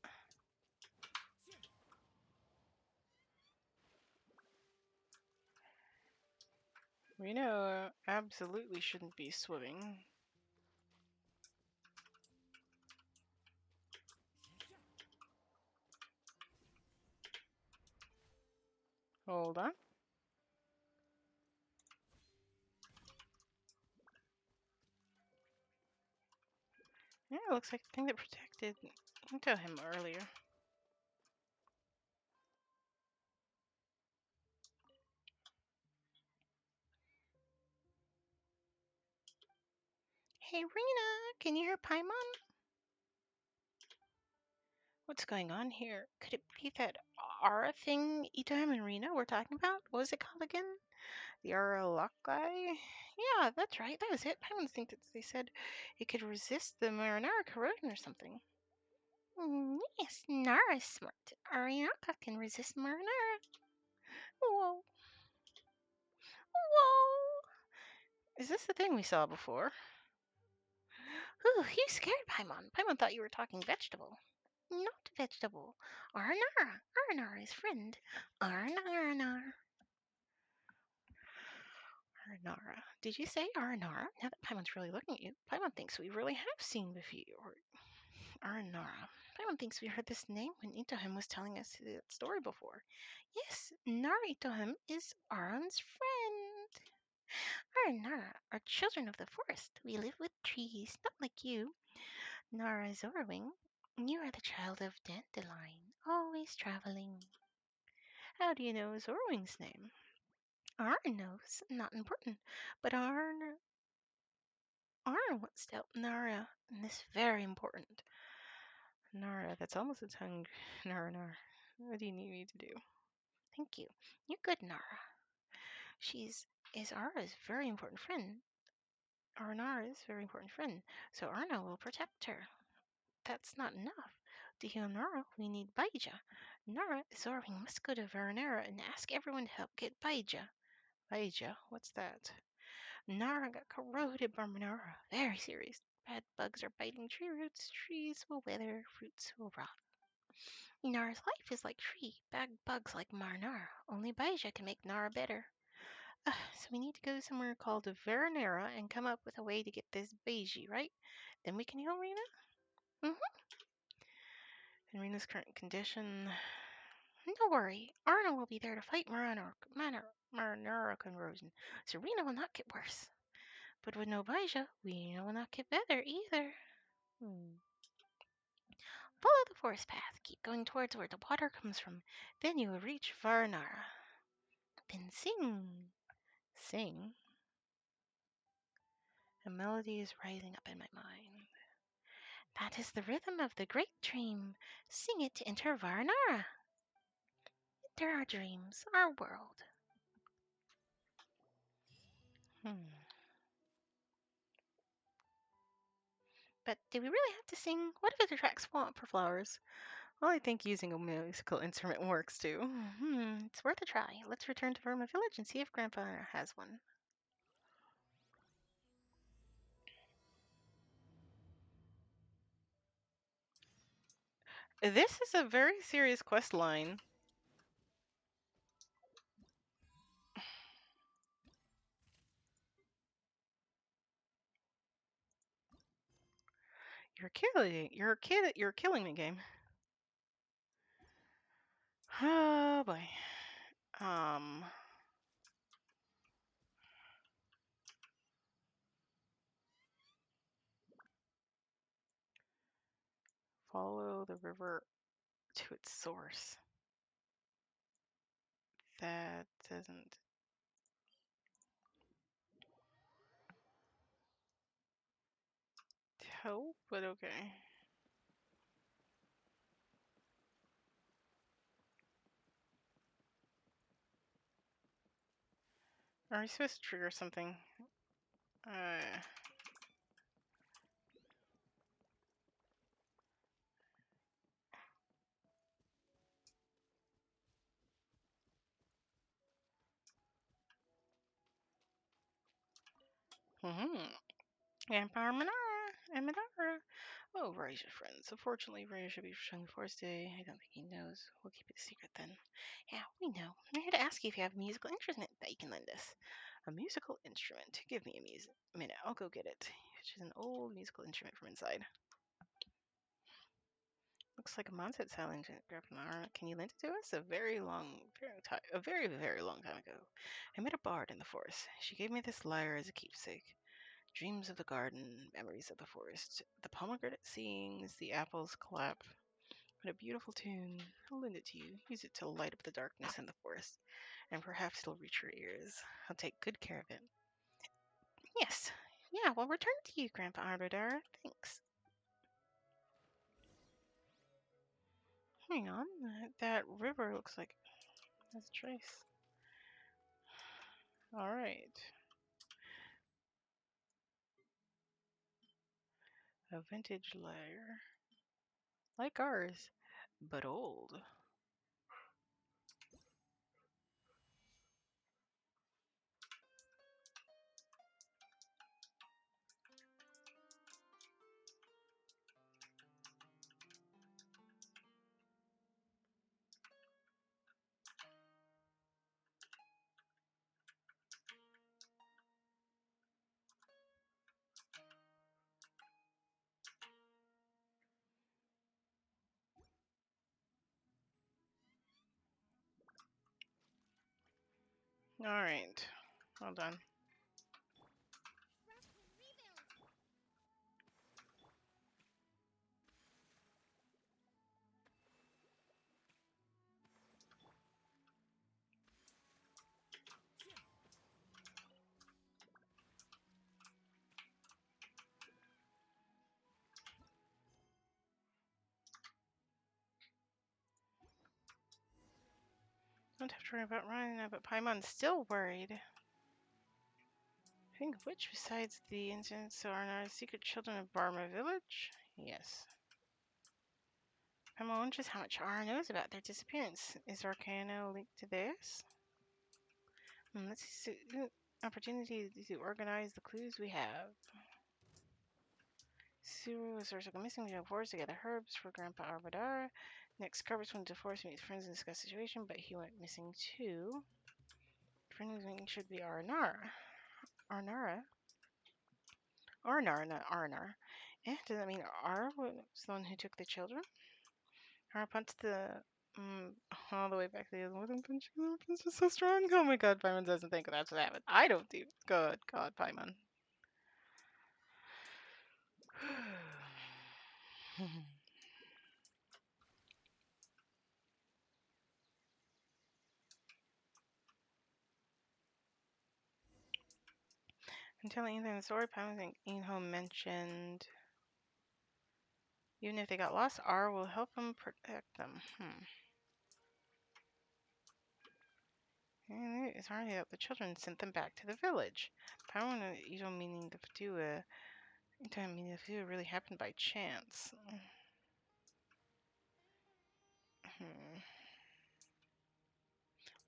Rena absolutely shouldn't be swimming. Hold on. Yeah, it looks like the thing that protected into him earlier. Hey, Rena, can you hear Paimon? What's going on here? Could it be that Aura thing Itoham and Rena were talking about? What was it called again? The Aura Lock guy? Yeah, that's right. That was it. Paimon think that they said it could resist the Marinara corrosion or something. Yes, Nara's smart. Arianka can resist Marinara. Whoa. Whoa. Is this the thing we saw before? Ooh, you scared Paimon. Paimon thought you were talking vegetable. Not vegetable. Arnara. Arnara is friend. Arnara. Arnara. Did you say Arnara? Now that Paimon's really looking at you, Paimon thinks we really have seen before. Arnara. Paimon thinks we heard this name when Itohem was telling us that story before. Yes, Nara Itohem is Aron's friend. Arnara are children of the forest. We live with trees, not like you. Nara Zorwing, you are the child of Dandelion, always traveling. How do you know Zorwing's name? Arn knows, not important, but Arn wants to help Nara, and this is very important. Nara, that's almost a tongue. Nara. What do you need me to do? Thank you. You're good, Nara. She's is Ara's very important friend. Nara's very important friend, so Arna will protect her. That's not enough. To heal Nara, we need Baija. Nara Zorwing must go to Veronera and ask everyone to help get Baija. Baija? What's that? Nara got corroded by Nara. Very serious. Bad bugs are biting tree roots. Trees will wither. Fruits will rot. Nara's life is like tree. Bad bugs like Marnara. Only Baija can make Nara better. So we need to go somewhere called Veronera and come up with a way to get this Baiji, right? Then we can heal Rena? Mm-hmm. In Rena's current condition, don't worry. Arna will be there to fight Marinara conversion, so Rena will not get worse. But with no Baija, Rena will not get better either. Follow the forest path. Keep going towards where the water comes from. Then you will reach Varanara. Then sing. Sing? A melody is rising up in my mind. That is the rhythm of the great dream. Sing it to enter Varanara. Enter our dreams, our world. But do we really have to sing? What if it attracts swamp for flowers? Well, I think using a musical instrument works too. It's worth a try. Let's return to Verma Village and see if Grandpa has one. This is a very serious quest line. You're killing me, game. Oh boy. Um Follow the river to its source. That doesn't help, but okay. Are we supposed to trigger something? Uh Mm-hmm. Vampire Manara. Oh, Raisha's friends. Unfortunately, Raisha should be showing Force Day. I don't think he knows. We'll keep it a secret then. Yeah, we know. I'm here to ask you if you have a musical instrument that you can lend us. A musical instrument? Give me a minute. I'll go get it. Which is an old musical instrument from inside. Looks like a Monset silent Graven. Can you lend it to us? A very, very long time ago, I met a bard in the forest. She gave me this lyre as a keepsake. Dreams of the garden, memories of the forest. The pomegranate sings, the apples clap. What a beautiful tune. I'll lend it to you. Use it to light up the darkness in the forest, and perhaps it'll reach your ears. I'll take good care of it. Yes. Yeah, well, return to you, Grandpa Arbodar. Thanks. Hang on. That river looks like that's a trace. Alright. A vintage lair. Like ours, but old. Alright. Well done. Rest and rebound. Don't have to worry about running now, but Paimon's still worried. Think of which besides the Innocence are not secret children of Barma village? Yes. Paimon wonders how much Ara knows about their disappearance. Is Arcana linked to this? Let's see. Opportunity to organize the clues we have. Suru was first missing to forest to gather herbs for Grandpa Arbadar. Next, Carver's went to forest to meet friends and discuss the situation, but he went missing too. Friend who's making sure to be Arnara. Arnara? Arnar, not Arnar. Eh, does that mean Ar was the one who took the children? Ara punched the all the way back to the other one. Punching the weapons just so strong. Oh my god, Paimon doesn't think that's what happened. I don't do. Good god, Paimon. I'm telling Ethan the story, Paimon and Inho mentioned even if they got lost, R will help them protect them. It's hard that the children sent them back to the village. Paimon and Ito meaning the Fatua. Meaning the Fatua really happened by chance.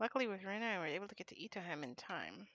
Luckily, with Rena, I were able to get to Itoham in time.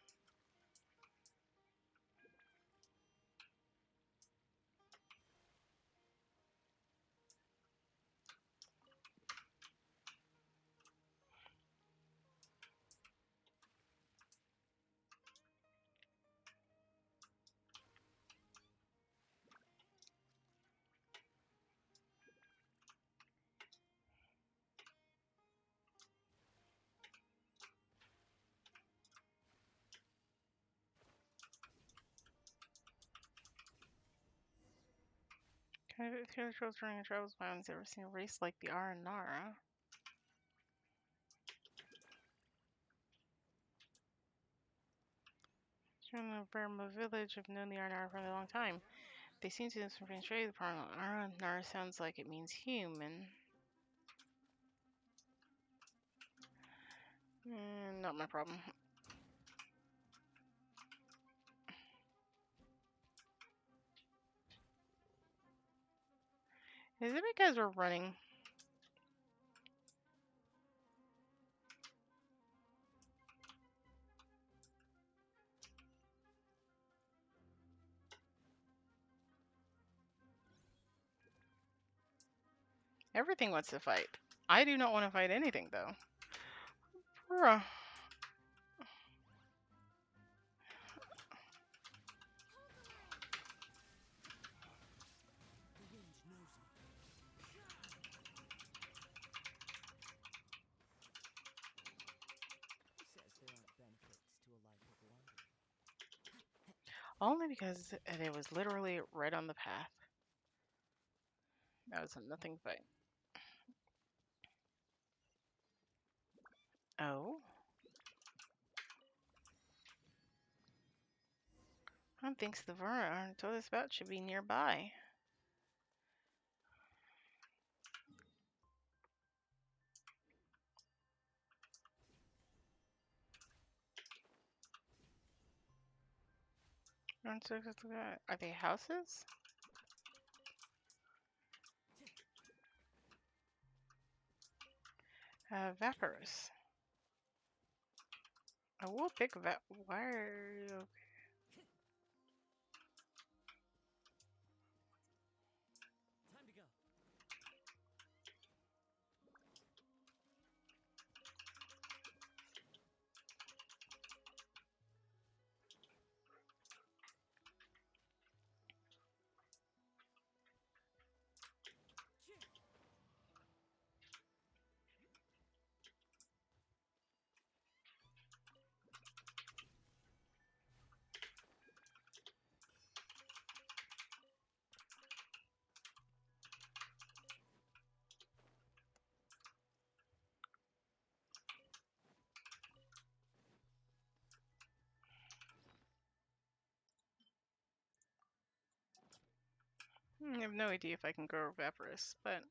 Kind of feels during a travels by I've ever seen a race like the Aranara. Children of Burma village have known the Aranara for a long time. They seem to differentiate the part Aranara sounds like it means human. Not my problem. Is it because we're running? Everything wants to fight. I do not want to fight anything, though. Bruh. Hold the line. The wind knows me. Who says there aren't benefits to a life of wandering? Only because it was literally right on the path. That was a nothing fight. Oh? I thinks the Verna told us about should be nearby. Are they houses? Vaporous. I will pick that. Why are you... Time to go. I have no idea if I can grow Vaporous, but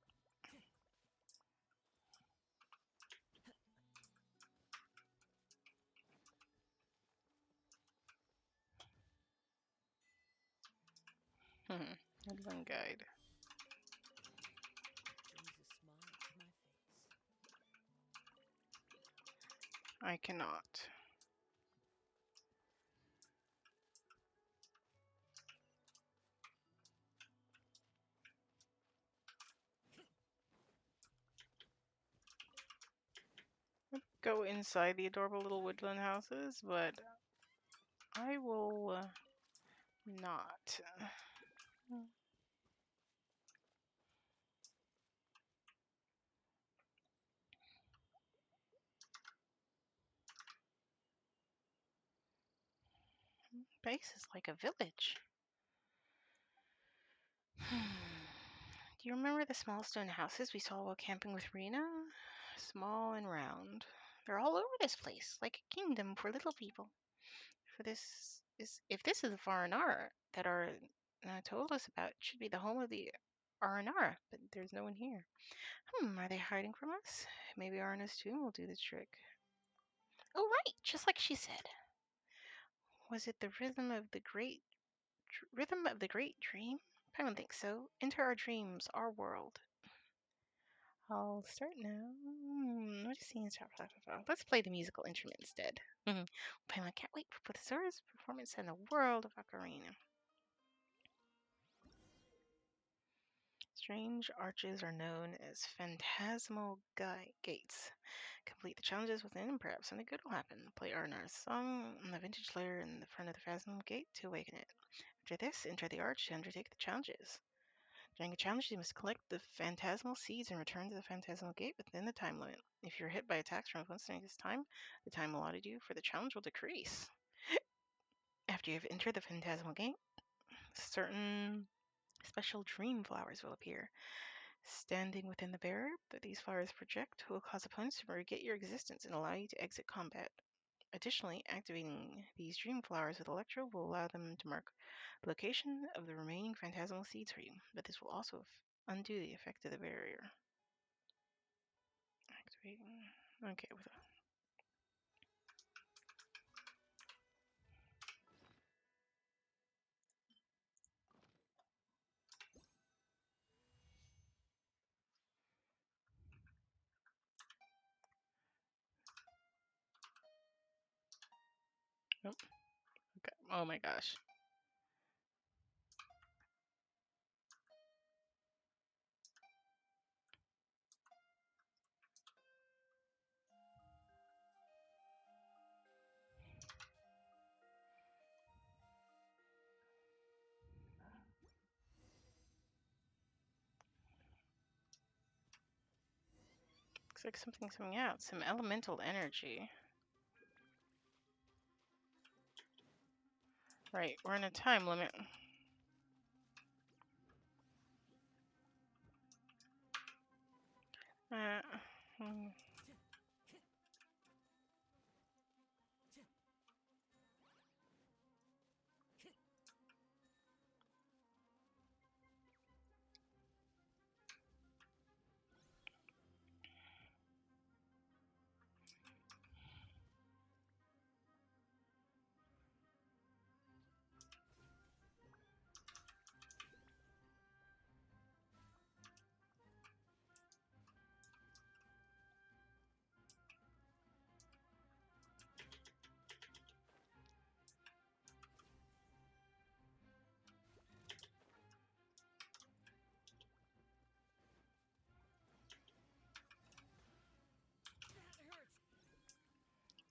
Woodland Guide. Brings a smile to my face. I cannot. Go inside the adorable little woodland houses, but I will not. Base is like a village. Do you remember the small stone houses we saw while camping with Rena? Small and round. They're all over this place, like a kingdom for little people. For this is if this is the Farinara that our told us about, it should be the home of the Aranara, but there's no one here. Are they hiding from us? Maybe Arna's tomb will do the trick. Oh, right, just like she said. Was it the rhythm of the great dream? I don't think so. Enter our dreams, our world. I'll start now. What is scenes? Let's play the musical instrument instead. I can't wait for Professor's performance in the world of Ocarina. Strange arches are known as phantasmal gates. Complete the challenges within, and perhaps something good will happen. Play Arnar's song on the vintage layer in the front of the phantasmal gate to awaken it. After this, enter the arch to undertake the challenges. During a challenge, you must collect the phantasmal seeds and return to the phantasmal gate within the time limit. If you're hit by attacks from opponents during this time, the time allotted you for the challenge will decrease. After you have entered the phantasmal gate, certain special dream flowers will appear. Standing within the barrier that these flowers project will cause opponents to forget your existence and allow you to exit combat. Additionally, activating these dream flowers with Electro will allow them to mark the location of the remaining phantasmal seeds for you, but this will also undo the effect of the barrier. Activating. Okay, with a. Nope. Okay. Oh my gosh. Looks like something's coming out. Some elemental energy. Right, we're in a time limit. Uh, hmm. That hurts.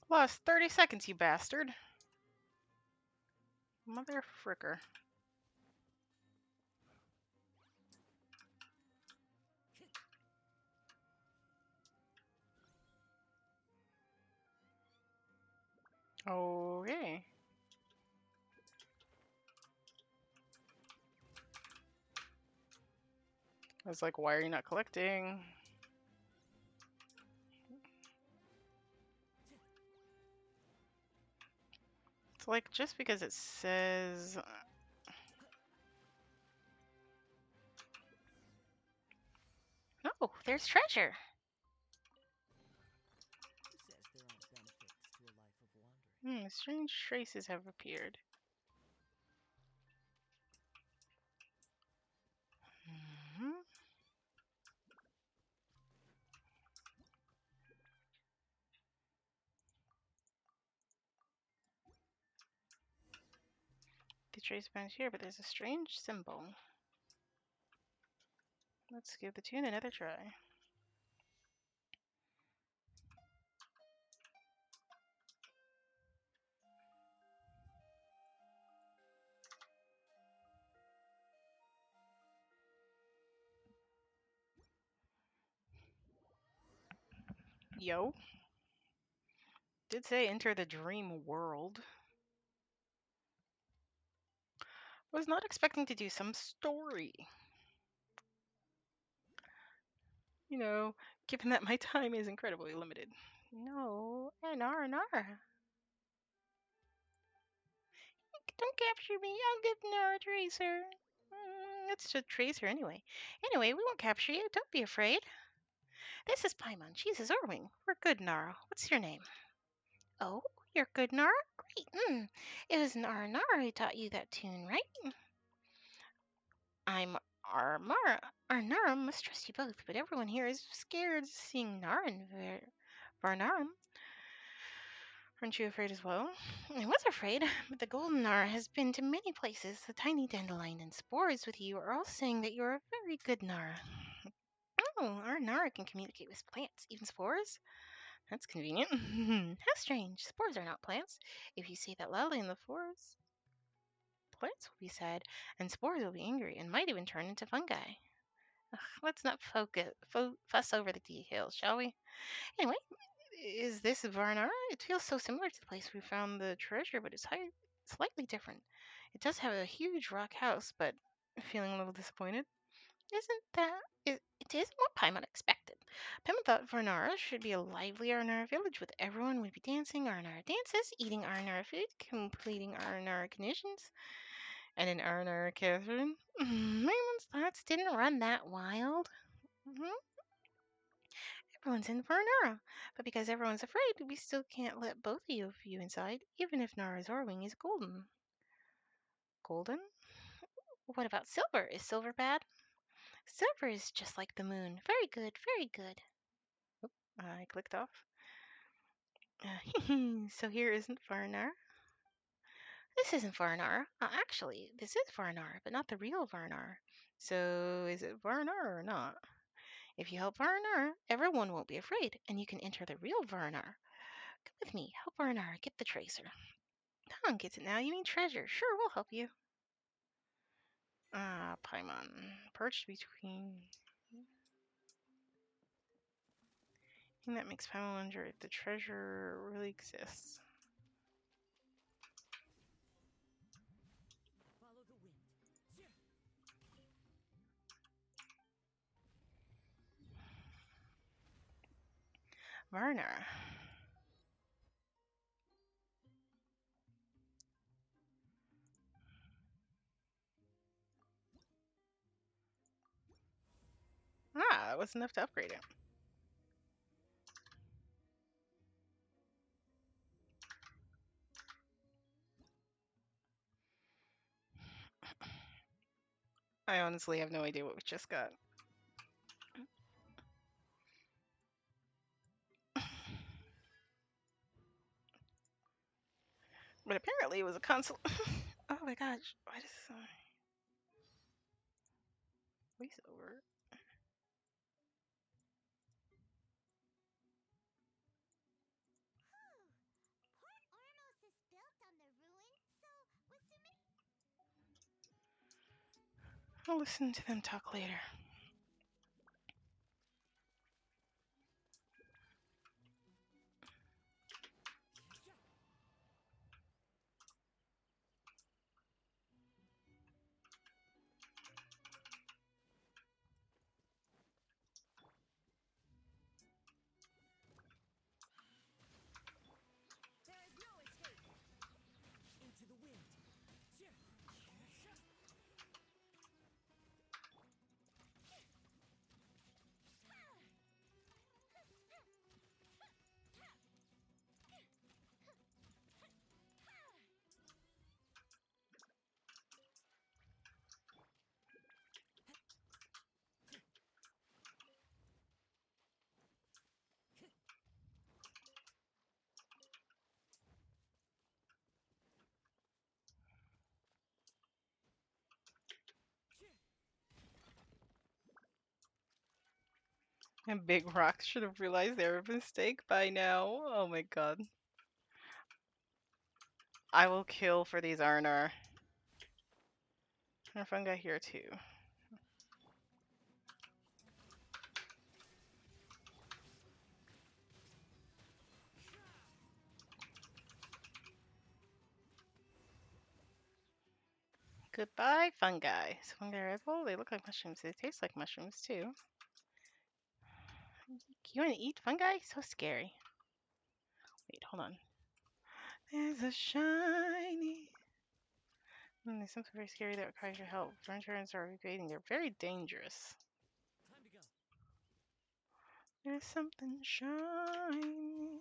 Lost 30 seconds, you bastard. Mother fricker. Okay. I was like, why are you not collecting? It's like, just because it says. Oh, there's treasure. Who says there aren't benefits to a life of wandering? Strange traces have appeared. Mhm. The trace bounds here, but there's a strange symbol. Let's give the tune another try. Yo. Did say enter the dream world. Was not expecting to do some story. You know, given that my time is incredibly limited. No, Nara. Don't capture me. I'll give Nara a tracer. It's a tracer anyway. Anyway, we won't capture you. Don't be afraid. This is Paimon. She's his Orwing. We're good, Nara. What's your name? Oh, you're good, Nara? Great. It was Nara who taught you that tune, right? I'm Armara. Arnara must trust you both, but everyone here is scared seeing Nara and Varnarum. Aren't you afraid as well? I was afraid, but the golden Nara has been to many places. The tiny dandelion and spores with you are all saying that you're a very good Nara. Oh, our Nara can communicate with plants, even spores? That's convenient. How strange. Spores are not plants. If you say that loudly in the forest, plants will be sad, and spores will be angry, and might even turn into fungi. Ugh, let's not fuss over the details, shall we? Anyway, is this Varnar? It feels so similar to the place we found the treasure, but it's slightly different. It does have a huge rock house, but feeling a little disappointed. Isn't that... It isn't what Paimon expected. Paimon thought Varnara should be a lively Arnara village with everyone would be dancing Arnara dances, eating Arnara food, completing Arnara conditions, and an Arnara Catherine. Paimon's thoughts didn't run that wild. Mhm. Everyone's in for Nara, but because everyone's afraid, we still can't let both of you inside, even if Nara's Orwing is golden. Golden? What about silver? Is silver bad? Silver is just like the moon. Very good, very good. Oop, I clicked off. So here isn't Varnar. This isn't Varnar. Actually, this is Varnar, but not the real Varnar. So is it Varnar or not? If you help Varnar, everyone won't be afraid, and you can enter the real Varnar. Come with me. Help Varnar get the tracer. Tom gets it now. You mean treasure. Sure, we'll help you. Paimon. Perched between... thing that makes Paimon wonder if the treasure really exists. Follow the wind. Varner. That was enough to upgrade it. I honestly have no idea what we just got. But apparently it was a console. Oh my gosh. Why does this voiceover? Port Ormos is built on the ruin, so with I'll listen to them talk later. There is no escape. Into the wind. And Big Rock should have realized they were a mistake by now. Oh my god. I will kill for these R&R. Our fungi here too. Goodbye, fungi. So fungi are edible? They look like mushrooms. They taste like mushrooms too. You want to eat fungi? So scary. Wait, hold on. There's a shiny. There's something very scary that requires your help. Furniture are recreating. They're very dangerous. Time to go. There's something shiny.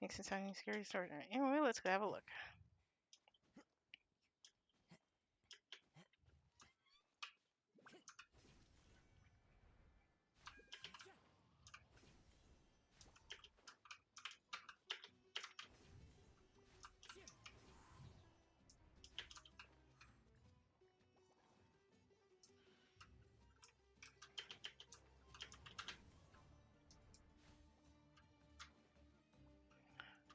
Makes it sound scary story. Anyway, let's go have a look.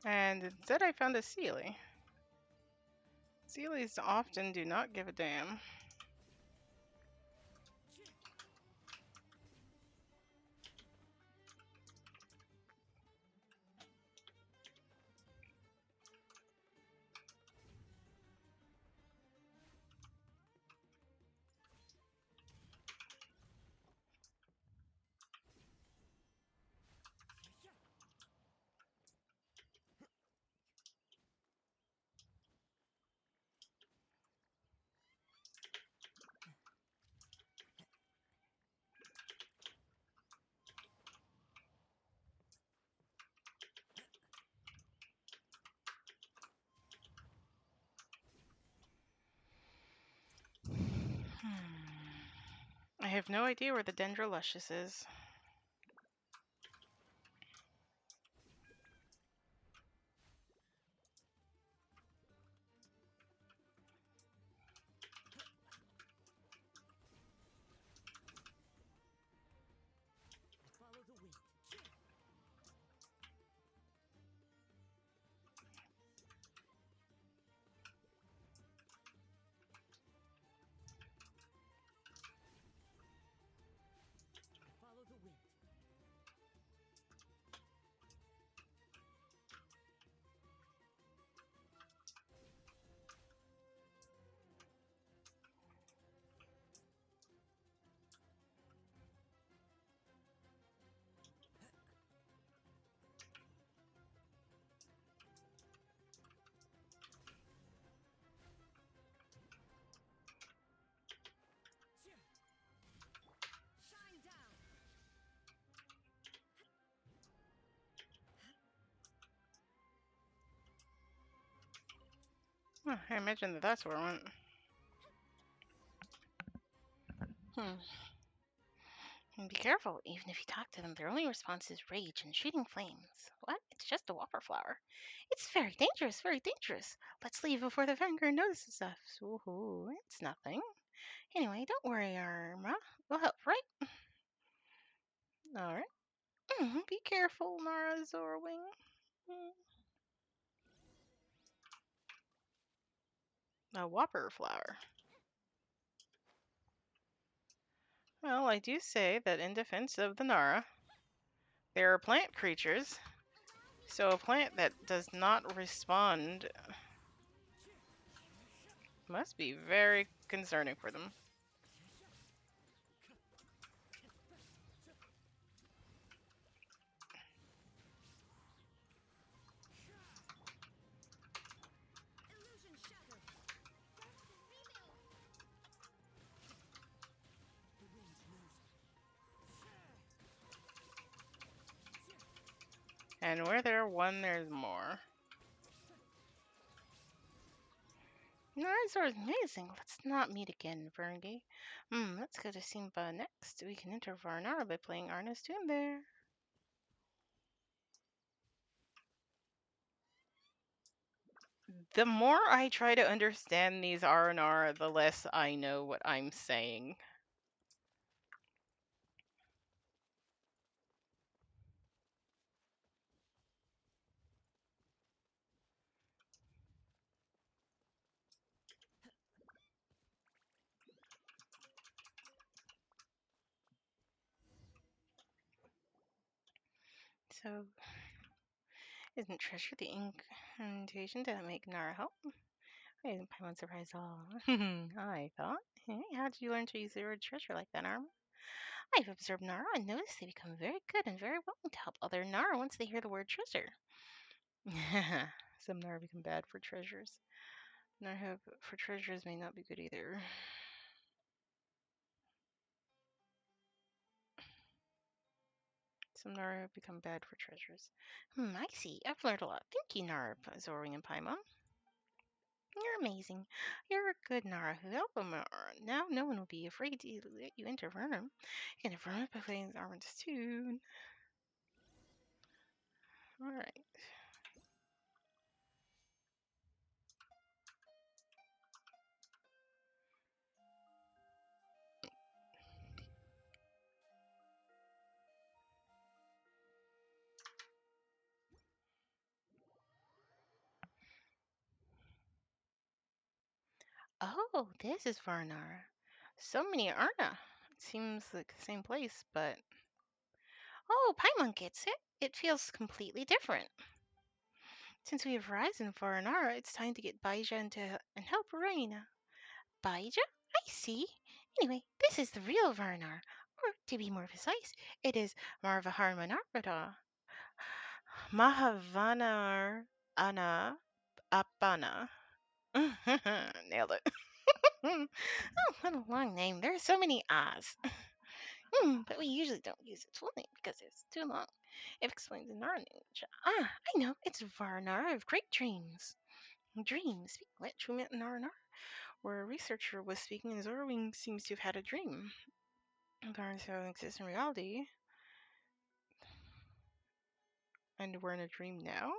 And instead I found a Sealy. Sealies often do not give a damn. I have no idea where the Dendroluscious is. I follow the wind. I follow the wind. Shine down. Huh, I imagine that that's where I went. And be careful, even if you talk to them, their only response is rage and shooting flames. What? It's just a whopper flower. It's very dangerous, very dangerous. Let's leave before the Vanguard notices us. Woohoo, it's nothing. Anyway, don't worry, Arma. We'll help, right? Alright. Be careful, Nara Zorwing. A whopper flower. Well, I do say that in defense of the Nara, they are plant creatures, so a plant that does not respond must be very concerning for them. Illusion shattered. The wind knows me. And where there's one, there's more. Narizor is amazing. Let's not meet again, Verngi. Let's go to Simba next. We can enter Varnara by playing Arna's tune there. The more I try to understand these R&R, the less I know what I'm saying. So, isn't treasure the incantation to make Nara help? I'm surprised all. I thought. Hey, how did you learn to use the word treasure like that, Arm? I've observed Nara and noticed they become very good and very willing to help other Nara once they hear the word treasure. Some Nara become bad for treasures. Nara for treasures may not be good either. Some Nara have become bad for treasures. I see. I've learned a lot. Thank you, Nara, Zorwing and Paimon. You're amazing. You're a good Nara who helped them. Now no one will be afraid to let you enter Vernum. You can have Vernum by playing Armin's tune. Alright. Oh, this is Varnar. So many Arna. It seems like the same place, but. Oh, Paimon gets it. It feels completely different. Since we have risen Varnar, it's time to get Baija and help Reina. Baija? I see. Anyway, this is the real Varnar. Or, to be more precise, it is Marvaharmanarvada. Mahavanar Ana Apana. Nailed it. Oh, what a long name. There are so many A's. But we usually don't use its full name because it's too long. It explains in our language. Ah, I know. It's Varnar of Great Dreams. Dreams. What? Who meant Narnar? Where a researcher was speaking, and Zorwing seems to have had a dream. Varns don't exist in reality. And we're in a dream now?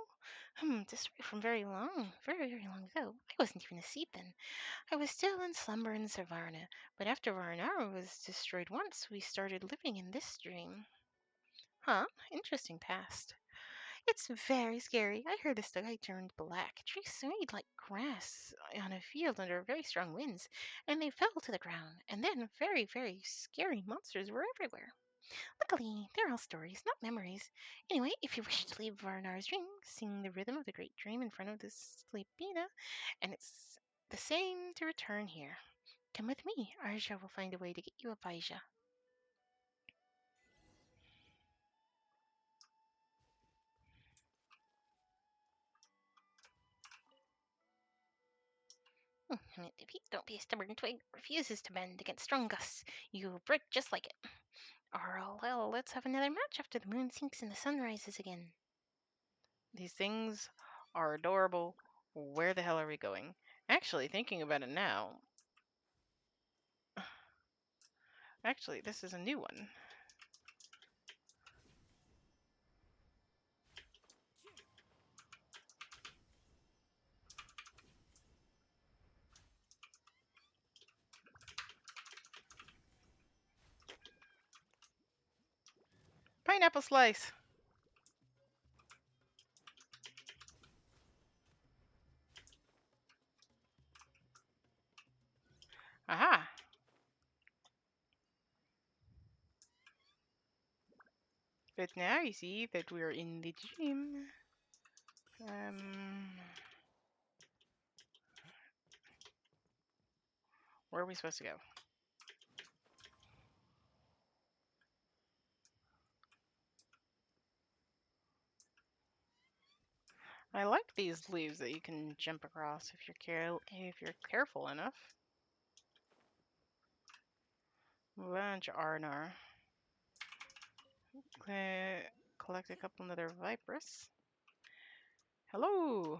This story from very long, very long ago. I wasn't even asleep then. I was still in slumber in Savarna, but after Varnara was destroyed once, we started living in this dream. Huh, interesting past. It's very scary. I heard the sky turned black. Trees swayed like grass on a field under very strong winds, and they fell to the ground. And then very scary monsters were everywhere. Luckily, they're all stories, not memories. Anyway, if you wish to leave Varnar's dream, sing the rhythm of the great dream in front of the Sleepina, and it's the same to return here. Come with me. Arja will find a way to get you a Baija. Don't be a stubborn twig that refuses to bend against strong gusts. You'll break just like it. Or, well, let's have another match after the moon sinks and the sun rises again. These things are adorable. Where the hell are we going? Actually, thinking about it now. Actually, this is a new one. Pineapple slice. Aha. But now you see that we're in the gym. Where are we supposed to go? I like these leaves that you can jump across if you're careful enough. Lunch Arnar. Collect a couple another Vipress. Hello.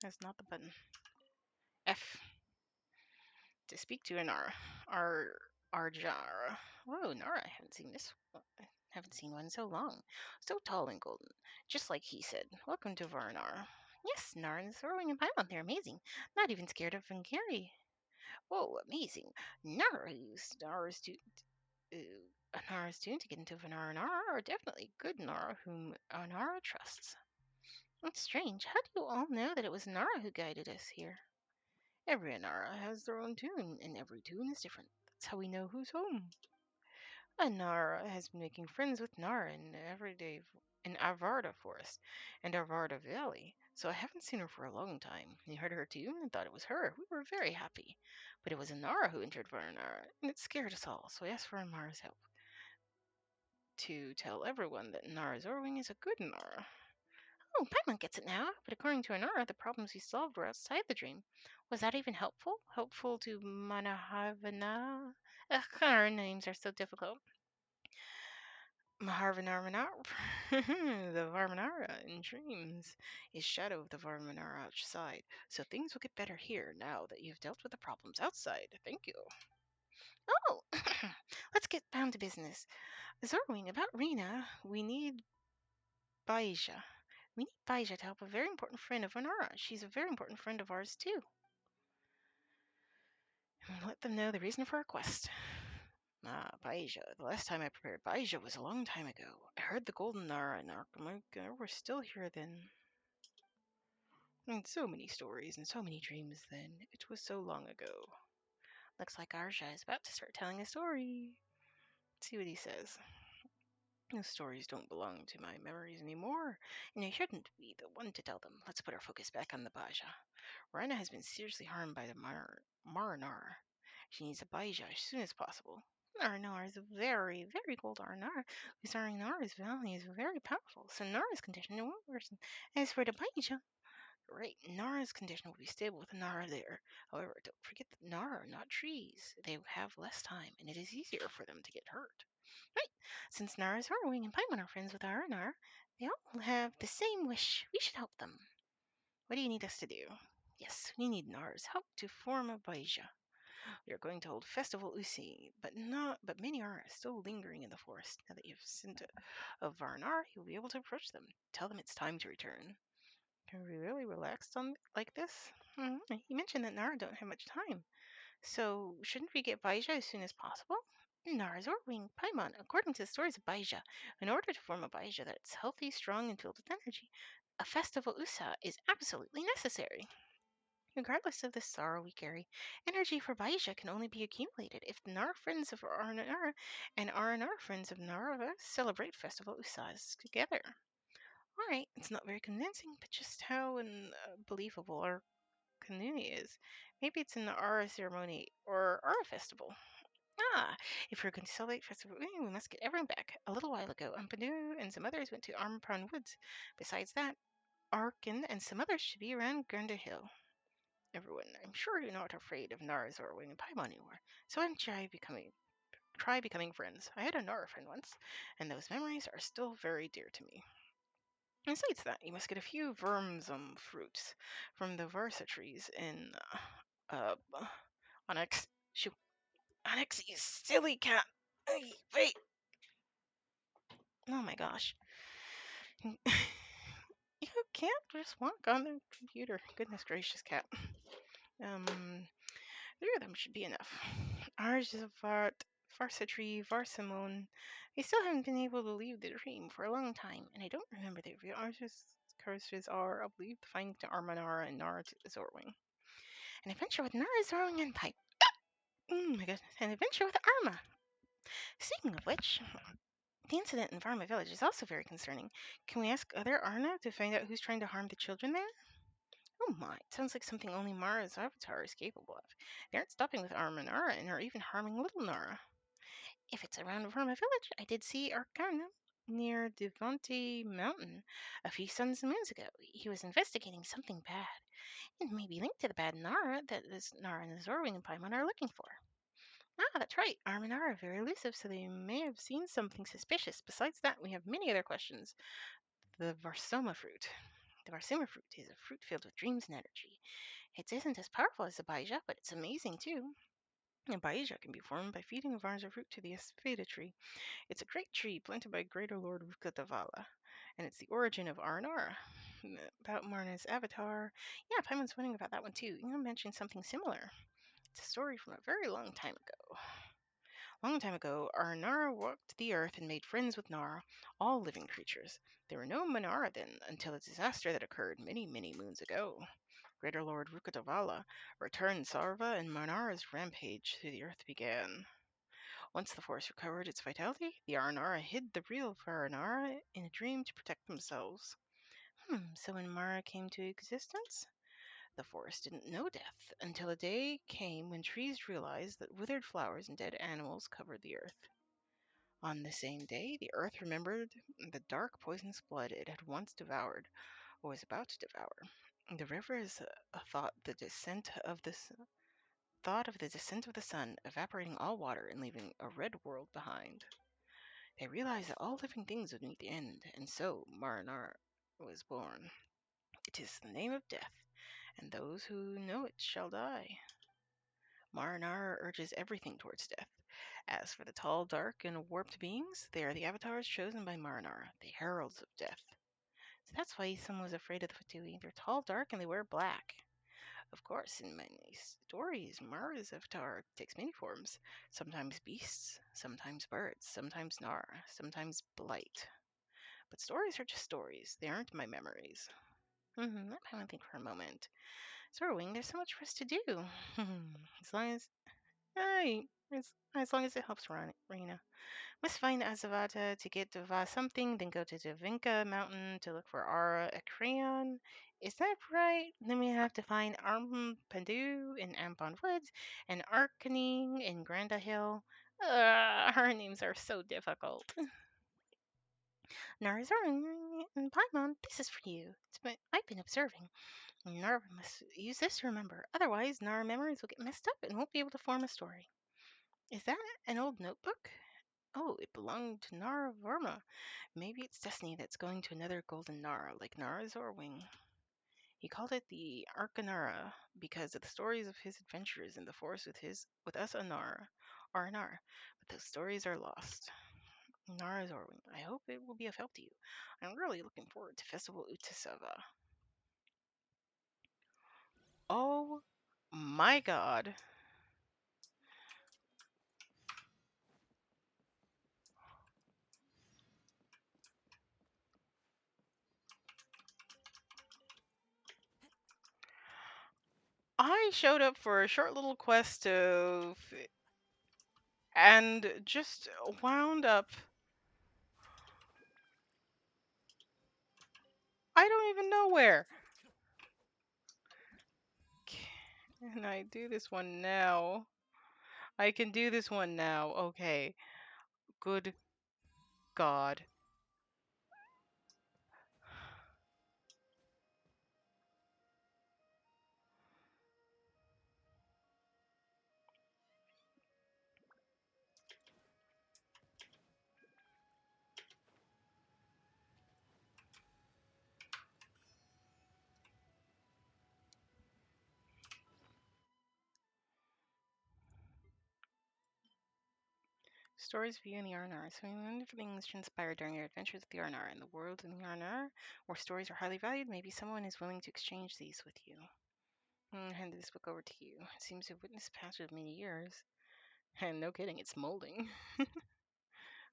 That's not the button. F. To speak to an Arjar. Whoa, Nara, I haven't seen this. Haven't seen one so long. So tall and golden, just like he said. Welcome to Varnar. Yes, Nara and Sorrowing and Paimon, they're amazing. Not even scared of Vankari. Whoa, amazing. Nara used Nara's tune to get into Vanara and Nara are definitely good Nara whom Nara trusts. It's strange. How do you all know that it was Nara who guided us here? Every Anara has their own tune, and every tune is different. That's how we know who's home. Nara has been making friends with Nara in in Avarda Forest and Avarda Valley, so I haven't seen her for a long time. You heard her too and thought it was her. We were very happy. But it was Nara who entered Varnara, and it scared us all, so I asked for Nara's help to tell everyone that Nara Zorwing is a good Nara. Oh, Paimon gets it now, but according to Anara, the problems we solved were outside the dream. Was that even helpful? Helpful to Manahavana? Ugh, our names are so difficult. Maharvanarmanar, the Varmanara in dreams, is shadow of the Varmanara outside, so things will get better here now that you've dealt with the problems outside. Thank you. Oh, let's get down to business. Zorwing, about Rena, we need Baija. We need Baija to help a very important friend of Vanara. She's a very important friend of ours, too. Let them know the reason for our quest. Baija. The last time I prepared Baija was a long time ago. I heard the Golden Nara and Arkamaka were still here then. And so many stories and so many dreams then. It was so long ago. Looks like Arja is about to start telling a story. Let's see what he says. Those stories don't belong to my memories anymore, and I shouldn't be the one to tell them. Let's put our focus back on the Baja. Rhina has been seriously harmed by the Marinar. She needs a Baja as soon as possible. Arnar is a very, very cold Arnar, whose Arnar's valley is very powerful, so Nara's condition won't worsen. As for the Baja, right, Nara's condition will be stable with Nara there. However, don't forget that Nara are not trees. They have less time, and it is easier for them to get hurt. Right, since Nara's Harrowing and Paimon are friends with Nara, they all have the same wish. We should help them. What do you need us to do? Yes, we need Nara's help to form a Baija. We are going to hold Festival Usi, but many are still lingering in the forest. Now that you've sent a Varnar, you'll be able to approach them. Tell them it's time to return. Are we really relaxed on like this? You mentioned that Nara don't have much time. So, shouldn't we get Baija as soon as possible? Nara's Wing, Paimon, according to the stories of Baija, in order to form a Baija that's healthy, strong, and filled with energy, a festival Usa is absolutely necessary. Regardless of the sorrow we carry, energy for Baija can only be accumulated if the Nara friends of Arnara and Arnara friends of Nara celebrate festival Usas together. Alright, it's not very convincing, but just how unbelievable our community is. Maybe it's an Ara ceremony or Ara festival. If we're going to celebrate festival, we must get everyone back. A little while ago, Umpanu and some others went to Armapron Woods. Besides that, Arkin and some others should be around Grunder Hill. Everyone, I'm sure you're not afraid of Nars or Wing and Paimon anymore. So why don't try becoming friends? I had a Nara friend once, and those memories are still very dear to me. Besides that, you must get a few vermsum fruits from the Varsa trees in uh Onyx. Shoot, Onyx, you silly cat! Wait! Oh my gosh. You can't just walk on the computer. Goodness gracious, cat. Three of them should be enough. Ours is a Varsa tree, Varsamon. I still haven't been able to leave the dream for a long time, and I don't remember the Ours curses are, I believe, to find Armanara and Nara Zorwing. An adventure with Nara Zorwing and Pipe. Oh my goodness, an adventure with Arma. Speaking of which, the incident in Varma Village is also very concerning. Can we ask other Arna to find out who's trying to harm the children there? Oh my, it sounds like something only Mara's avatar is capable of. They aren't stopping with Armanara and are even harming little Nara. If it's around Varma Village, I did see Arcana near Devante Mountain a few suns and moons ago. He was investigating something bad. It may be linked to the bad Nara that this Nara and the Zorwing and Paimon are looking for. That's right. Arm and Nara are very elusive, so they may have seen something suspicious. Besides that, we have many other questions. The Varsoma fruit. The Varsoma fruit is a fruit filled with dreams and energy. It isn't as powerful as the Baija, but it's amazing too. A Baija can be formed by feeding a Varza fruit to the Aspida tree. It's a great tree planted by Greater Lord Rukatavala, and it's the origin of Arnara. About Marna's avatar. Yeah, Paimon's wondering about that one too. You mentioned something similar. It's a story from a very long time ago. Long time ago, Arnara walked the earth and made friends with Nara, all living creatures. There were no Manara then, until a disaster that occurred many, many moons ago. Greater Lord Rukatavala returned Sarva, and Manara's rampage through the earth began. Once the forest recovered its vitality, the Aranara hid the real Aranara in a dream to protect themselves. So when Mara came to existence, the forest didn't know death until a day came when trees realized that withered flowers and dead animals covered the earth. On the same day, the earth remembered the dark poisonous blood it had once devoured, or was about to devour. The rivers thought of the descent of the sun, evaporating all water and leaving a red world behind. They realized that all living things would meet the end, and so Marinar was born. It is the name of death, and those who know it shall die. Marinar urges everything towards death. As for the tall, dark, and warped beings, they are the avatars chosen by Marinar, the heralds of death. So that's why someone was afraid of the Fatui. They're tall, dark, and they wear black. Of course, in many stories, Mara's avatar takes many forms. Sometimes beasts, sometimes birds, sometimes Nar, sometimes blight. But stories are just stories. They aren't my memories. Let me think for a moment. Sorrowing, there's so much for us to do. as long as as long as it helps Rena. Must find Azavata to get Deva something, then go to Devinka Mountain to look for Ara a crayon. Is that right? Then we have to find Pandu in Ampon Woods and Arkaning in Granda Hill. Her names are so difficult. Narizar and Paimon, this is for you. I've been observing. Nara must use this to remember. Otherwise, Nara memories will get messed up and won't be able to form a story. Is that an old notebook? Oh, it belonged to Nara Verma. Maybe it's destiny that's going to another golden Nara, like Nara Zorwing. He called it the Arcanara because of the stories of his adventures in the forest with us Aranar. But those stories are lost. Nara Zorwing, I hope it will be of help to you. I'm really looking forward to Festival Utasava. Oh my god. I showed up for a short little quest and just wound up. I don't even know where. Can I do this one now? I can do this one now. Okay. Good God. Stories of you and the Arnar. So wonderful things transpired during your adventures with the Arnar and the world in the Arnar, where stories are highly valued. Maybe someone is willing to exchange these with you. I'll hand this book over to you. It seems to have witnessed the passage of many years. And no kidding, it's molding.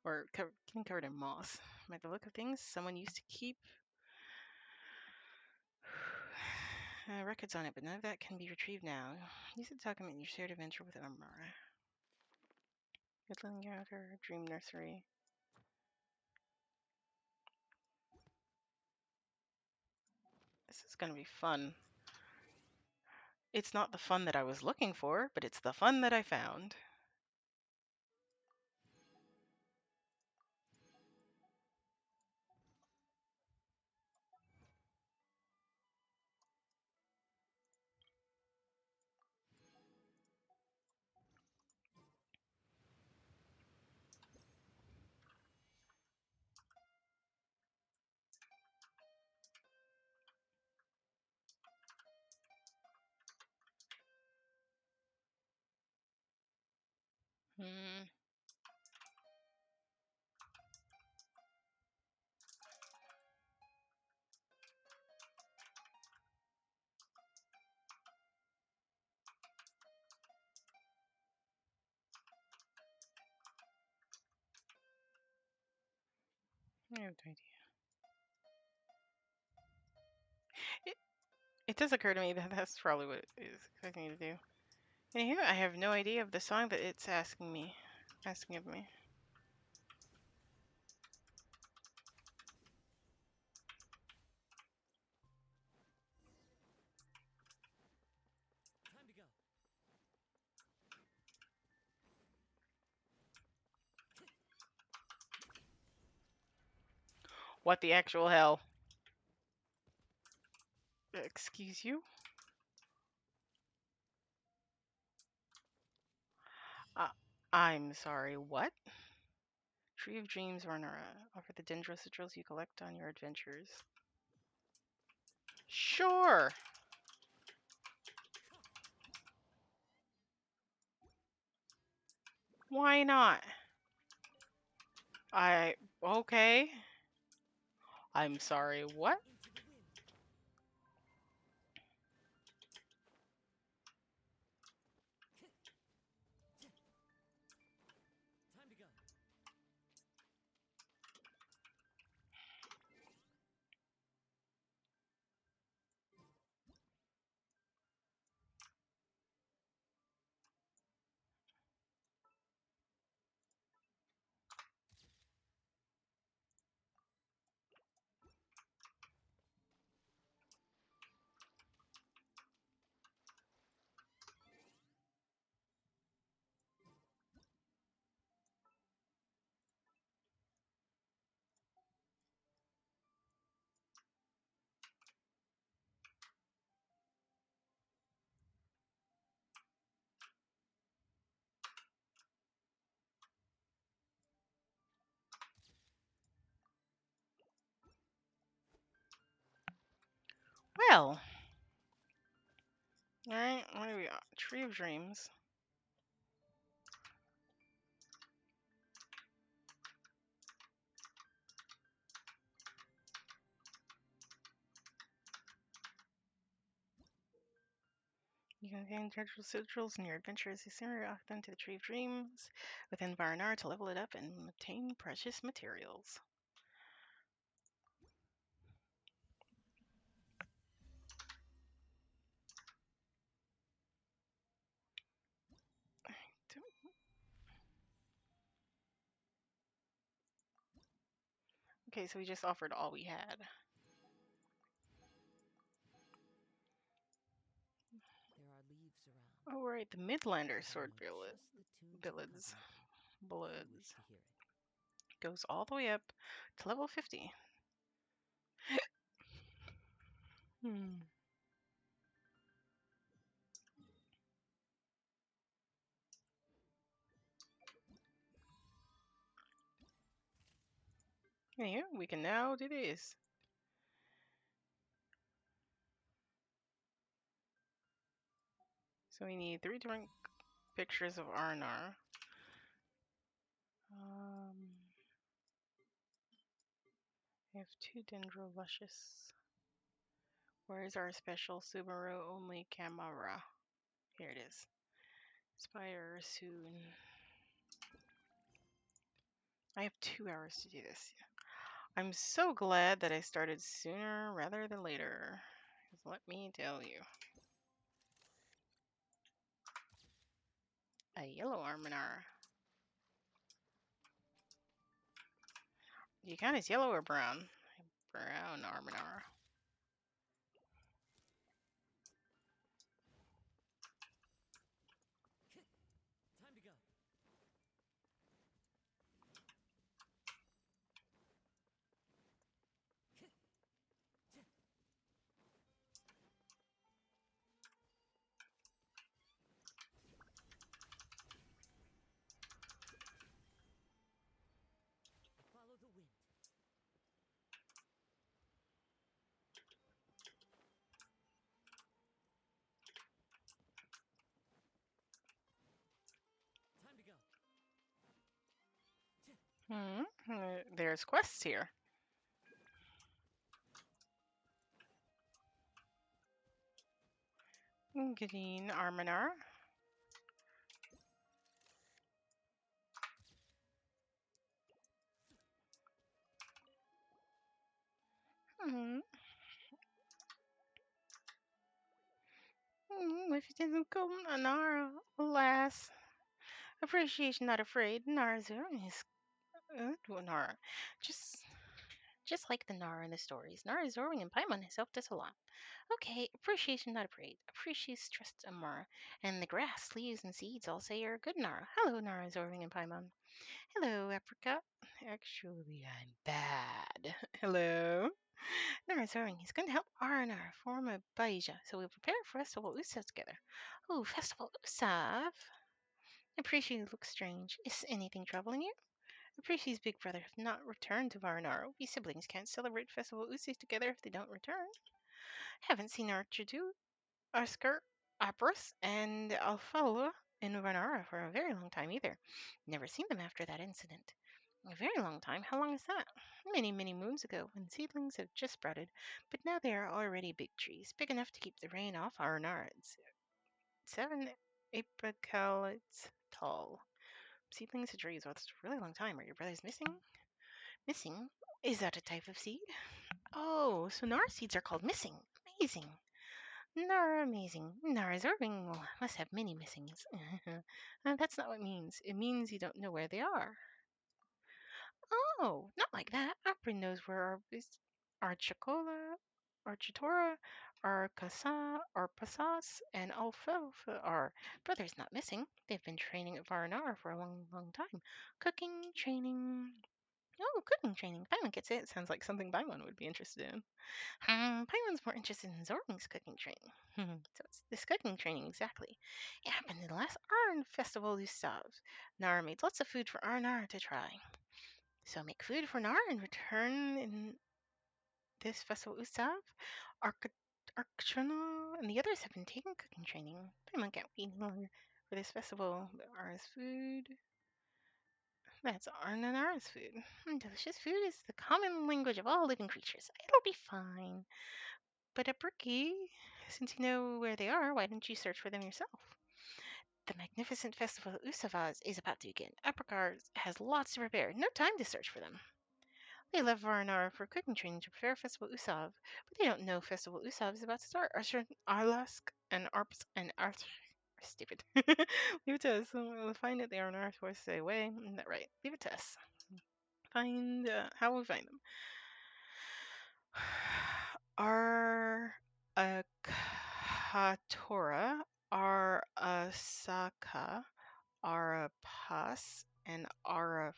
Or getting covered in moss. By the look of things, someone used to keep records on it, but none of that can be retrieved now. Use it to document your shared adventure with Amara. Woodland Encounter, Dream Nursery. This is gonna be fun. It's not the fun that I was looking for, but it's the fun that I found. Hmm. I have no idea. It, it does occur to me that that's probably what it is expecting me to do. And here I have no idea of the song that it's asking me. Asking of me. Time to go. What the actual hell? Excuse you? Uh, I'm sorry, what? Tree of Dreams or Nara. Offer the dangerous sigils you collect on your adventures. Sure! Why not? Okay. I'm sorry, what? Into the wind. Time to go. Well. Alright, what do we got? Tree of Dreams. You can gain treasure sigils in your adventures. You send off them to the Tree of Dreams within Varnar to level it up and obtain precious materials. Okay, so we just offered all we had. There are leaves around. Oh, right, the Midlander I sword know billet, just the tune to billets, accompany them, if you wish bullets to hear it. goes all the way up to level 50. Hmm. Anywho, we can now do this. So we need 3 different pictures of Arnar. We have 2 Dendro Luscious. Where is our special Subaru only camera? Here it is. Expire soon. I have 2 hours to do this. I'm so glad that I started sooner rather than later. 'Cause let me tell you. A yellow Arminar. You count as yellow or brown? Brown Arminar. Time to go. Follow the wind. Time to go. There's quests here. Getting Arminar. If you didn't come Anara, alas. Appreciation, not afraid. Nara's is Nara. Just just like the Nara in the stories. Nara Zorwing and Paimon has helped us a lot. Okay, appreciation, not afraid. Appreciates trust Amara. And the grass, leaves, and seeds all say you're a good Nara. Hello, Nara Zorwing and Paimon. Hello, Apricot. Actually, I'm bad. Hello. Nara Zorwing is going to help Arnar form a Baija, so we'll prepare for Festival Usav together. Oh, Festival Usav? Appreciate looks strange. Is anything troubling you? Appreciate's big brother have not returned to Varnar. We siblings can't celebrate Festival Usav together if they don't return. Haven't seen Archadu, Oscar, Apris, and Alfala in Vanara for a very long time either. Never seen them after that incident. A very long time? How long is that? Many, many moons ago, when seedlings have just sprouted, but now they are already big trees, big enough to keep the rain off our nards. 7 apicalates tall. Seedlings of trees. Well, that's a really long time. Are your brothers missing? Missing? Is that a type of seed? Oh, so Nara seeds are called missing. Amazing. Nara amazing. Nara's Irving must have many missings. That's not what it means. It means you don't know where they are. Oh, not like that. Opera knows where Archicola, Architora, Arcasa, Arpasas, and Alfalfa are. Brother's not missing. They've been training at Varnar for a long, long time. Cooking, training. Oh, cooking training. Paimon gets it. Sounds like something Paimon would be interested in. Paimon's more interested in Zorling's cooking training. So it's this cooking training exactly. It happened in the last Arn festival Gustav. Nara made lots of food for Arnar to try. So make food for Nara and return in this festival Gustav. Arctrona and the others have been taking cooking training. Paimon can't wait any longer for this festival. Ar's food. That's Arnanara's food. Delicious food is the common language of all living creatures. It'll be fine. But Abriki, since you know where they are, why don't you search for them yourself? The magnificent festival of Usavaz is about to begin. Apricot has lots to prepare. No time to search for them. They left Varnar for cooking training to prepare Festival Usav, but they don't know Festival Usav is about to start. Arlask and Arps and Arth are stupid. Leave it to us. We'll find it. They are on Earth. Force stay away. That right. Leave it to us. Find how we find them. Are Katora, are Asaka, Arapas, and Arafala.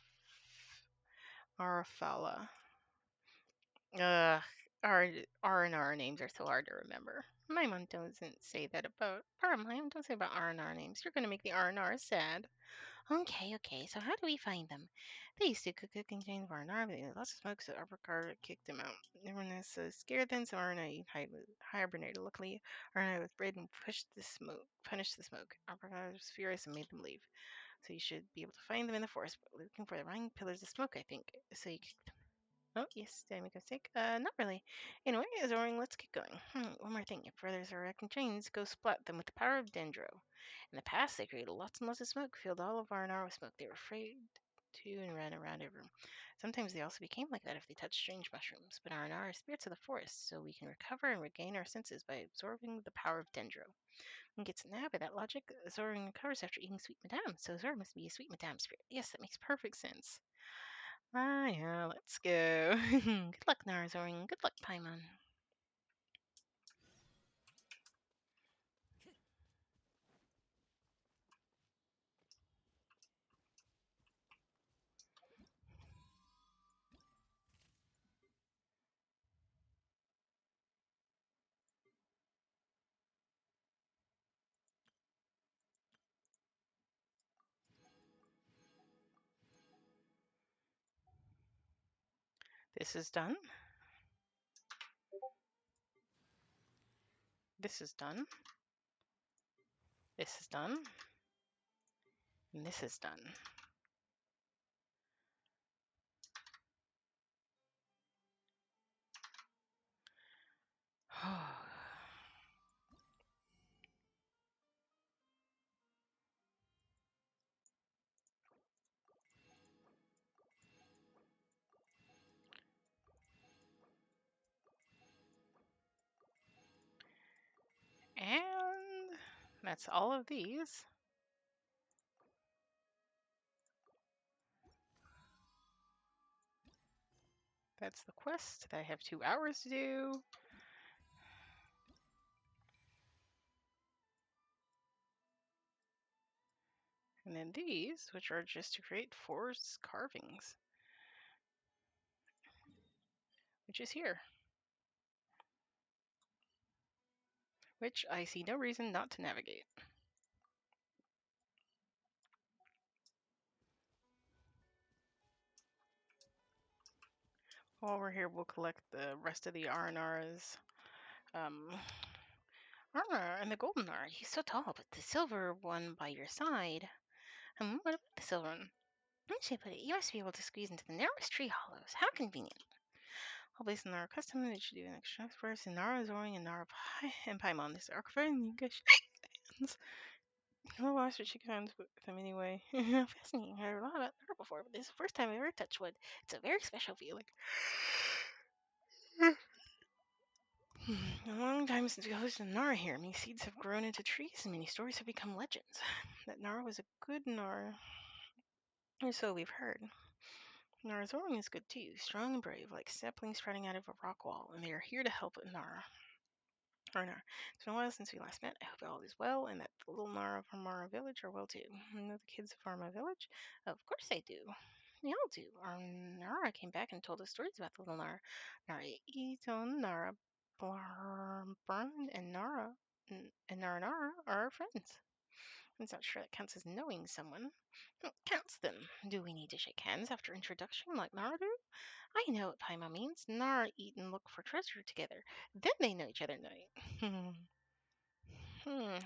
Ugh, R and R names are so hard to remember. My mom doesn't say that about. My mom don't say about R and R names. You're gonna make the R and R sad. Okay, okay. So how do we find them? They used to cook and change for Arnar, but they had lots of smoke, so Uppercard kicked them out. Everyone was so scared then, so Arna hibernated. Luckily, Arna was brave and punished the smoke. Uppercard was furious and made them leave. So you should be able to find them in the forest, but looking for the wrong pillars of smoke, I think. So you kicked them. Oh, yes, did I make a mistake? Not really. Anyway, Zoring, let's get going. One more thing. If brothers are wrecking chains, go splat them with the power of Dendro. In the past, they created lots and lots of smoke, filled all of Varnar with smoke. They were afraid to and ran around every room. Sometimes they also became like that if they touched strange mushrooms. But Arnar are spirits of the forest, so we can recover and regain our senses by absorbing the power of Dendro. When gets in the habit of that logic, Zorin recovers after eating Sweet Madame, so Zor must be a Sweet Madame spirit. Yes, that makes perfect sense. Ah, yeah, let's go. Good luck, Narzoring. Good luck, Paimon. This is done. This is done. This is done. And this is done. And that's all of these. That's the quest that I have 2 hours to do. And then these, which are just to create forest carvings, which is here. Which I see no reason not to navigate. While we're here, we'll collect the rest of the Aranara's armor and the golden Nara. He's so tall, but the silver one by your side. What about the silver one? How should I put it? You must be able to squeeze into the narrowest tree hollows. How convenient. All based on Nara custom, they should do an extra express in Nara Zoring and Nara and Paimon. This arc friend, you guys hands. I'll watch the chicken hands with them anyway. Fascinating. I heard a lot about Nara before, but this is the first time I've ever touched wood. It's a very special feeling. A long time since we hosted Nara here. Many seeds have grown into trees, and many stories have become legends. That Nara was a good Nara, or so we've heard. Nara's Zoring is good too, strong and brave, like saplings sprouting out of a rock wall, and they are here to help Nara. It's been a while since we last met. I hope all is well, and that the little Nara from Mara Village are well too. You know the kids of Arma Village? Of course I do. They all do. Our Nara came back and told us stories about the little Nara. Nara Eton, Nara Burn, and Nara Nara are our friends. I'm not sure that counts as knowing someone. It counts then. Do we need to shake hands after introduction like Nara do? I know what Paimon means. Nara eat and look for treasure together. Then they know each other know.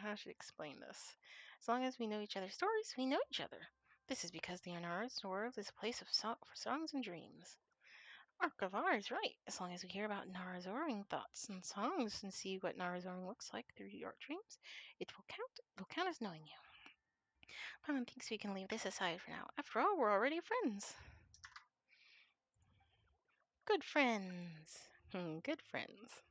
How should I explain this? As long as we know each other's stories, we know each other. This is because the Anara's world is a place of for songs and dreams. Arkavar is right. As long as we hear about Narazoring thoughts and songs and see what Narazoring looks like through your dreams, it will count. It will count as knowing you. Paimon thinks we can leave this aside for now. After all, we're already friends. Good friends. Good friends.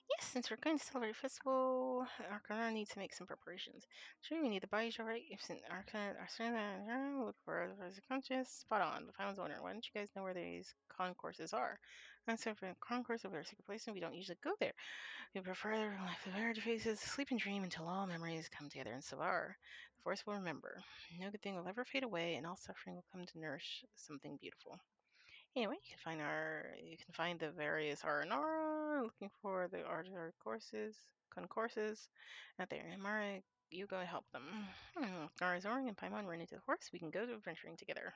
Yes, since we're going to celebrate a festival, Arcana needs to make some preparations. Sure, we need the bodies right. If Arcana look for the conscious, spot on. But I was wondering, why don't you guys know where these concourses are? And so for a concourse of our secret place, and we don't usually go there. We prefer the life of our faces, sleep and dream until all memories come together in Savar. The force will remember. No good thing will ever fade away, and all suffering will come to nourish something beautiful. Anyway, you can find the various R&R, looking for the R concourses out there. And Mara, you go help them. Nara Zoring and Paimon run into the horse. We can go to adventuring together.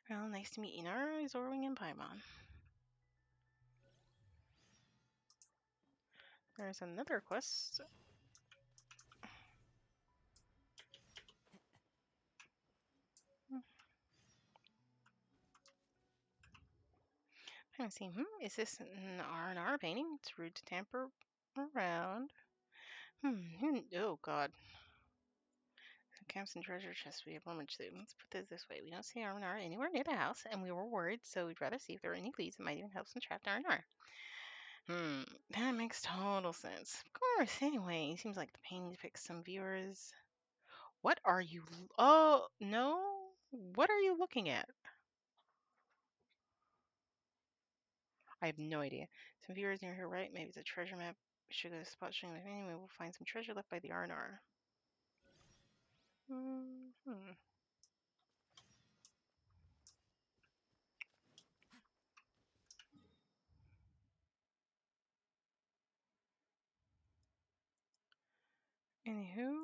Well, nice to meet you, Nara Zoring and Paimon. There's another quest. I see. Is this an R&R painting? It's rude to tamper around. Oh, God. Camps and treasure chests we have rummaged through. Let's put this way. We don't see R&R anywhere near the house, and we were worried, so we'd rather see if there are any leads that might even help some trapped R&R. That makes total sense. Of course, anyway, it seems like the painting depicts some viewers. What are you... Oh, no? What are you looking at? I have no idea. Some viewers near here, right? Maybe it's a treasure map. We should go to the spot showing the anyway, we'll find some treasure left by the R&R. Anywho...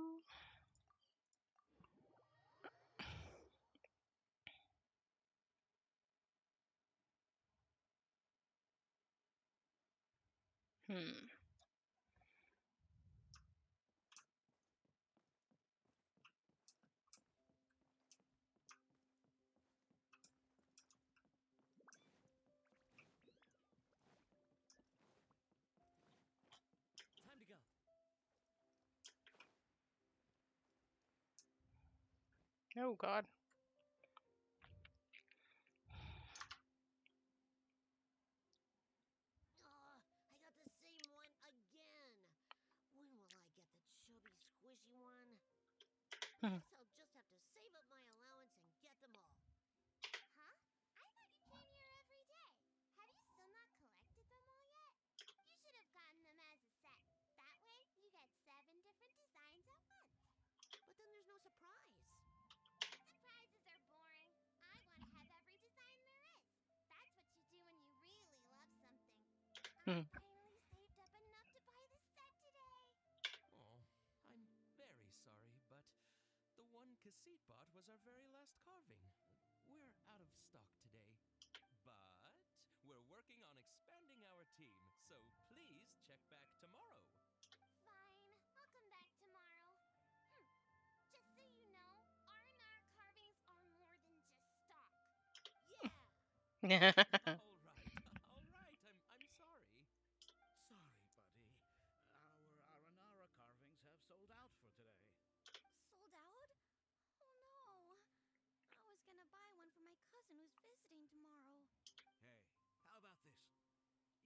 Time to go. Oh, God. I got the same one again. When will I get the chubby, squishy one? Guess I'll just have to save up my allowance and get them all. Huh? I thought you came here every day. I finally saved up enough to buy the set today. Oh, I'm very sorry, but the one Cassette bought was our very last carving. We're out of stock today. But we're working on expanding our team, so please check back tomorrow. Fine, I'll come back tomorrow. Just so you know, R&R carvings are more than just stock. Yeah! All right, all right. I'm sorry. Sorry, buddy. Our Aranara carvings have sold out for today. Sold out? Oh no. I was gonna buy one for my cousin who's visiting tomorrow. Hey, how about this?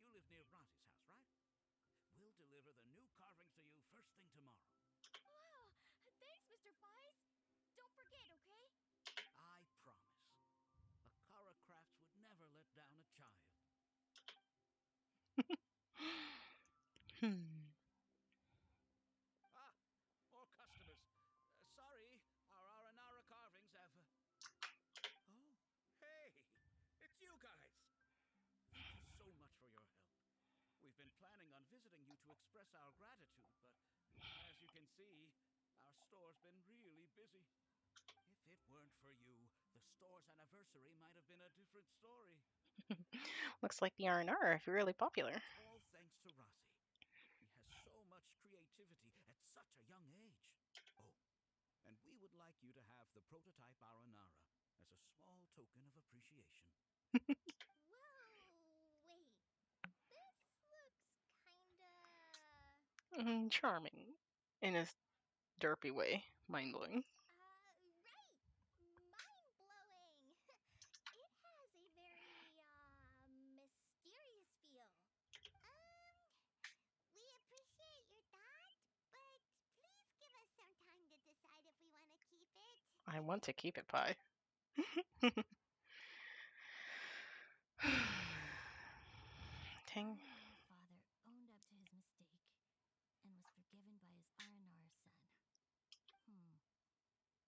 You live near Bronte's house, right? We'll deliver the new carvings to you first thing tomorrow. Wow! Thanks, Mr. Fies. Don't forget, okay? I promise. Akara Crafts would never let down a child. Ah, more customers. Sorry, our Aranara carvings have. Oh, hey, it's you guys. Thank you so much for your help. We've been planning on visiting you to express our gratitude, but as you can see, our store's been really busy. If it weren't for you, the store's anniversary might have been a different story. Looks like the R&R is really popular. It's all thanks to Rossi. He has so much creativity at such a young age. Oh, and we would like you to have the prototype Aranara as a small token of appreciation. Whoa, wait. This looks kinda... Charming. In a derpy way. Mind-blowing. right! Mind-blowing! It has a very, mysterious feel. We appreciate your thought, but please give us some time to decide if we want to keep it. I want to keep it pie. Tang. Finally, my father owned up to his mistake and was forgiven by his R&R son.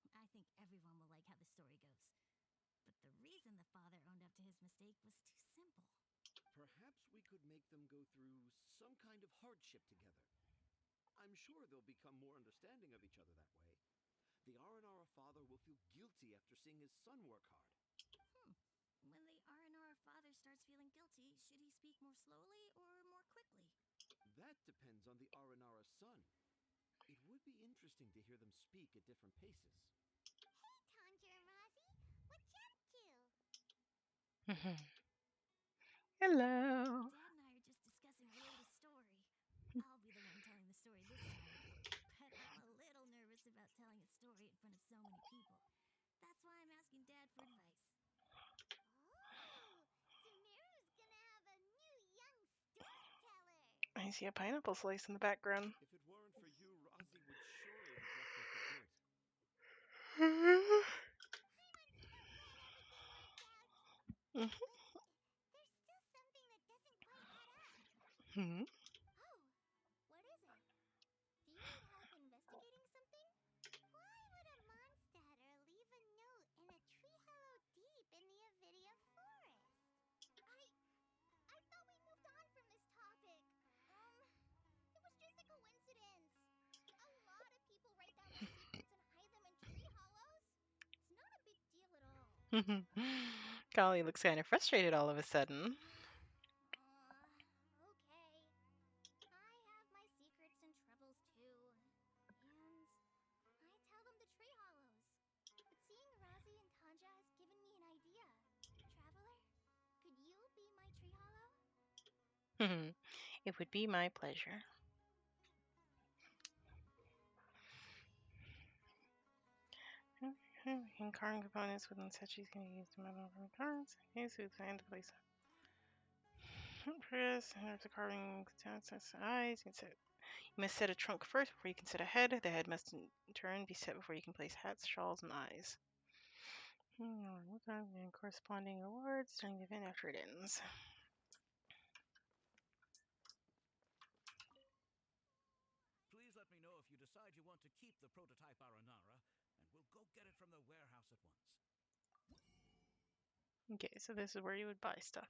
I think everyone will like how the story goes. But the reason the father owned up to his mistake was too simple. Perhaps we could make them go through some kind of hardship together. I'm sure they'll become more understanding of each other that way. The Aranara father will feel guilty after seeing his son work hard. When the R&R father starts feeling guilty, should he speak more slowly or more quickly? That depends on the Aranara son. It would be interesting to hear them speak at different paces. Hey, Tanja and Rosie, what you up to? Hello. Dad and I are just discussing our latest story. I'll be the one telling the story this time, but I'm a little nervous about telling a story in front of so many people. That's why I'm asking Dad for advice. Oh, Sumeru's gonna have a new young storyteller. I see a pineapple slice in the background. If it weren't for you, Rosie would surely have left me for good. I'm so glad everything worked out. But there's still something that doesn't quite add up. Oh, what is it? Do you need help investigating something? Why would a monster leave a note in a tree hollow deep in the Avidia forest? I thought we moved on from this topic. It was just a coincidence. A lot of people write down their secrets and hide them in tree hollows. It's not a big deal at all. Golly looks kind of frustrated all of a sudden. Okay. I have my secrets and troubles too. And I tell them to tree hollows. But seeing Razi and Tanja has given me an idea. Traveler, could you be my tree hollow? It would be my pleasure. Carving components within Sechi's can be used to model from cards. Use with the end place. Press and the carving sets eyes. You must set a trunk first before you can set a head. The head must in turn be set before you can place hats, shawls, and eyes. And corresponding awards during the event after it ends. Please let me know if you decide you want to keep the prototype Aranara, and we'll go get it from the warehouse at once. Okay, so this is where you would buy stuff.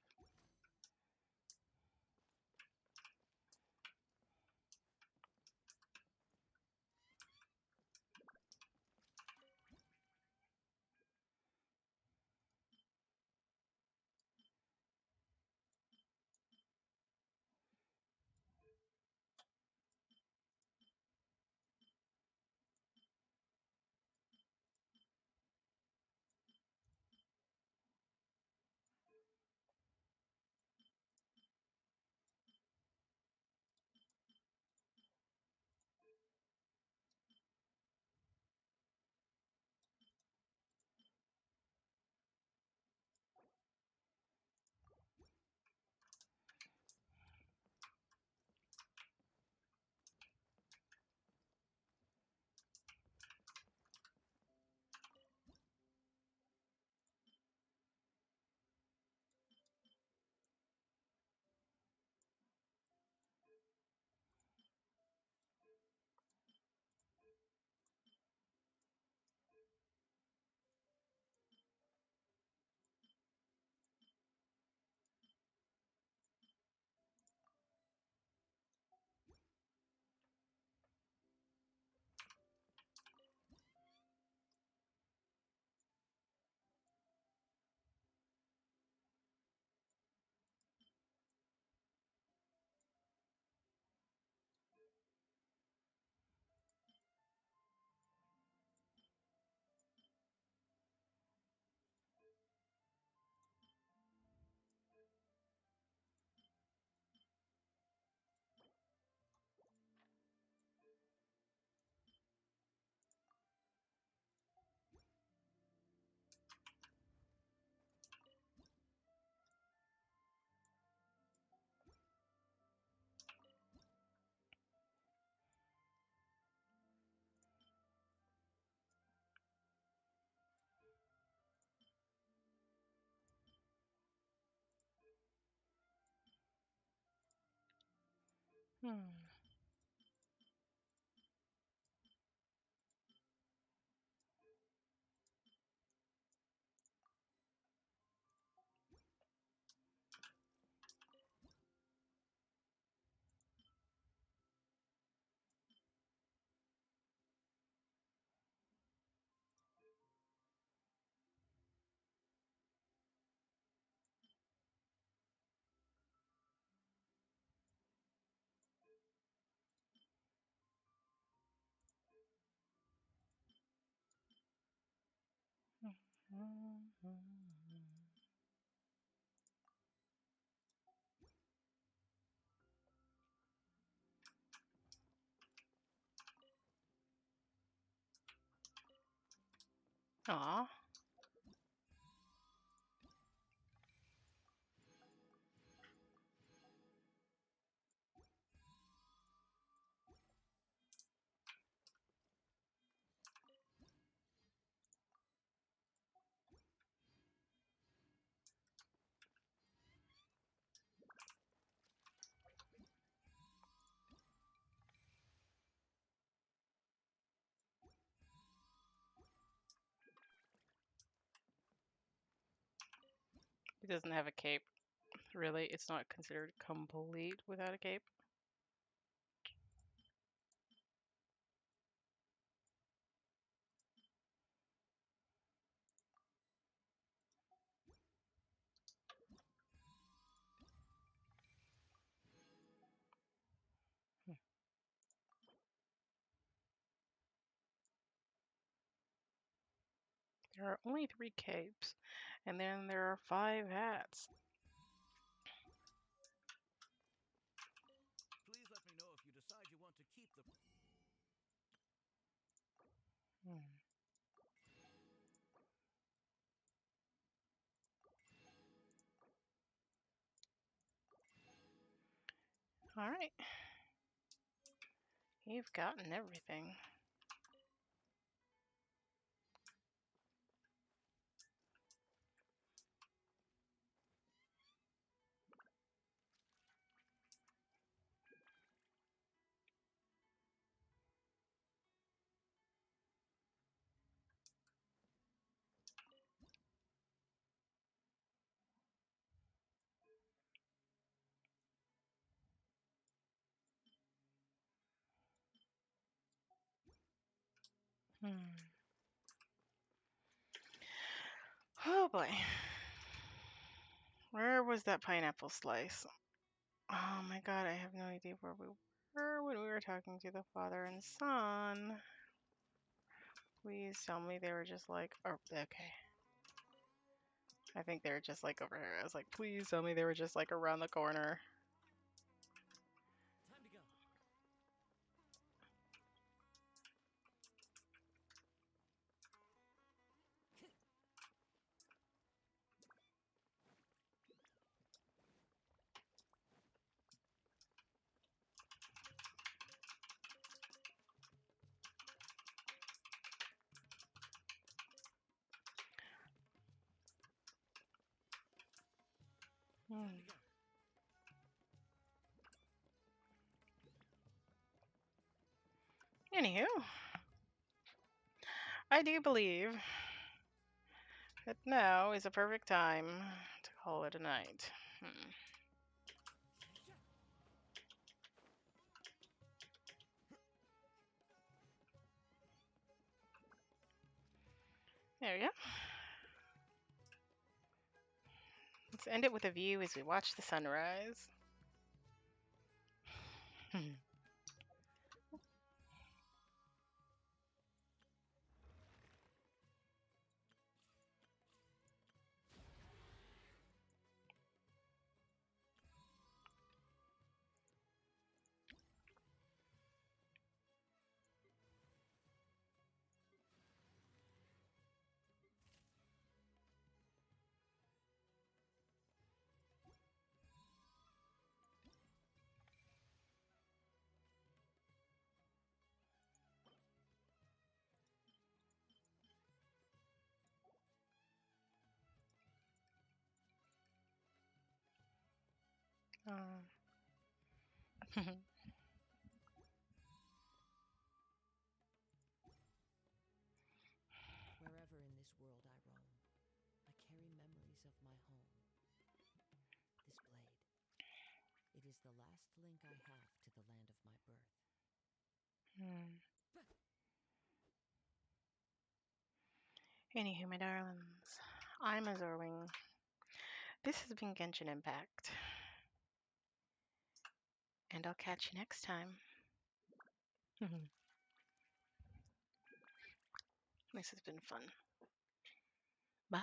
Hmm. Aw. He doesn't have a cape. Really, it's not considered complete without a cape. There are only 3 capes, and then there are 5 hats. Please let me know if you decide you want to keep the. Hmm. All right. You've gotten everything. Hmm. Oh boy. Where was that pineapple slice? Oh my god, I have no idea where we were when we were talking to the father and son. Please tell me they were just like, oh, okay. I think they were just like over here. I was like, please tell me they were just like around the corner. Time to go. Time Hmm. to go. Anywho, I do believe that now is a perfect time to call it a night. Hmm. There we go. Let's end it with a view as we watch the sunrise. Hmm. is the last link I have to the land of my birth. Anywho, my darlings, I'm Azorwing. This has been Genshin Impact. And I'll catch you next time. This has been fun. Bye.